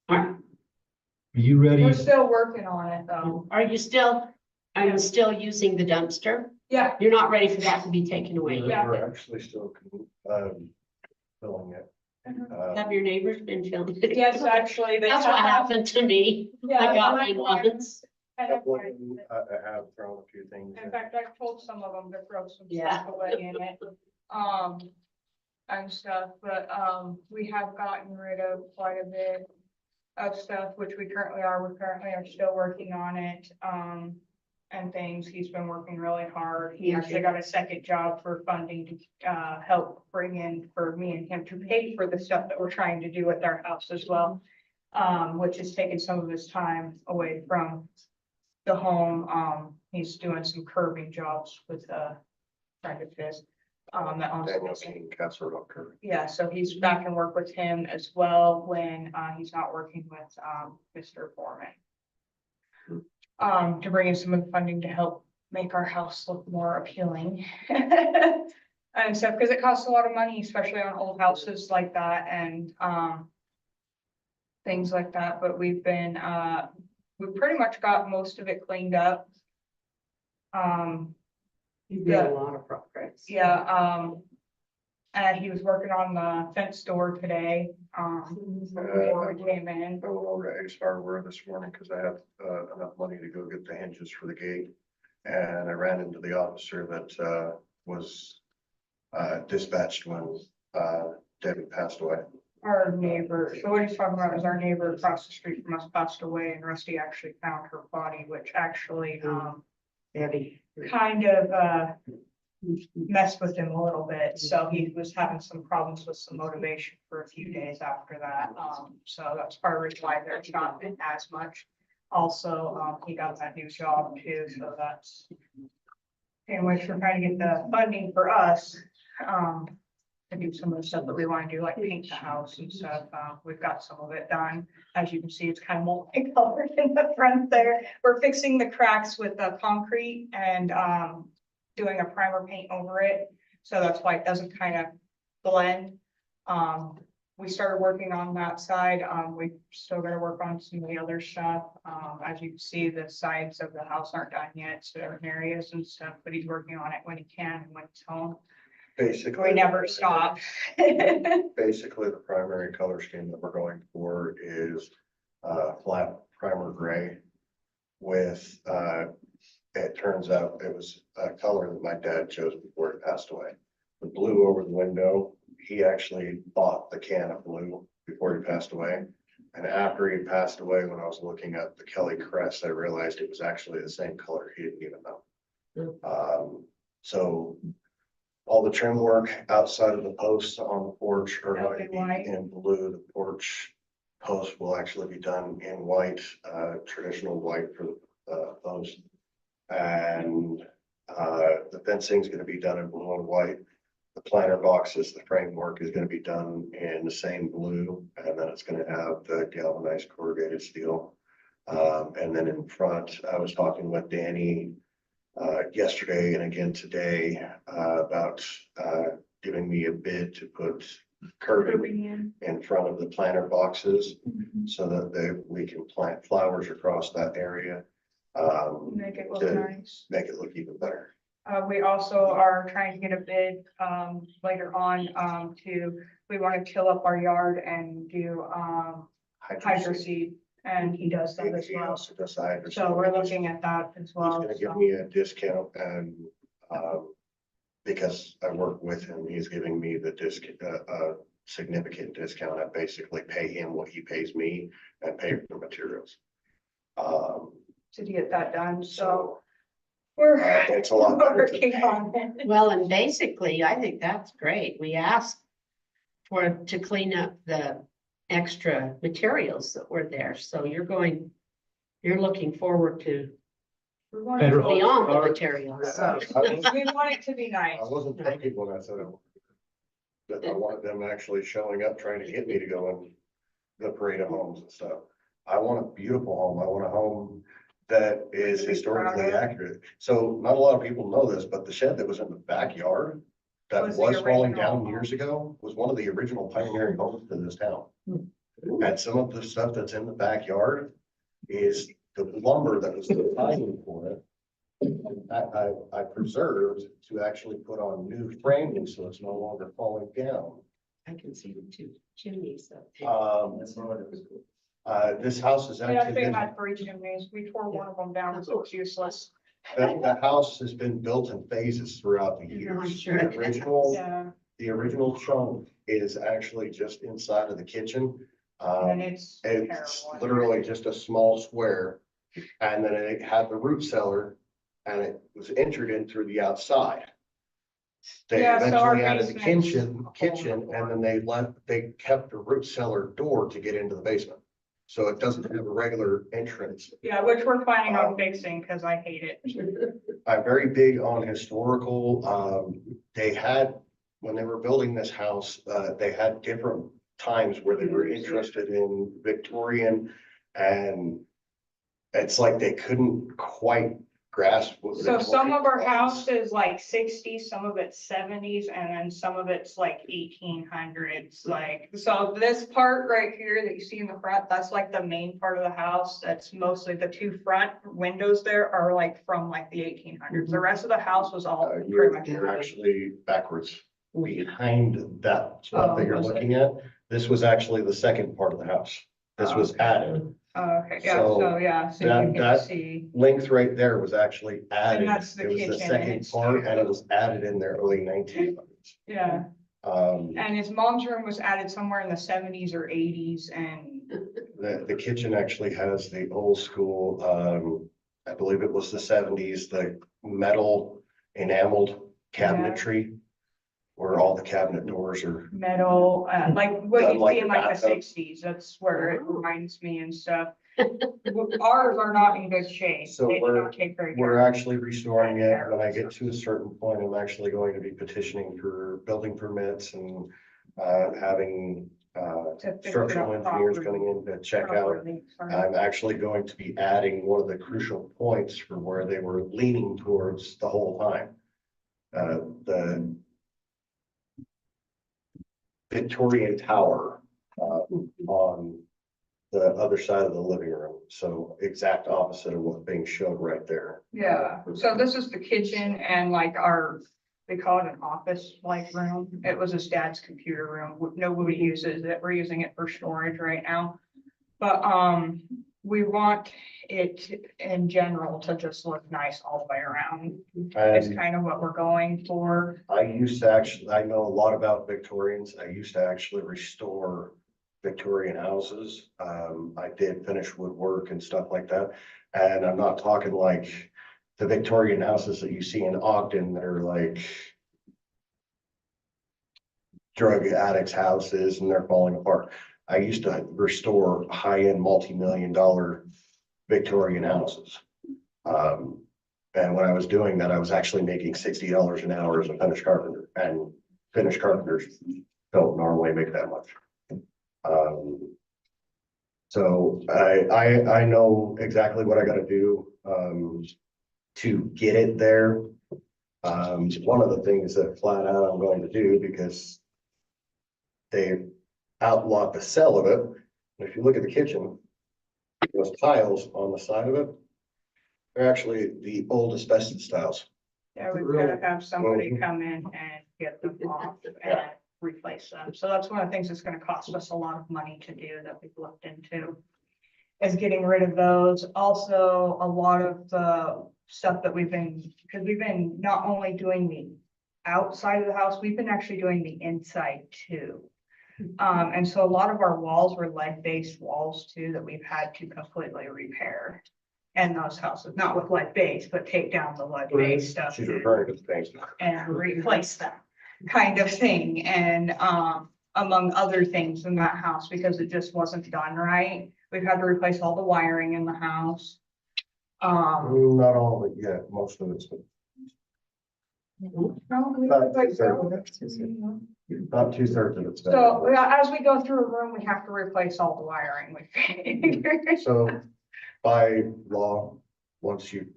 Are you ready? We're still working on it though. Are you still using the dumpster? Yeah, You're not ready for that to be taken away yet? Yeah. We're actually still, filling it. Have your neighbors been filming it? yes, actually, they That's what have. happened to me. Yeah, I got my mine once. I have I have thrown a few things. In fact, I've told some of them to throw some Yeah. stuff away in it, and stuff, but, we have gotten rid of quite a bit of stuff, which we currently are still working on it. and things. He's been working really hard. He actually got a second job for funding to help bring in for me and him to pay for the stuff that we're trying to do with our house as well. Which has taken some of his time away from the home. He's doing some curbing jobs with trying to fix. That owns- Yeah, so he's back and work with him as well when he's not working with Mr. Foreman. To bring in some of the funding to help make our house look more appealing. And stuff, because it costs a lot of money, especially on old houses like that and things like that, but we've been we pretty much got most of it cleaned up. You've made a lot of progress. Yeah, and he was working on the fence door today, before we came in. I went over to Ace Hardware this morning because I had enough money to go get the hinges for the gate. And I ran into the officer that was dispatched when David passed away. Our neighbor, so what he's talking about is our neighbor across the street from us passed away and Rusty actually found her body, which actually, Debbie. kind of, messed with him a little bit. So he was having some problems with some motivation for a few days after that. So that's part of why there's not been as much. Also, he got that new job too, so that's. In which we're trying to get the funding for us, to do some of the stuff that we want to do, like paint the house and stuff. We've got some of it done. As you can see, it's kind of multicolored in the front there. We're fixing the cracks with the concrete and doing a primer paint over it. So that's why it doesn't kind of blend. We started working on that side. We still got to work on some of the other stuff. As you can see, the sides of the house aren't done yet, certain areas and stuff, but he's working on it when he can and when he's home. Basically. We never stop. Basically, the primary color scheme that we're going for is flat primer gray with, it turns out it was a color that my dad chose before he passed away. The blue over the window, he actually bought the can of blue before he passed away. And after he passed away, when I was looking at the Kelly crest, I realized it was actually the same color. He didn't even know. So all the trim work outside of the posts on the porch are going to be in blue. The porch post will actually be done in white, traditional white for the post. And the fencing is going to be done in blue and white. The planter boxes, the framework is going to be done in the same blue, and then it's going to have the galvanized corrugated steel. And then in front, I was talking with Danny yesterday and again today about giving me a bid to put curbing in front of the planter boxes so that we can plant flowers across that area. Make it look nice. Make it look even better. We also are trying to get a bid later on we want to till up our yard and do hydro seed, and he does that as He well. also does hydro So seed. we're looking at that as well. He's gonna give so. me a discount and, because I work with him, he's giving me the significant discount. I basically pay him what he pays me and pay for the materials. To get that done, so we're It's a lot better. working on it. Well, and basically, I think that's great. We asked to clean up the extra materials that were there. So you're looking forward to We want Better it to hope. be- beyond the materials. we want it to be nice. I wasn't thinking when I said it. That I wanted them actually showing up, trying to get me to go in the parade of homes and stuff. I want a beautiful home. I want a home that is historically accurate. So not a lot of people know this, but the shed that was in the backyard that Was was the falling original down home. years ago was one of the original pioneering homes in this town. And some of the stuff that's in the backyard is the lumber that was designed for it. I preserved to actually put on new framing, so it's no longer falling down. I can see the two chimneys up there. This house is We actually actually been, had 3 chimneys. We tore one of them down, so it's useless. the house has been built in phases throughout the I'm years. sure. The original, Yeah, the original chunk is actually just inside of the kitchen. and it's It's terrible. literally just a small square. And then it had the root cellar and it was entered in through the outside. They Yeah, so our eventually added the basement's kitchen, and then they kept the root cellar door to get into the basement. So it doesn't have a regular entrance. Yeah, which we're planning on fixing because I hate it. I'm very big on historical. They had, when they were building this house, they had different times where they were interested in Victorian, and it's like they couldn't quite grasp what. So some of our Victorian was. house is like sixties, some of it's seventies, and then some of it's like 1800s, like, so this part right here that you see in the front, that's like the main part of the house. That's mostly the two front windows there are like from like the 1800s. The rest of the house was all pretty much. You're actually backwards behind that spot that you're was it? looking at. This was actually the second part of the house. This was added. Okay, yeah, So so yeah, so that- you can that- see, Length right there was actually added. that's the It was kitchen, the and second it's- part, and it was added in the early 1900s. yeah. And his mom's room was added somewhere in the 70s or 80s, and The kitchen actually has the old school, I believe it was the 70s, the metal enameled cabinetry, where all the cabinet doors are. metal, like what Done you like see in a like the bathtub. 60s, that's where it reminds me and stuff. Ours are not in good shape. So They do we're- not take very We're care. actually restoring it. When I get to a certain point, I'm actually going to be petitioning for building permits and having To fix it structural up engineers properly. coming in to check out. Properly, sorry. I'm actually going to be adding one of the crucial points for where they were leaning towards the whole time. The Victorian Tower on the other side of the living room. So exact opposite of what's being showed right there. Yeah, so this is the kitchen and like our, they call it an office like room. It was his dad's computer room. Nobody uses it. We're using it for storage right now. But we want it in general to just look nice all the way around. It's And kind of what we're going for. I used to actually, I know a lot about Victorians. I used to actually restore Victorian houses. I did finish woodwork and stuff like that. And I'm not talking like the Victorian houses that you see in Ogden that are like drug addicts' houses and they're falling apart. I used to restore high-end multi-million-dollar Victorian houses. And when I was doing that, I was actually making $60 an hour as a finished carpenter, and finished carpenters don't normally make that much. So I know exactly what I gotta do, to get it there. One of the things that flat out I'm going to do, because they outlawed the sale of it. And if you look at the kitchen, those tiles on the side of it, they're actually the old asbestos tiles. Yeah, we've got to have somebody Mhm. come in and get them off and replace them. So that's one of the things that's gonna cost us a lot of money to do that we've looked into. Is getting rid of those. Also, a lot of the stuff that because we've been not only doing the outside of the house, we've been actually doing the inside too. And so a lot of our walls were lead-based walls too, that we've had to completely repair. And those houses, not with lead base, but take down the lead base stuff. She's referring to the things. And replace them, kind of thing, and among other things in that house, because it just wasn't done right. We've had to replace all the wiring in the house. Not all of it yet, most of it's, about 2/3 of it's. done. So yeah, as we go through a room, we have to replace all the wiring. So by law, once you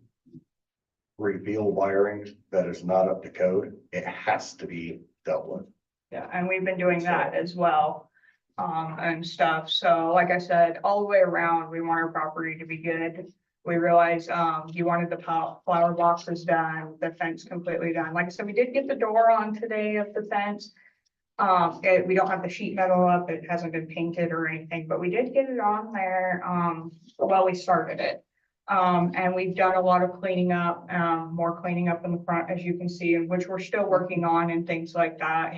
reveal wiring that is not up to code, it has to be dealt with. Yeah, and we've been doing that as well, and stuff. So like I said, all the way around, we want our property to be good. We realized, you wanted the flower boxes done, the fence completely done. Like I said, we did get the door on today of the fence. We don't have the sheet metal up. It hasn't been painted or anything, but we did get it on there, while we started it. And we've done a lot of cleaning up, more cleaning up in the front, as you can see, and which we're still working on and things like that,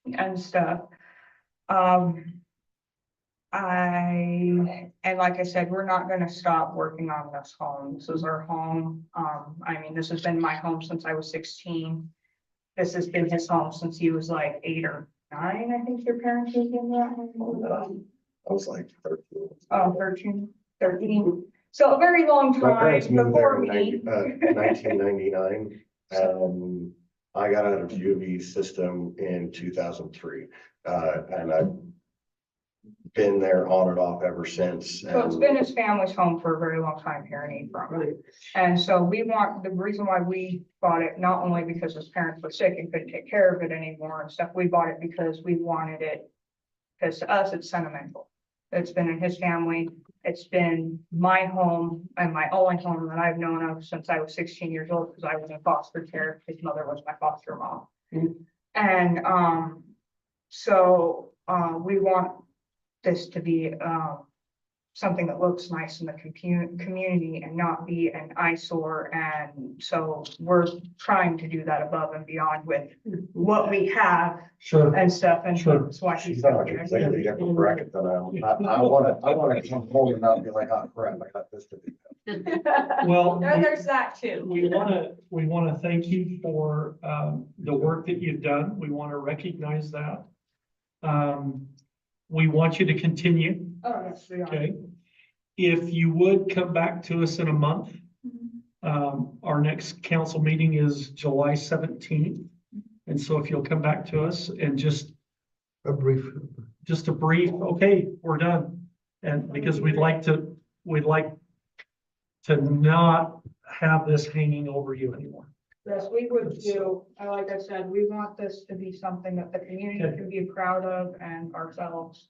and stuff. I and like I said, we're not gonna stop working on this home. This is our home. I mean, this has been my home since I was 16. This has been his home since he was like 8 or 9, I think your parents moved in that home. I was like 13. Oh, 13. So a very long My parents time moved there before in me. 1999, and I got out of UV system in 2003. And I've been there on and off ever since. So it's been his family's home for a very long time here in Ephraim. And so the reason why we bought it, not only because his parents were sick and couldn't take care of it anymore and stuff, we bought it because we wanted it. Because to us, it's sentimental. It's been in his family. It's been my home and my only home that I've known of since I was 16 years old, because I was in foster care. His mother was my foster mom. And, so, we want this to be, something that looks nice in the community and not be an eyesore. And so we're trying to do that above and beyond with what we have Sure. and stuff. And Sure. that's why She's he's not got a there. completely different bracket than I am. I wanna come forward and not be like, oh crap, I got this to do. Well, There's that too. we wanna thank you for, the work that you've done. We wanna recognize that. We want you to continue, Oh, yes, we are. okay? If you would come back to us in a month. Our next council meeting is July 17th. And so if you'll come back to us and just a brief, okay, we're done. And because we'd like to not have this hanging over you anymore. Yes, we would do, like I said, we want this to be something that the community Okay. can be proud of and ourselves.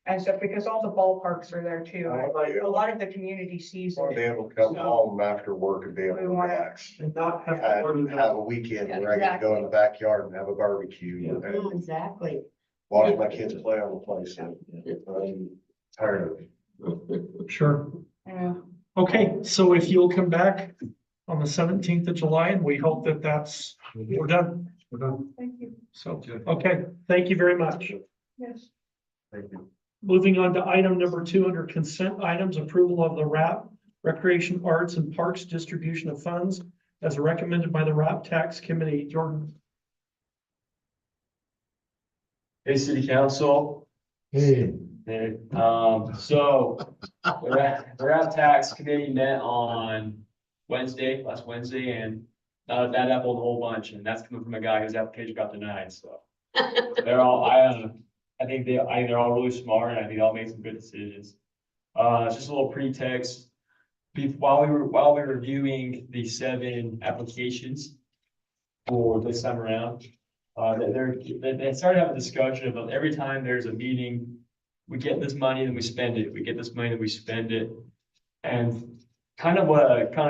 And stuff, because all the ballparks are there too. A lot of the community sees I want to be it. able to come home after work and be able We to wanna- relax. And not have to worry And have a weekend where I get to go in the backyard and have a barbecue and Exactly. watch my kids play on the place. And I'm tired of Sure. Yeah. Okay, so if you'll come back on the 17th of July, and we hope that we're done. We're done. Thank you. So, okay, thank you very much. Yes. Thank you. Moving on to item number 2 under consent items, approval of the RAP, Recreation, Arts and Parks Distribution of Funds as recommended by the RAP Tax Committee. Jordan. Hey, City Council. Hey. Hey, so the RAP Tax Committee met on last Wednesday, and that happened a whole bunch, and that's coming from a guy whose application got denied, so. They're all, I think they're all really smart, and I think they'll make some good decisions. It's just a little pretext. While we were reviewing the 7 applications for this time around, they started having a discussion about every time there's a meeting, we get this money and we spend it. We get this money and we spend it. And kind of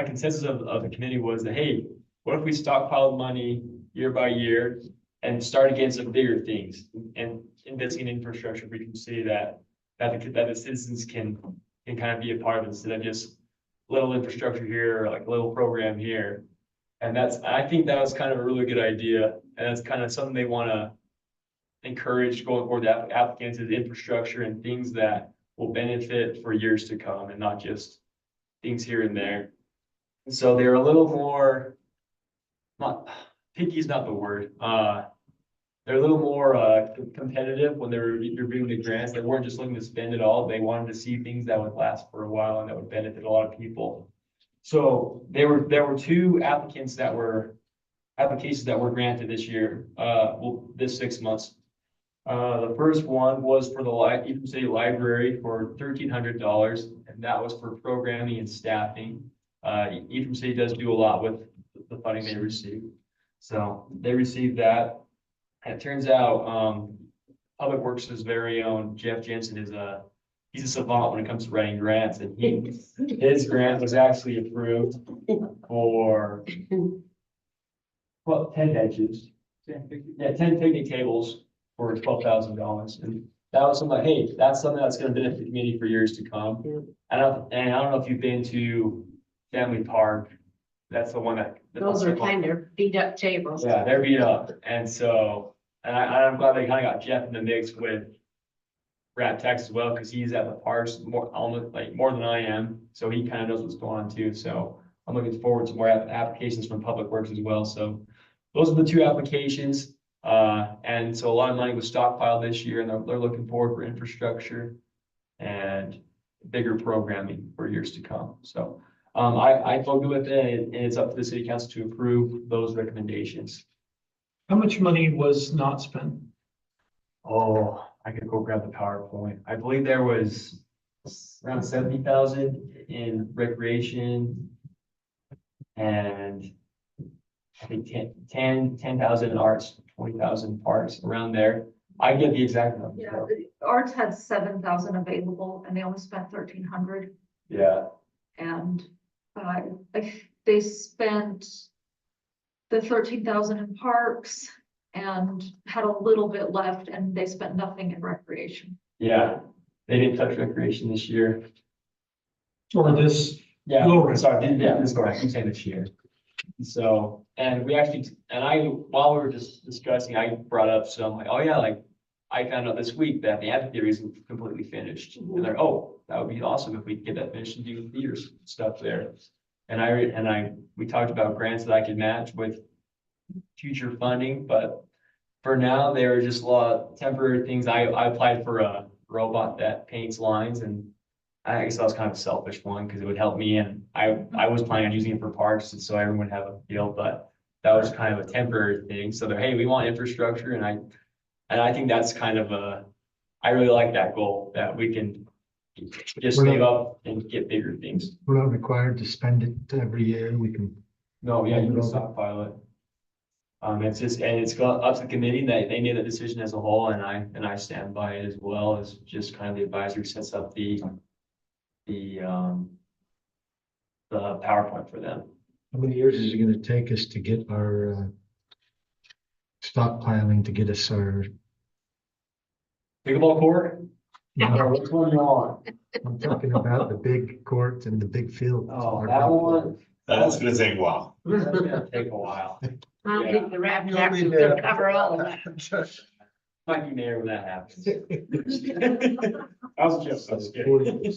consensus of the committee was that, hey, what if we stockpile money year by year and start again some bigger things and investing in infrastructure? We can see that the citizens can kind of be a part of it instead of just little infrastructure here, or like a little program here. And I think that was kind of a really good idea. And that's kind of something they want to encourage going forward to applicants, is infrastructure and things that will benefit for years to come and not just things here and there. And so they're a little more, not picky is not the word. They're a little more competitive when they're reviewing the grants. They weren't just looking to spend it all. They wanted to see things that would last for a while and that would benefit a lot of people. So there were 2 applications that were granted this year, this 6 months. The first one was for the Ephraim City Library for $1,300, and that was for programming and staffing. Ephraim City does do a lot with the funding they receive. So they received that. And it turns out, Public Works' very own Jeff Jensen he's a savant when it comes to writing grants, and his grant was actually approved for 10 benches. Yeah, 10 picnic tables for $12,000. And that was something like, hey, that's something that's going to benefit the community for years to come. I don't know if you've been to Family Park. That's the one that. Those are kind of beat up tables. Yeah, they're beat up. And so, and I'm glad they kind of got Jeff in the mix with Rat Tax as well, because he's at the parks more, almost like more than I am, so he kind of knows what's going on too, so I'm looking forward to more applications from Public Works as well, so those are the two applications. And so a lot of money was stockpiled this year, and they're looking forward for infrastructure and bigger programming for years to come, so. I feel good with it, and it's up to the city council to approve those recommendations. How much money was not spent? Oh, I could go grab the PowerPoint. I believe there was around 70,000 in recreation. And I think 10,000 in arts, 20,000 parks, around there. I get the exact number. Yeah, Arts had 7,000 available and they only spent 1,300, Yeah, and they spent the 13,000 in parks and had a little bit left, and they spent nothing in recreation. yeah. They didn't touch recreation this year. Or this, Yeah, Go ahead. sorry, yeah, this go ahead, I'm saying this year. So, and we actually, while we were just discussing, I brought up some, like, oh yeah, like, I found out this week that the amphitheater isn't completely finished. And they're, oh, that would be awesome if we could get that finished and do theaters stuff there. And we talked about grants that I could match with future funding, but for now, there are just a lot of temporary things. I applied for a robot that paints lines, and I guess that was kind of a selfish one because it would help me, and I was planning on using it for parks, and so everyone would have a feel, but that was kind of a temporary thing. So they're, hey, we want infrastructure, and I think that's kind of I really like that goal, that we can just save up and get bigger things. We're not required to spend it every year. We can. No, yeah, you can stockpile it. It's just, and it's got up to the committee that they made the decision as a whole, and I stand by it as well, as just kind of the advisory sets up the PowerPoint for them. How many years is it gonna take us to get our stockpiling to get us our? Pickleball court? Or which one you want? I'm talking about the big court and the big field. Oh, that one. That's gonna take a while. That's gonna take a while. I don't think the rap tax is gonna cover all of that. Might be mayor when that happens. I was just, I was kidding.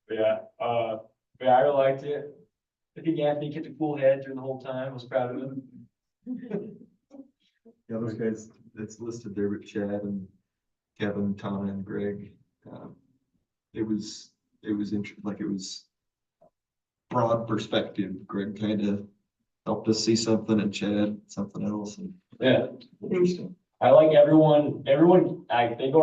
Yeah, I really liked it. I think Anthony kept a cool head during the whole time. I was proud of him. Yeah, those guys that's listed there with Chad and Kevin, Tana and Greg. It was interesting, like it was broad perspective. Greg kind of helped us see something and Chad something else, and Yeah. interesting. I like everyone, they go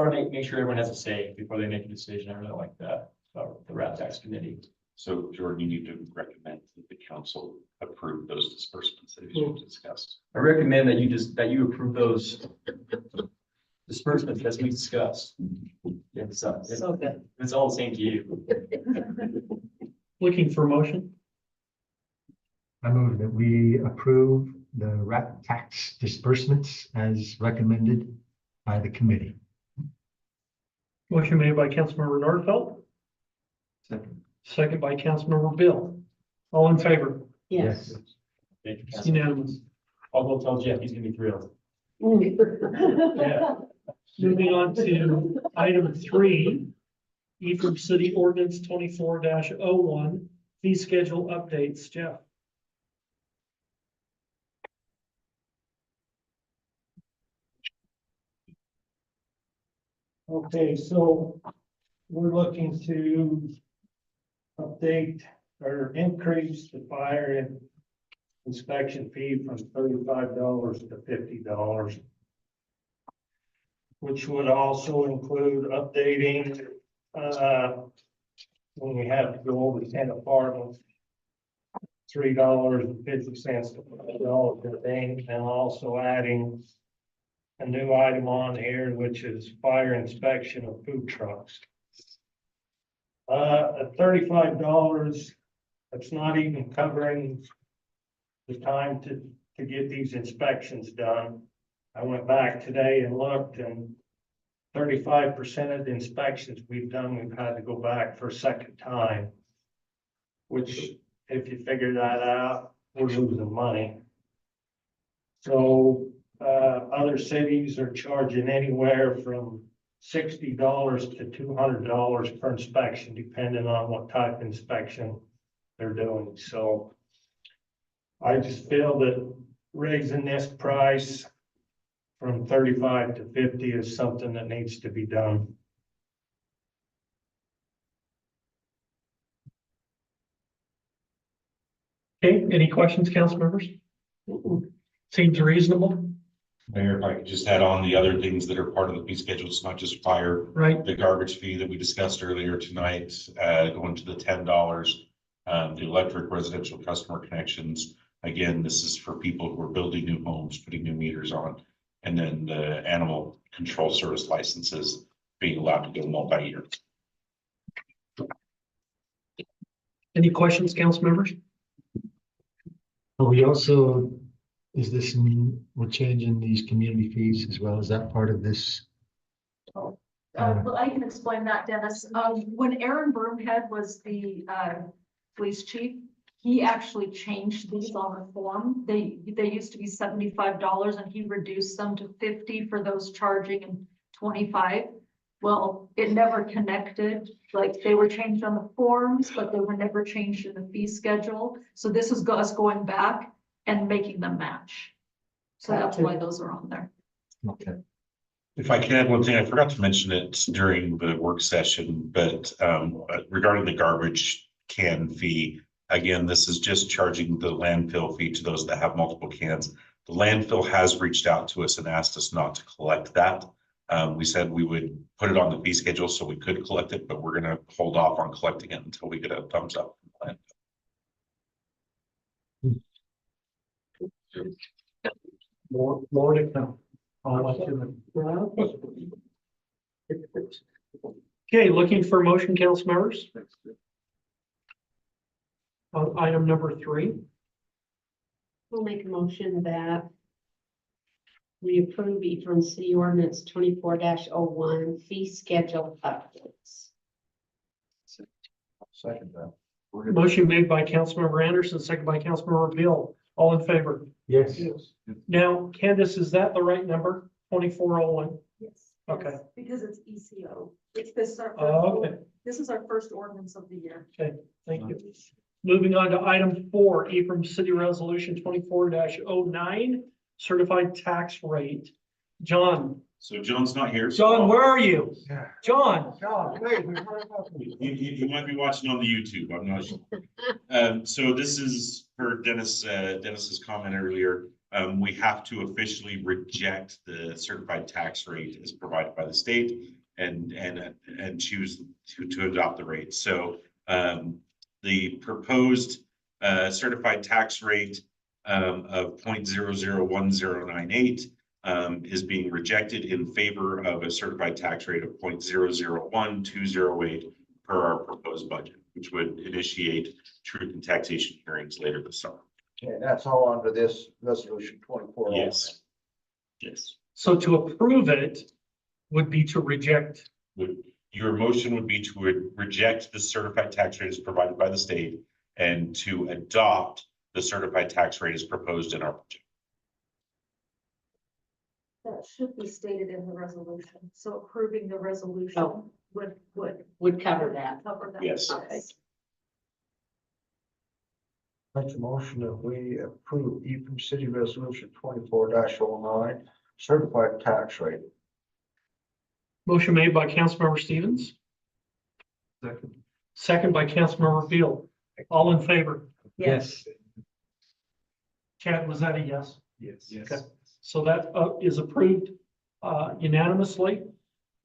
and make sure everyone has a say before they make a decision. I really like that, the rat tax committee. So Jordan, you need to recommend that the council approve those disbursements that you discussed. I recommend that you approve those disbursements as we discussed. It's good. It's all the same to you. looking for a motion? I move that we approve the rat tax disbursements as recommended by the committee. Motion made by Councilmember Nordfeld, Second. second by Councilmember Bill. All in favor? Yes. Thank you, It's Councilman. unanimous. I'll go tell Jeff, he's gonna be thrilled. Yeah. Moving on to item 3, Ephraim City Ordinance 24-01, fee schedule updates. Jeff. Okay, so we're looking to update or increase the fire and inspection fee from $35 to $50. Which would also include updating, when we have to go over 10 apartments, $3.50 to $5 per thing, and also adding a new item on here, which is fire inspection of food trucks. At $35, that's not even covering the time to get these inspections done. I went back today and looked, and 35% of the inspections we've done, we've had to go back for a second time. Which, if you figure that out, we're losing money. So, other cities are charging anywhere from $60 to $200 per inspection, depending on what type of inspection they're doing. So I just feel that raising this price from 35 to 50 is something that needs to be done. Okay, any questions, council members? Seems reasonable, Mayor, if I could just add on the other things that are part of the fee schedule, it's not just fire. right? The garbage fee that we discussed earlier tonight, going to the $10. The electric residential customer connections. Again, this is for people who are building new homes, putting new meters on. And then the animal control service licenses being allowed to go multi-year. Any questions, council members? We also, we're changing these community fees as well. Is that part of this? Well, I can explain that, Dennis. When Aaron Broomhead was the, police chief, he actually changed these on the form. They used to be $75 and he reduced them to 50 for those charging and 25. Well, it never connected, like they were changed on the forms, but they were never changed in the fee schedule. So this is us going back and making them match. So that's why those are on there. Okay. If I can add one thing, I forgot to mention it during the work session, but regarding the garbage can fee, again, this is just charging the landfill fee to those that have multiple cans. The landfill has reached out to us and asked us not to collect that. We said we would put it on the fee schedule so we could collect it, but we're gonna hold off on collecting it until we get a thumbs up from the landfill. More to come. I'll let you know. Okay, looking for motion, council members? On item number 3. We'll make a motion that we approve from City Ordinance 24-01 fee schedule updates. Second that. Motion made by Councilmember Anderson, second by Councilmember Bill. All in favor? Yes. Now, Candace, is that the right number? 2401? Yes. Okay. yes, Because it's ECO. It's this, our Oh, okay. this is our first ordinance of the year. Thank you. Moving on to item 4, Ephraim City Resolution 24-09, certified tax rate. John, So John's not here. so John, where are you? Yeah. John, You might be watching on the YouTube, I'm not sure. So this is for Dennis's comment earlier. We have to officially reject the certified tax rate as provided by the state and choose to adopt the rate. So the proposed certified tax rate of 0.001098 is being rejected in favor of a certified tax rate of 0.001208 per our proposed budget, which would initiate truth and taxation hearings later this summer. And that's all under this resolution 24. Yes. Yes. so to approve it would be to reject. Your motion would be to reject the certified tax rate as provided by the state and to adopt the certified tax rate as proposed in our budget. That should be stated in the resolution. So approving the resolution Oh. would cover that. cover that. Yes. Okay. Make a motion that we approve Ephraim City Resolution 24-09 certified tax rate. Motion made by Councilmember Stevens, Second. second by Councilmember Field. All in favor? Yes. Chad, was that a yes? Yes. Okay. So that is approved unanimously.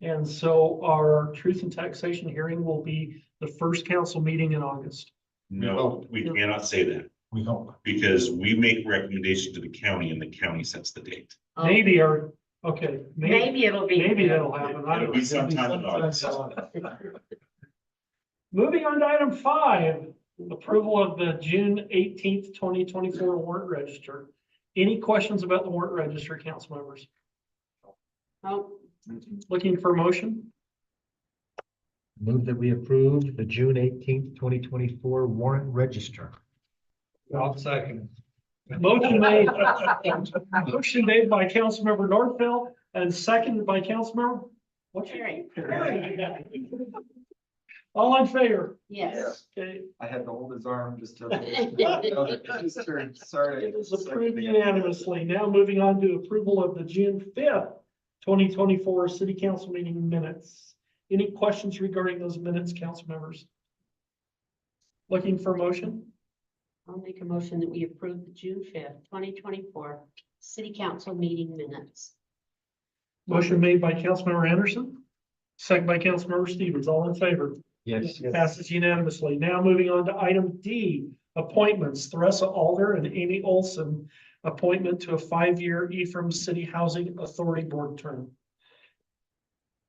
And so our truth and taxation hearing will be the first council meeting in August. No, we cannot say that We hope. because we make recommendations to the county and the county sets the date. Maybe okay. Maybe it'll be. Maybe that'll happen. I It'll don't be know. sometime in August. Moving on to item 5, approval of the June 18th, 2024 warrant register. Any questions about the warrant register, council members? Oh, Looking for a motion? Move that we approve the June 18th, 2024 warrant register. I'll second. Motion made by Councilmember Northville and seconded by Councilmember What's Carrie. All in favor? Yes. Okay, I had to hold his arm just to. His turn. Sorry. it was approved unanimously. Now moving on to approval of the June 5th, 2024 city council meeting minutes. Any questions regarding those minutes, council members? Looking for motion? I'll make a motion that we approve the June 5th, 2024 city council meeting minutes. Motion made by Councilmember Anderson, second by Councilmember Stevens. All in favor? Yes. Passes unanimously. Now moving on to item D, appointments. Theresa Alder and Amy Olson, appointment to a 5-year Ephraim City Housing Authority Board term.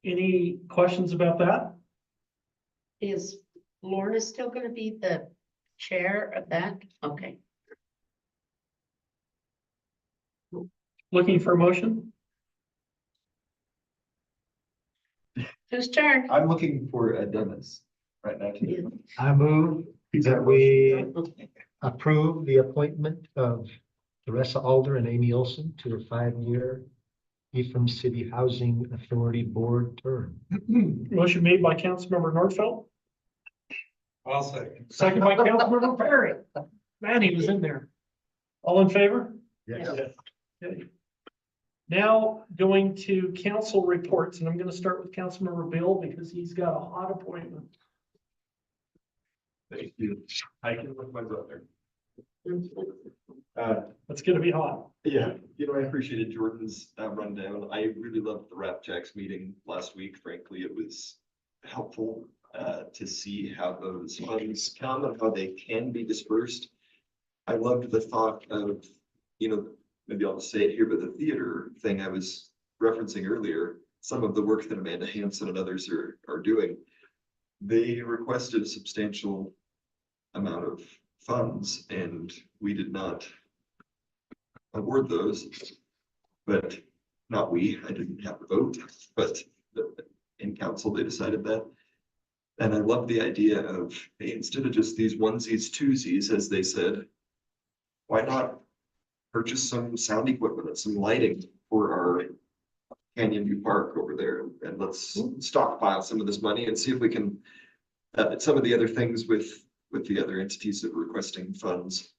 Any questions about that? Is Lorna still gonna be the chair of that? Okay. Looking for a motion? Whose turn? I'm looking for a Dennis right now. too. I move that we approve the appointment of Teresa Alder and Amy Olson to a 5-year Ephraim City Housing Authority Board term. Motion made by Councilmember Nordfeld, I'll second. second by Councilmember Perry. Man, he was in there. All in favor? Yes. Okay. Now going to council reports, and I'm gonna start with Councilmember Bill because he's got a hot appointment. Thank you. I can look my brother. It's gonna be hot. Yeah, I appreciated Jordan's rundown. I really loved the RapTax meeting last week. Frankly, it was helpful to see how those funds come and how they can be dispersed. I loved the thought of, maybe I'll just say it here, but the theater thing I was referencing earlier, some of the work that Amanda Hansen and others are doing. They requested a substantial amount of funds and we did not award those. But not we, I didn't have a vote, but in council, they decided that. And I love the idea of, hey, instead of just these onesies, twosies, as they said, why not purchase some sound equipment and some lighting for our Canyon View Park over there, and let's stockpile some of this money and see if we can, some of the other things with the other entities that were requesting funds.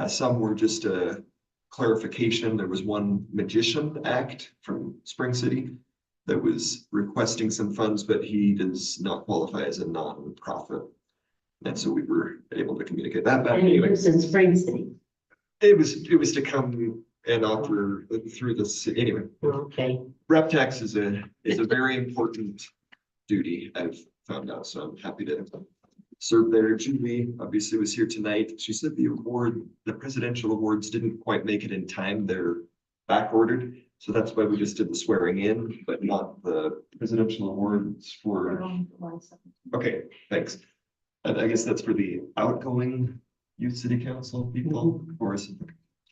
Some were just a clarification. There was one Magician Act from Spring City that was requesting some funds, but he does not qualify as a nonprofit. And so we were able to communicate that. But And he anyway, lives in Spring City. it was to come and offer through the city. Anyway, Okay. RapTax is a very important duty, I've found out, so I'm happy to serve there. Julie obviously was here tonight. She said the presidential awards didn't quite make it in time. They're back ordered. So that's why we just did the swearing in, but not the presidential awards for, okay, thanks. And I guess that's for the outgoing youth city council people, or is it?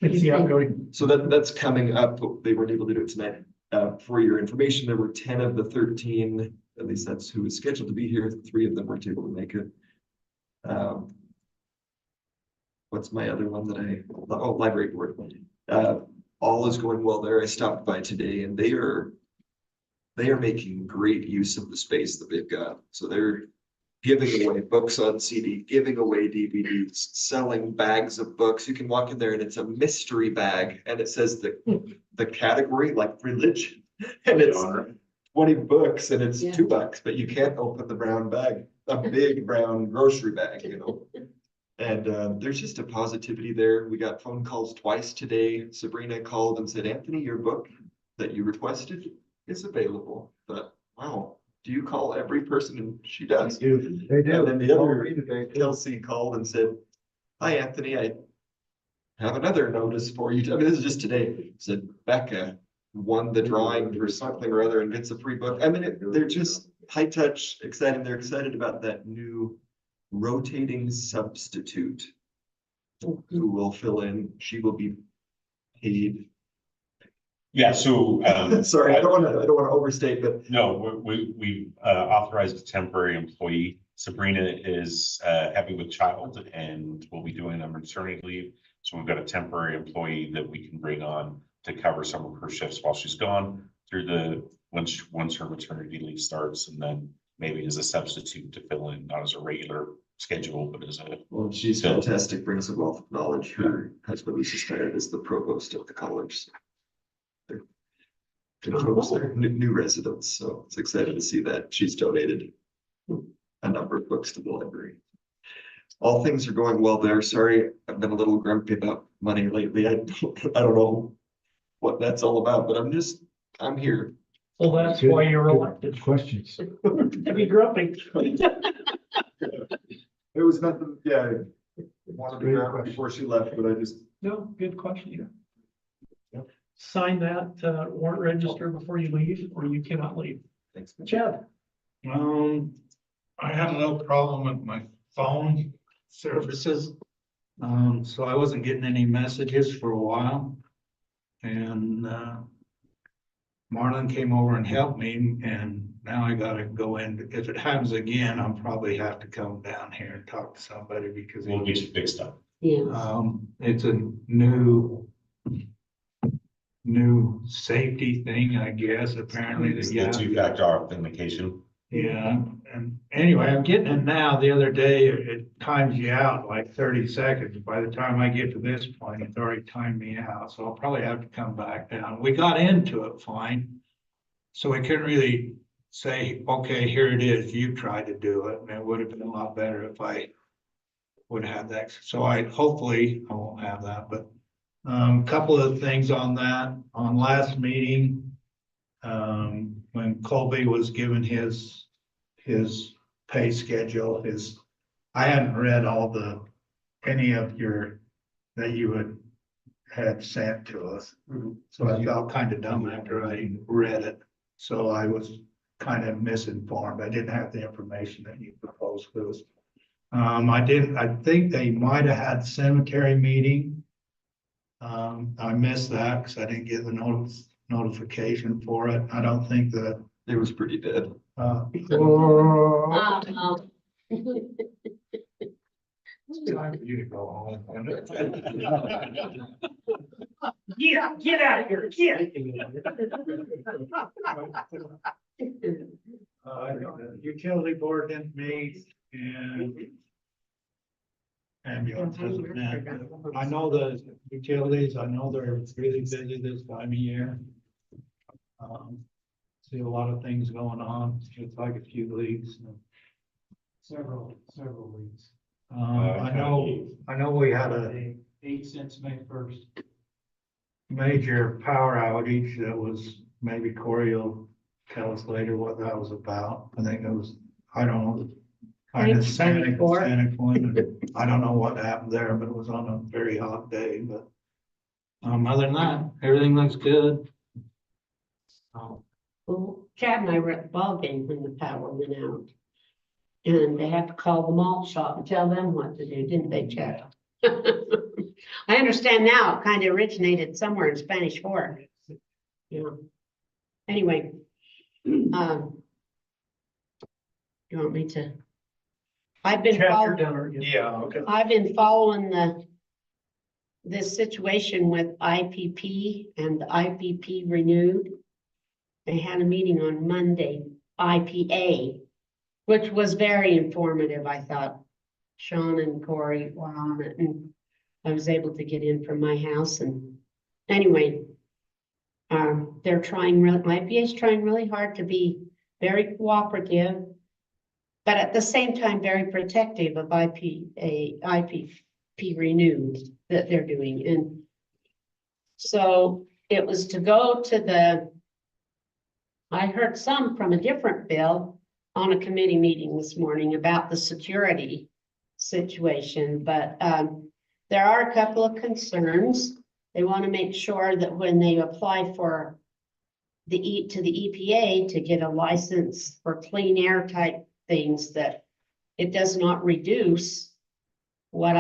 It's the outgoing. So that's coming up. They weren't able to do it tonight. For your information, there were 10 of the 13, at least that's who was scheduled to be here. 3 of them weren't able to make it. What's my other one that library board. All is going well there. I stopped by today and they are making great use of the space that they've got. So they're giving away books on CD, giving away DVDs, selling bags of books. You can walk in there and it's a mystery bag and it says the category like religion and it's 20 books and it's $2, but you can't open the brown bag, a big brown grocery bag, And there's just a positivity there. We got phone calls twice today. Sabrina called and said, Anthony, your book that you requested is available. But wow, do you call every person? And she does. They do. And then the other, Kelsey called and said, hi, Anthony, I have another notice for you. I mean, this is just today. Said Becca won the drawing for something or other and gets a free book. I mean, they're just high touch, excited. They're excited about that new rotating substitute who will fill in. She will be paid. Yeah, so. Sorry, I don't want to overstate, but. No, we authorized a temporary employee. Sabrina is happy with child and will be doing a maternity leave. So we've got a temporary employee that we can bring on to cover some of her shifts while she's gone through the once her maternity leave starts, and then maybe as a substitute to fill in, not as a regular schedule, but as a. Well, she's So- fantastic, brings a wealth of knowledge. Her husband was just hired as the provost of the college. They're folks, they're new residents, so it's excited to see that she's donated a number of books to the library. All things are going well there. Sorry, I've been a little grumpy about money lately. I don't know what that's all about, but I'm here. Well, that's why you're elected. Good questions. To be grumpy. It was nothing, yeah, I wanted to grab her before she left, but I just. No, good question. Sign that warrant register before you leave, or you cannot leave. Thanks. Chad? I had a little problem with my phone services. So I wasn't getting any messages for a while. And, Marlon came over and helped me, and now I gotta go in. If it happens again, I'll probably have to come down here and talk to somebody because. We'll get you fixed up. Yeah, It's a new safety thing, I guess, apparently. It's that the you have to- two-factor authentication. Yeah, and anyway, I'm getting it now. The other day, it times you out like 30 seconds. By the time I get to this point, it's already timed me out, so I'll probably have to come back down. We got into it fine. So we couldn't really say, okay, here it is, you tried to do it, and it would have been a lot better if I would have that. So hopefully I won't have that, but couple of things on that. On last meeting, when Colby was given his pay schedule, I hadn't read any of that you had sent to us. So I felt kind of dumb after I read it. So I was kind of misinformed. I didn't have the information that you proposed to us. I think they might have had cemetery meeting. I missed that because I didn't get the notification for it. I don't think that. It was pretty dead. It's time for you to go home. Get out of here, get. The utility board didn't meet and. Ambulance hasn't met. I know the utilities, I know they're really busy this time of year. See a lot of things going on. It's like a few leaks. Several weeks. I know we had a 8 since May 1st. major power outage that was, maybe Corey will tell us later what that was about. I think it was, I don't know. Kind of Sanic one. I don't know what happened there, but it was on a very hot day, but. Other than that, everything looks good. well, Chad and I were at the ball game when the power went out. And they had to call the malt shop and tell them what to do, didn't they, Chad? I understand now, it kind of originated somewhere in Spanish Fork. Yeah. Anyway. You want me to? I've been Chad, you're following, done, aren't you? Yeah, okay. I've been following this situation with IPP and the IPP renewed. They had a meeting on Monday, IPA, which was very informative, I thought. Sean and Corey were on it, and I was able to get in from my house, and anyway. They're IPA is trying really hard to be very cooperative, but at the same time, very protective of IPP renewed that they're doing. And so it was to go to I heard some from a different bill on a committee meeting this morning about the security situation, but there are a couple of concerns. They want to make sure that when they apply for to the EPA to get a license for clean air type things, that it does not reduce what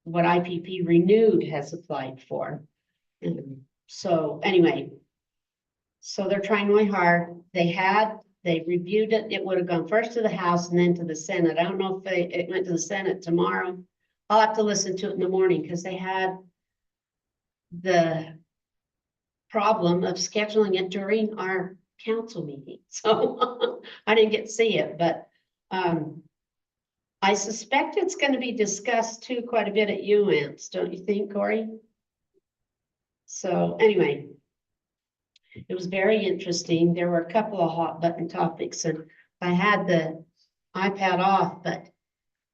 IPP renewed has applied for. And so anyway, so they're trying really hard. They reviewed it. It would have gone first to the House and then to the Senate. I don't know if it went to the Senate tomorrow. I'll have to listen to it in the morning because they had the problem of scheduling it during our council meeting, so I didn't get to see it, but I suspect it's gonna be discussed too quite a bit at UANS, don't you think, Corey? So anyway, it was very interesting. There were a couple of hot button topics, and I had the iPad off, but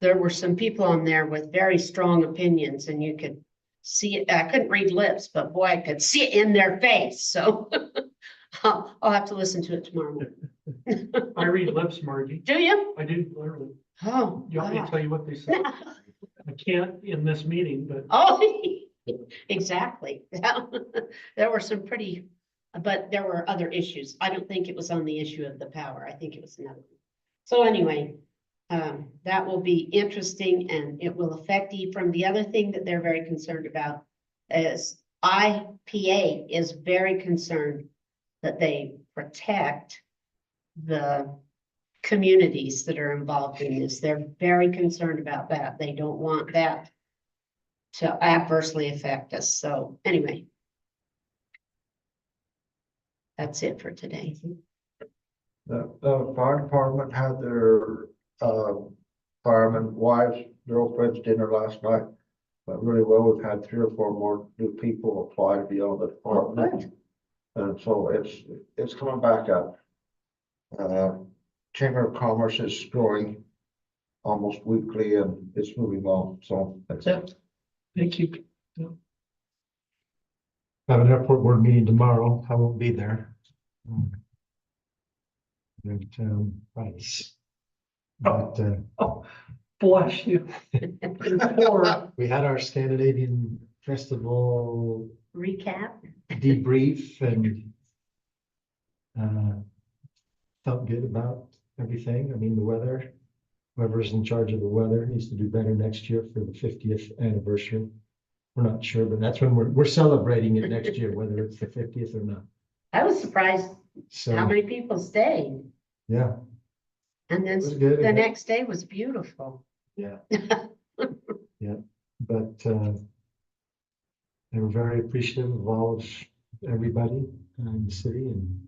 there were some people on there with very strong opinions, and you could see it. I couldn't read lips, but boy, I could see it in their face, so I'll have to listen to it tomorrow morning. I read lips, Margie. Do you? I do, literally. Oh, You want me to God. tell you what they said? I can't in this meeting, but Oh, exactly. There were some pretty, but there were other issues. I don't think it was on the issue of the power. I think it was another one. So anyway, that will be interesting, and it will affect Ephraim. The other thing that they're very concerned about is IPA is very concerned that they protect the communities that are involved in this. They're very concerned about that. They don't want that to adversely affect us. So anyway, that's it for today. The fire department had their, fireman wives, girlfriends dinner last night. But really well, we've had 3 or 4 more new people apply to be on the department. And so it's coming back up. Chamber of Commerce is growing almost weekly, and it's moving on, so that's it. thank you. I have an airport board meeting tomorrow. I won't be there. Price. But, Oh, bless you. Poor. we had our Scandinavian Festival Recap. debrief and felt good about everything. I mean, the weather, whoever's in charge of the weather needs to do better next year for the 50th anniversary. We're not sure, but that's when we're celebrating it next year, whether it's the 50th or not. I was surprised how So, many people stayed. yeah, And then it was good. the next day was beautiful. Yeah. Yeah, but they were very appreciative of all of everybody in the city, and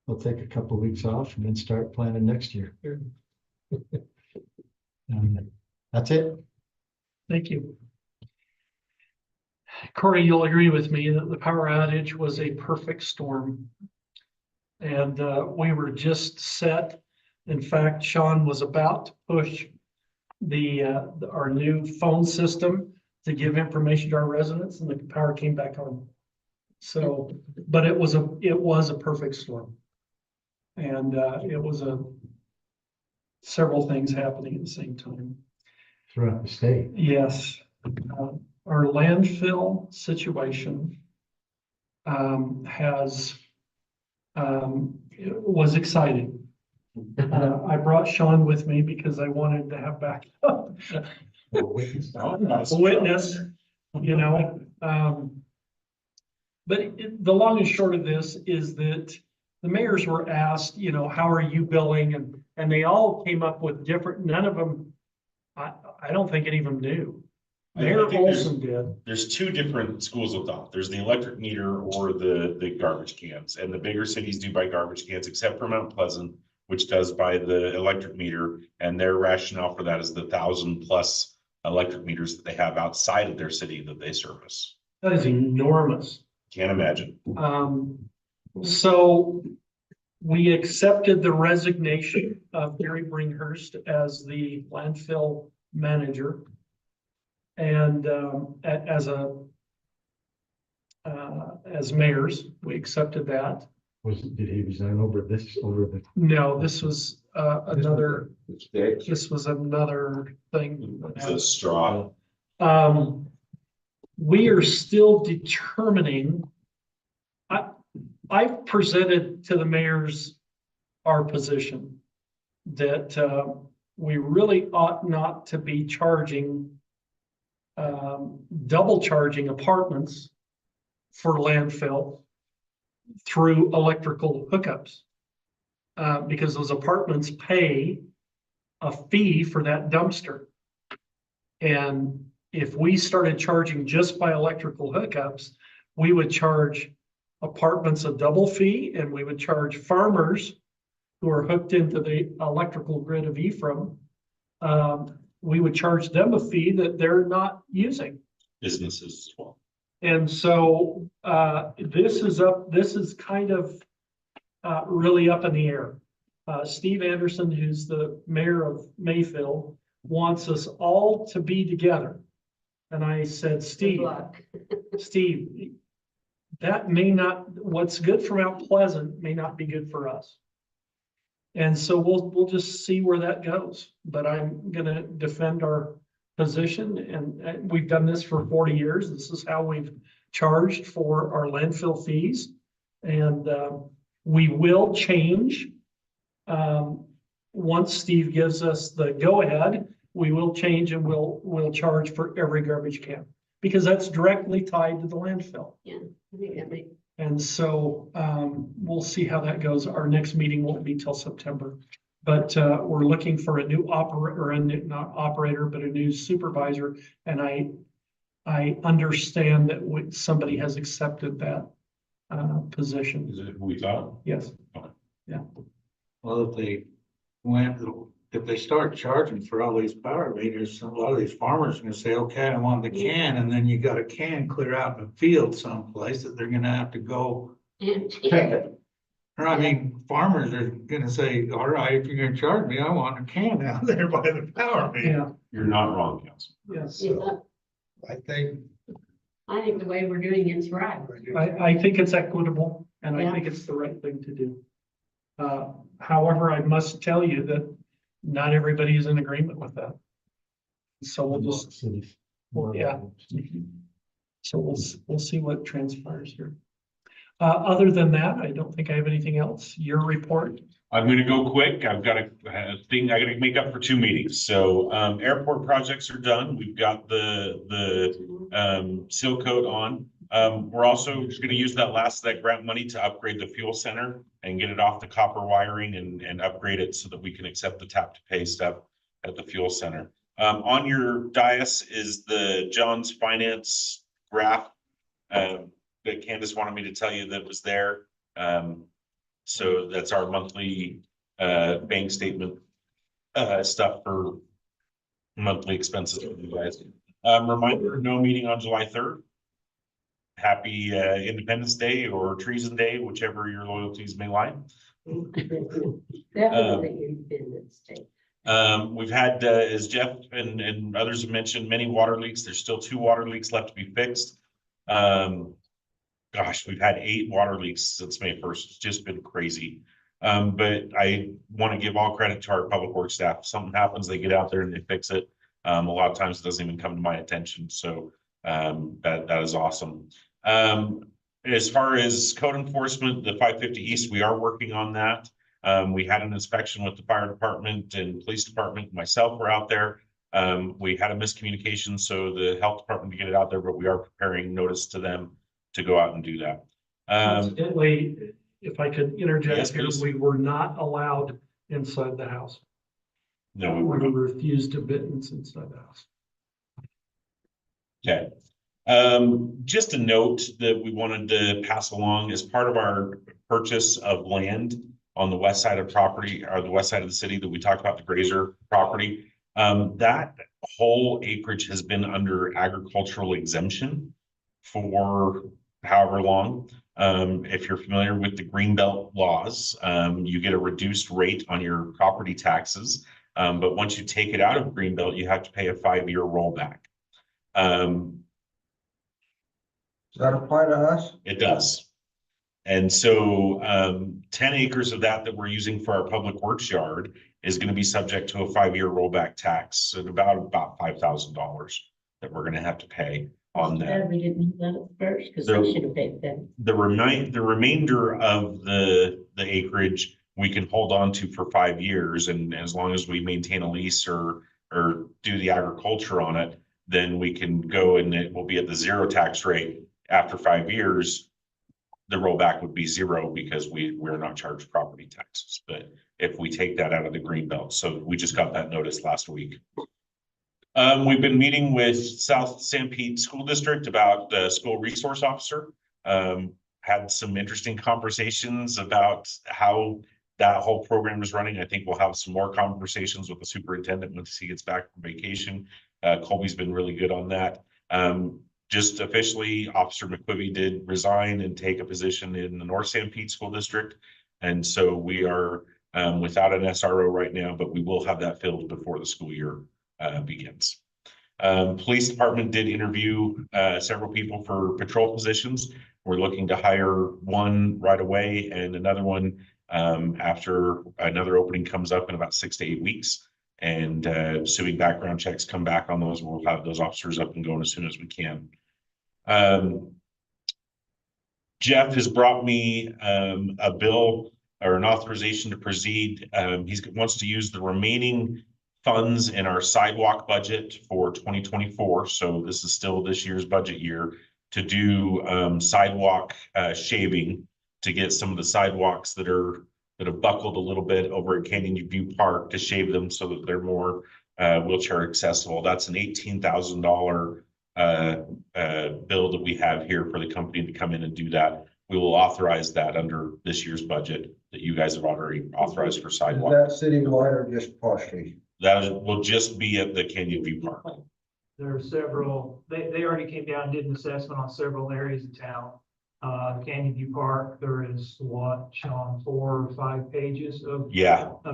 we'll take a couple of weeks off and then start planning next year. That's it. Thank you. Corey, you'll agree with me that the power outage was a perfect storm. And we were just set. In fact, Sean was about to push our new phone system to give information to our residents, and the power came back on. So, but it was a perfect storm. And it was several things happening at the same time. Throughout the state. Yes, our landfill situation was exciting. I brought Sean with me because I wanted to have backup. A witness, you know. But the long and short of this is that the mayors were asked, you know, how are you billing? And they all came up with different, none of them, I don't think any of them knew. Mayor Olson did. There's 2 different schools of thought. There's the electric meter or the garbage cans, and the bigger cities do buy garbage cans, except for Mount Pleasant, which does buy the electric meter, and their rationale for that is the 1,000+ electric meters that they have outside of their city that they service. That is enormous. Can't imagine. So we accepted the resignation of Gary Bringhurst as the landfill manager. And as mayors, we accepted that. Did he resign over the? No, this was another thing. It's a straw. We are still determining. I've presented to the mayors our position that we really ought not to be charging, double charging apartments for landfill through electrical hookups. Because those apartments pay a fee for that dumpster. And if we started charging just by electrical hookups, we would charge apartments a double fee, and we would charge farmers who are hooked into the electrical grid of Ephraim. We would charge them a fee that they're not using. Businesses as well. And so, this is kind of, really up in the air. Steve Anderson, who's the mayor of Mayfield, wants us all to be together. And I said, Good Steve, luck. Steve, that may not, what's good for Mount Pleasant may not be good for us. And so we'll just see where that goes, but I'm gonna defend our position, and we've done this for 40 years. This is how we've charged for our landfill fees. And, we will change. Once Steve gives us the go-ahead, we will change and we'll charge for every garbage can, because that's directly tied to the landfill. Yeah, I think that makes. And so, we'll see how that goes. Our next meeting won't be till September. But, we're looking for a new operator, not operator, but a new supervisor. And I understand that somebody has accepted that, position. Is it who we thought? Yes. Well, if they start charging for all these power meters, a lot of these farmers are gonna say, okay, I want the can, and then you got a can clear out in the field someplace that they're gonna have to go pick it. Or I mean, farmers are gonna say, all right, if you're gonna charge me, I want a can out there by the power meter. Yeah, You're not wrong, Council. yes. Yeah, I think. I think the way we're doing it's right. I think it's equitable, and I Yeah. think it's the right thing to do. However, I must tell you that not everybody is in agreement with that. So we'll just, well, yeah. So we'll see what transpires here. Other than that, I don't think I have anything else. Your report? I'm gonna go quick. I've got a thing I gotta make up for 2 meetings. So, airport projects are done. We've got the seal coat on. We're also just gonna use that grant money to upgrade the fuel center and get it off the copper wiring and upgrade it so that we can accept the tap to pay stuff at the fuel center. On your dais is the John's Finance graph that Candace wanted me to tell you that was there. So that's our monthly bank statement stuff for monthly expenses for you guys. Reminder, no meeting on July 3rd. Happy Independence Day or Treason Day, whichever your loyalties may lie. Definitely Independence Day. We've had, as Jeff and others have mentioned, many water leaks. There's still 2 water leaks left to be fixed. Gosh, we've had 8 water leaks since May 1st. It's just been crazy. But I want to give all credit to our public works staff. If something happens, they get out there and they fix it. A lot of times it doesn't even come to my attention. So that is awesome. As far as code enforcement, the 550 East, we are working on that. We had an inspection with the fire department and police department. Myself were out there. We had a miscommunication, so the health department to get it out there, but we are preparing notice to them to go out and do that. Incidentally, if I could interject Yes, here, please. we were not allowed inside the house. No, we We were not. refused admittance inside the house. Okay. Just a note that we wanted to pass along as part of our purchase of land on the west side of property, or the west side of the city that we talked about, the Grazer property. That whole acreage has been under agricultural exemption for however long. If you're familiar with the Greenbelt laws, you get a reduced rate on your property taxes. But once you take it out of Greenbelt, you have to pay a 5-year rollback. Does that apply to us? It does. And so 10 acres of that we're using for our public works yard is going to be subject to a 5-year rollback tax at about $5,000 that we're going to have to pay on that. We didn't do that at first, because So- we should have paid that. The remainder of the acreage we can hold on to for 5 years, and as long as we maintain a lease or do the agriculture on it, then we can go and it will be at the 0 tax rate. After 5 years, the rollback would be 0 because we're not charged property taxes. But if we take that out of the green belt, so we just got that notice last week. We've been meeting with South San Pete School District about the school resource officer. had some interesting conversations about how that whole program is running. I think we'll have some more conversations with the superintendent once he gets back from vacation. Colby's been really good on that. Just officially, Officer McQuivy did resign and take a position in the North Sanpete School District. And so we are without an SRO right now, but we will have that filled before the school year begins. Police department did interview several people for patrol positions. We're looking to hire one right away and another one after another opening comes up in about 6 to 8 weeks. And assuming background checks come back on those, we'll have those officers up and going as soon as we can. Jeff has brought me a bill or an authorization to proceed. He wants to use the remaining funds in our sidewalk budget for 2024. So this is still this year's budget year to do sidewalk shaving to get some of the sidewalks that have buckled a little bit over at Canyon View Park to shave them so that they're more wheelchair accessible. That's an $18,000 bill that we have here for the company to come in and do that. We will authorize that under this year's budget that you guys have already authorized for sidewalk. Is that citywide or just partially? That will just be at the Canyon View Park. There are several, they already came down and did an assessment on several areas of town. Canyon View Park, there is what, Sean, 4 or 5 pages of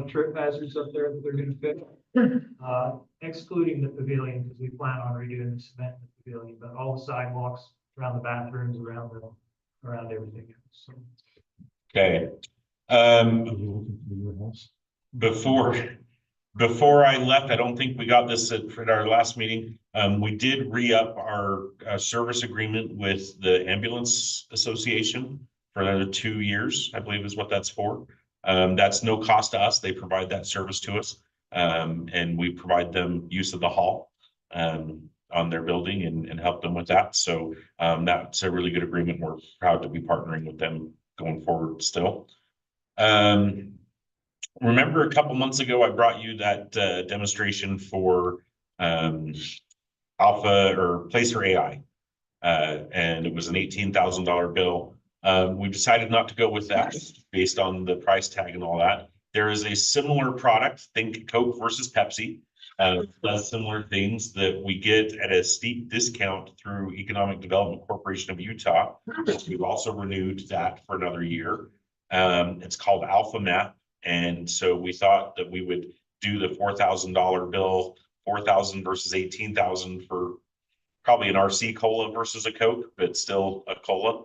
trip hazards up there that they're gonna fix. Excluding the pavilion, because we plan on redoing the cement in the pavilion, but all the sidewalks around the bathrooms, around everything else. So. Okay. Before I left, I don't think we got this at our last meeting. We did re-up our service agreement with the Ambulance Association for another 2 years, I believe is what that's for. That's no cost to us. They provide that service to us. And we provide them use of the hall on their building and help them with that. So that's a really good agreement. We're proud to be partnering with them going forward still. Remember a couple months ago, I brought you that demonstration for Alpha or Placer AI, and it was an $18,000 bill. We decided not to go with that based on the price tag and all that. There is a similar product, think Coke versus Pepsi, does similar things that we get at a steep discount through Economic Development Corporation of Utah. We've also renewed that for another year. It's called Alpha Map. And so we thought that we would do the $4,000 bill, 4,000 versus 18,000 for probably an RC cola versus a Coke, but still a cola.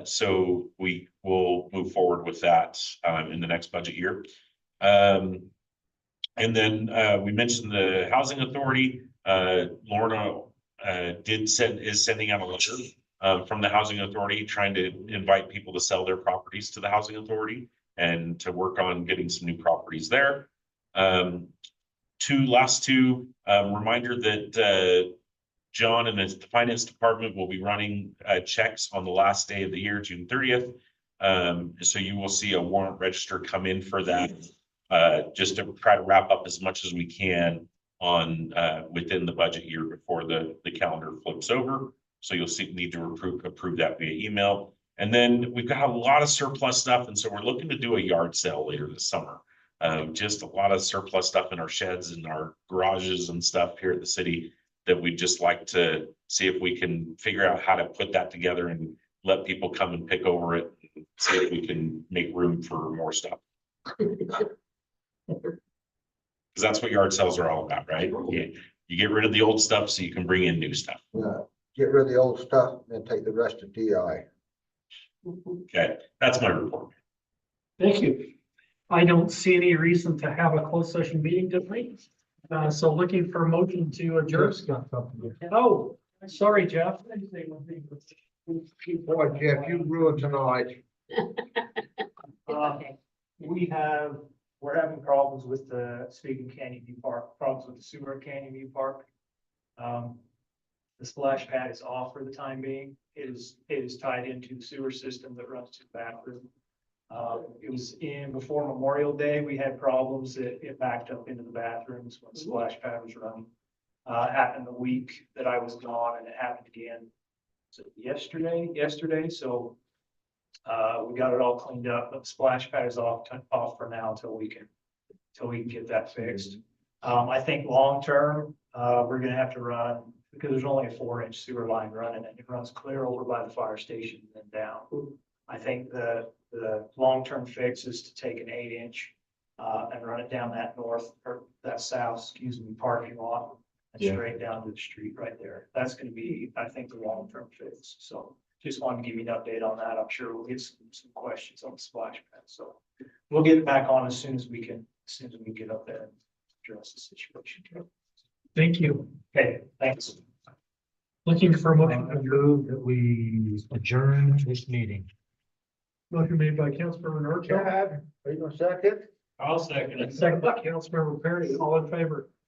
So we will move forward with that in the next budget year. And then we mentioned the Housing Authority. Lorna is sending out a letter from the Housing Authority trying to invite people to sell their properties to the Housing Authority and to work on getting some new properties there. Last two, reminder that John and the finance department will be running checks on the last day of the year, June 30th. So you will see a warrant register come in for that, just to try to wrap up as much as we can on within the budget year before the calendar flips over. So you'll need to approve that via email. And then we've got a lot of surplus stuff. And so we're looking to do a yard sale later this summer. Just a lot of surplus stuff in our sheds and our garages and stuff here at the city that we'd just like to see if we can figure out how to put that together and let people come and pick over it and see if we can make room for more stuff. Because that's what yard sales are all about, right? You get rid of the old stuff so you can bring in new stuff. Yeah, get rid of the old stuff and take the rest to DI. Okay, that's my report. Thank you. I don't see any reason to have a closed session meeting tonight. So looking for a motion to adjourn. Oh, sorry, Jeff. Boy, Jeff, you ruined tonight. We're having problems with speaking Canyon View Park, problems with the sewer at Canyon View Park. The splash pad is off for the time being. It is tied into the sewer system that runs to the bathroom. It was in before Memorial Day. We had problems that it backed up into the bathrooms when the splash pad was running. Happened the week that I was gone, and it happened again yesterday, so. We got it all cleaned up, but the splash pad is off for now until we can get that fixed. I think long-term, we're gonna have to run, because there's only a 4-inch sewer line running, and it runs clear over by the fire station and then down. I think the long-term fix is to take an 8-inch, and run it down that south, parking lot. And Yeah. straight down to the street right there. That's gonna be, I think, the long-term fix, so. Just wanted to give you an update on that. I'm sure we'll get some questions on the splash pad, so we'll get it back on as soon as we get up there and address the situation. Thank you. Okay, thanks. Looking for a I motion. move that we adjourn this meeting. Motion made by Councilmember Norton. Are you gonna second? I'll second Second by Councilmember Perry, all in favor.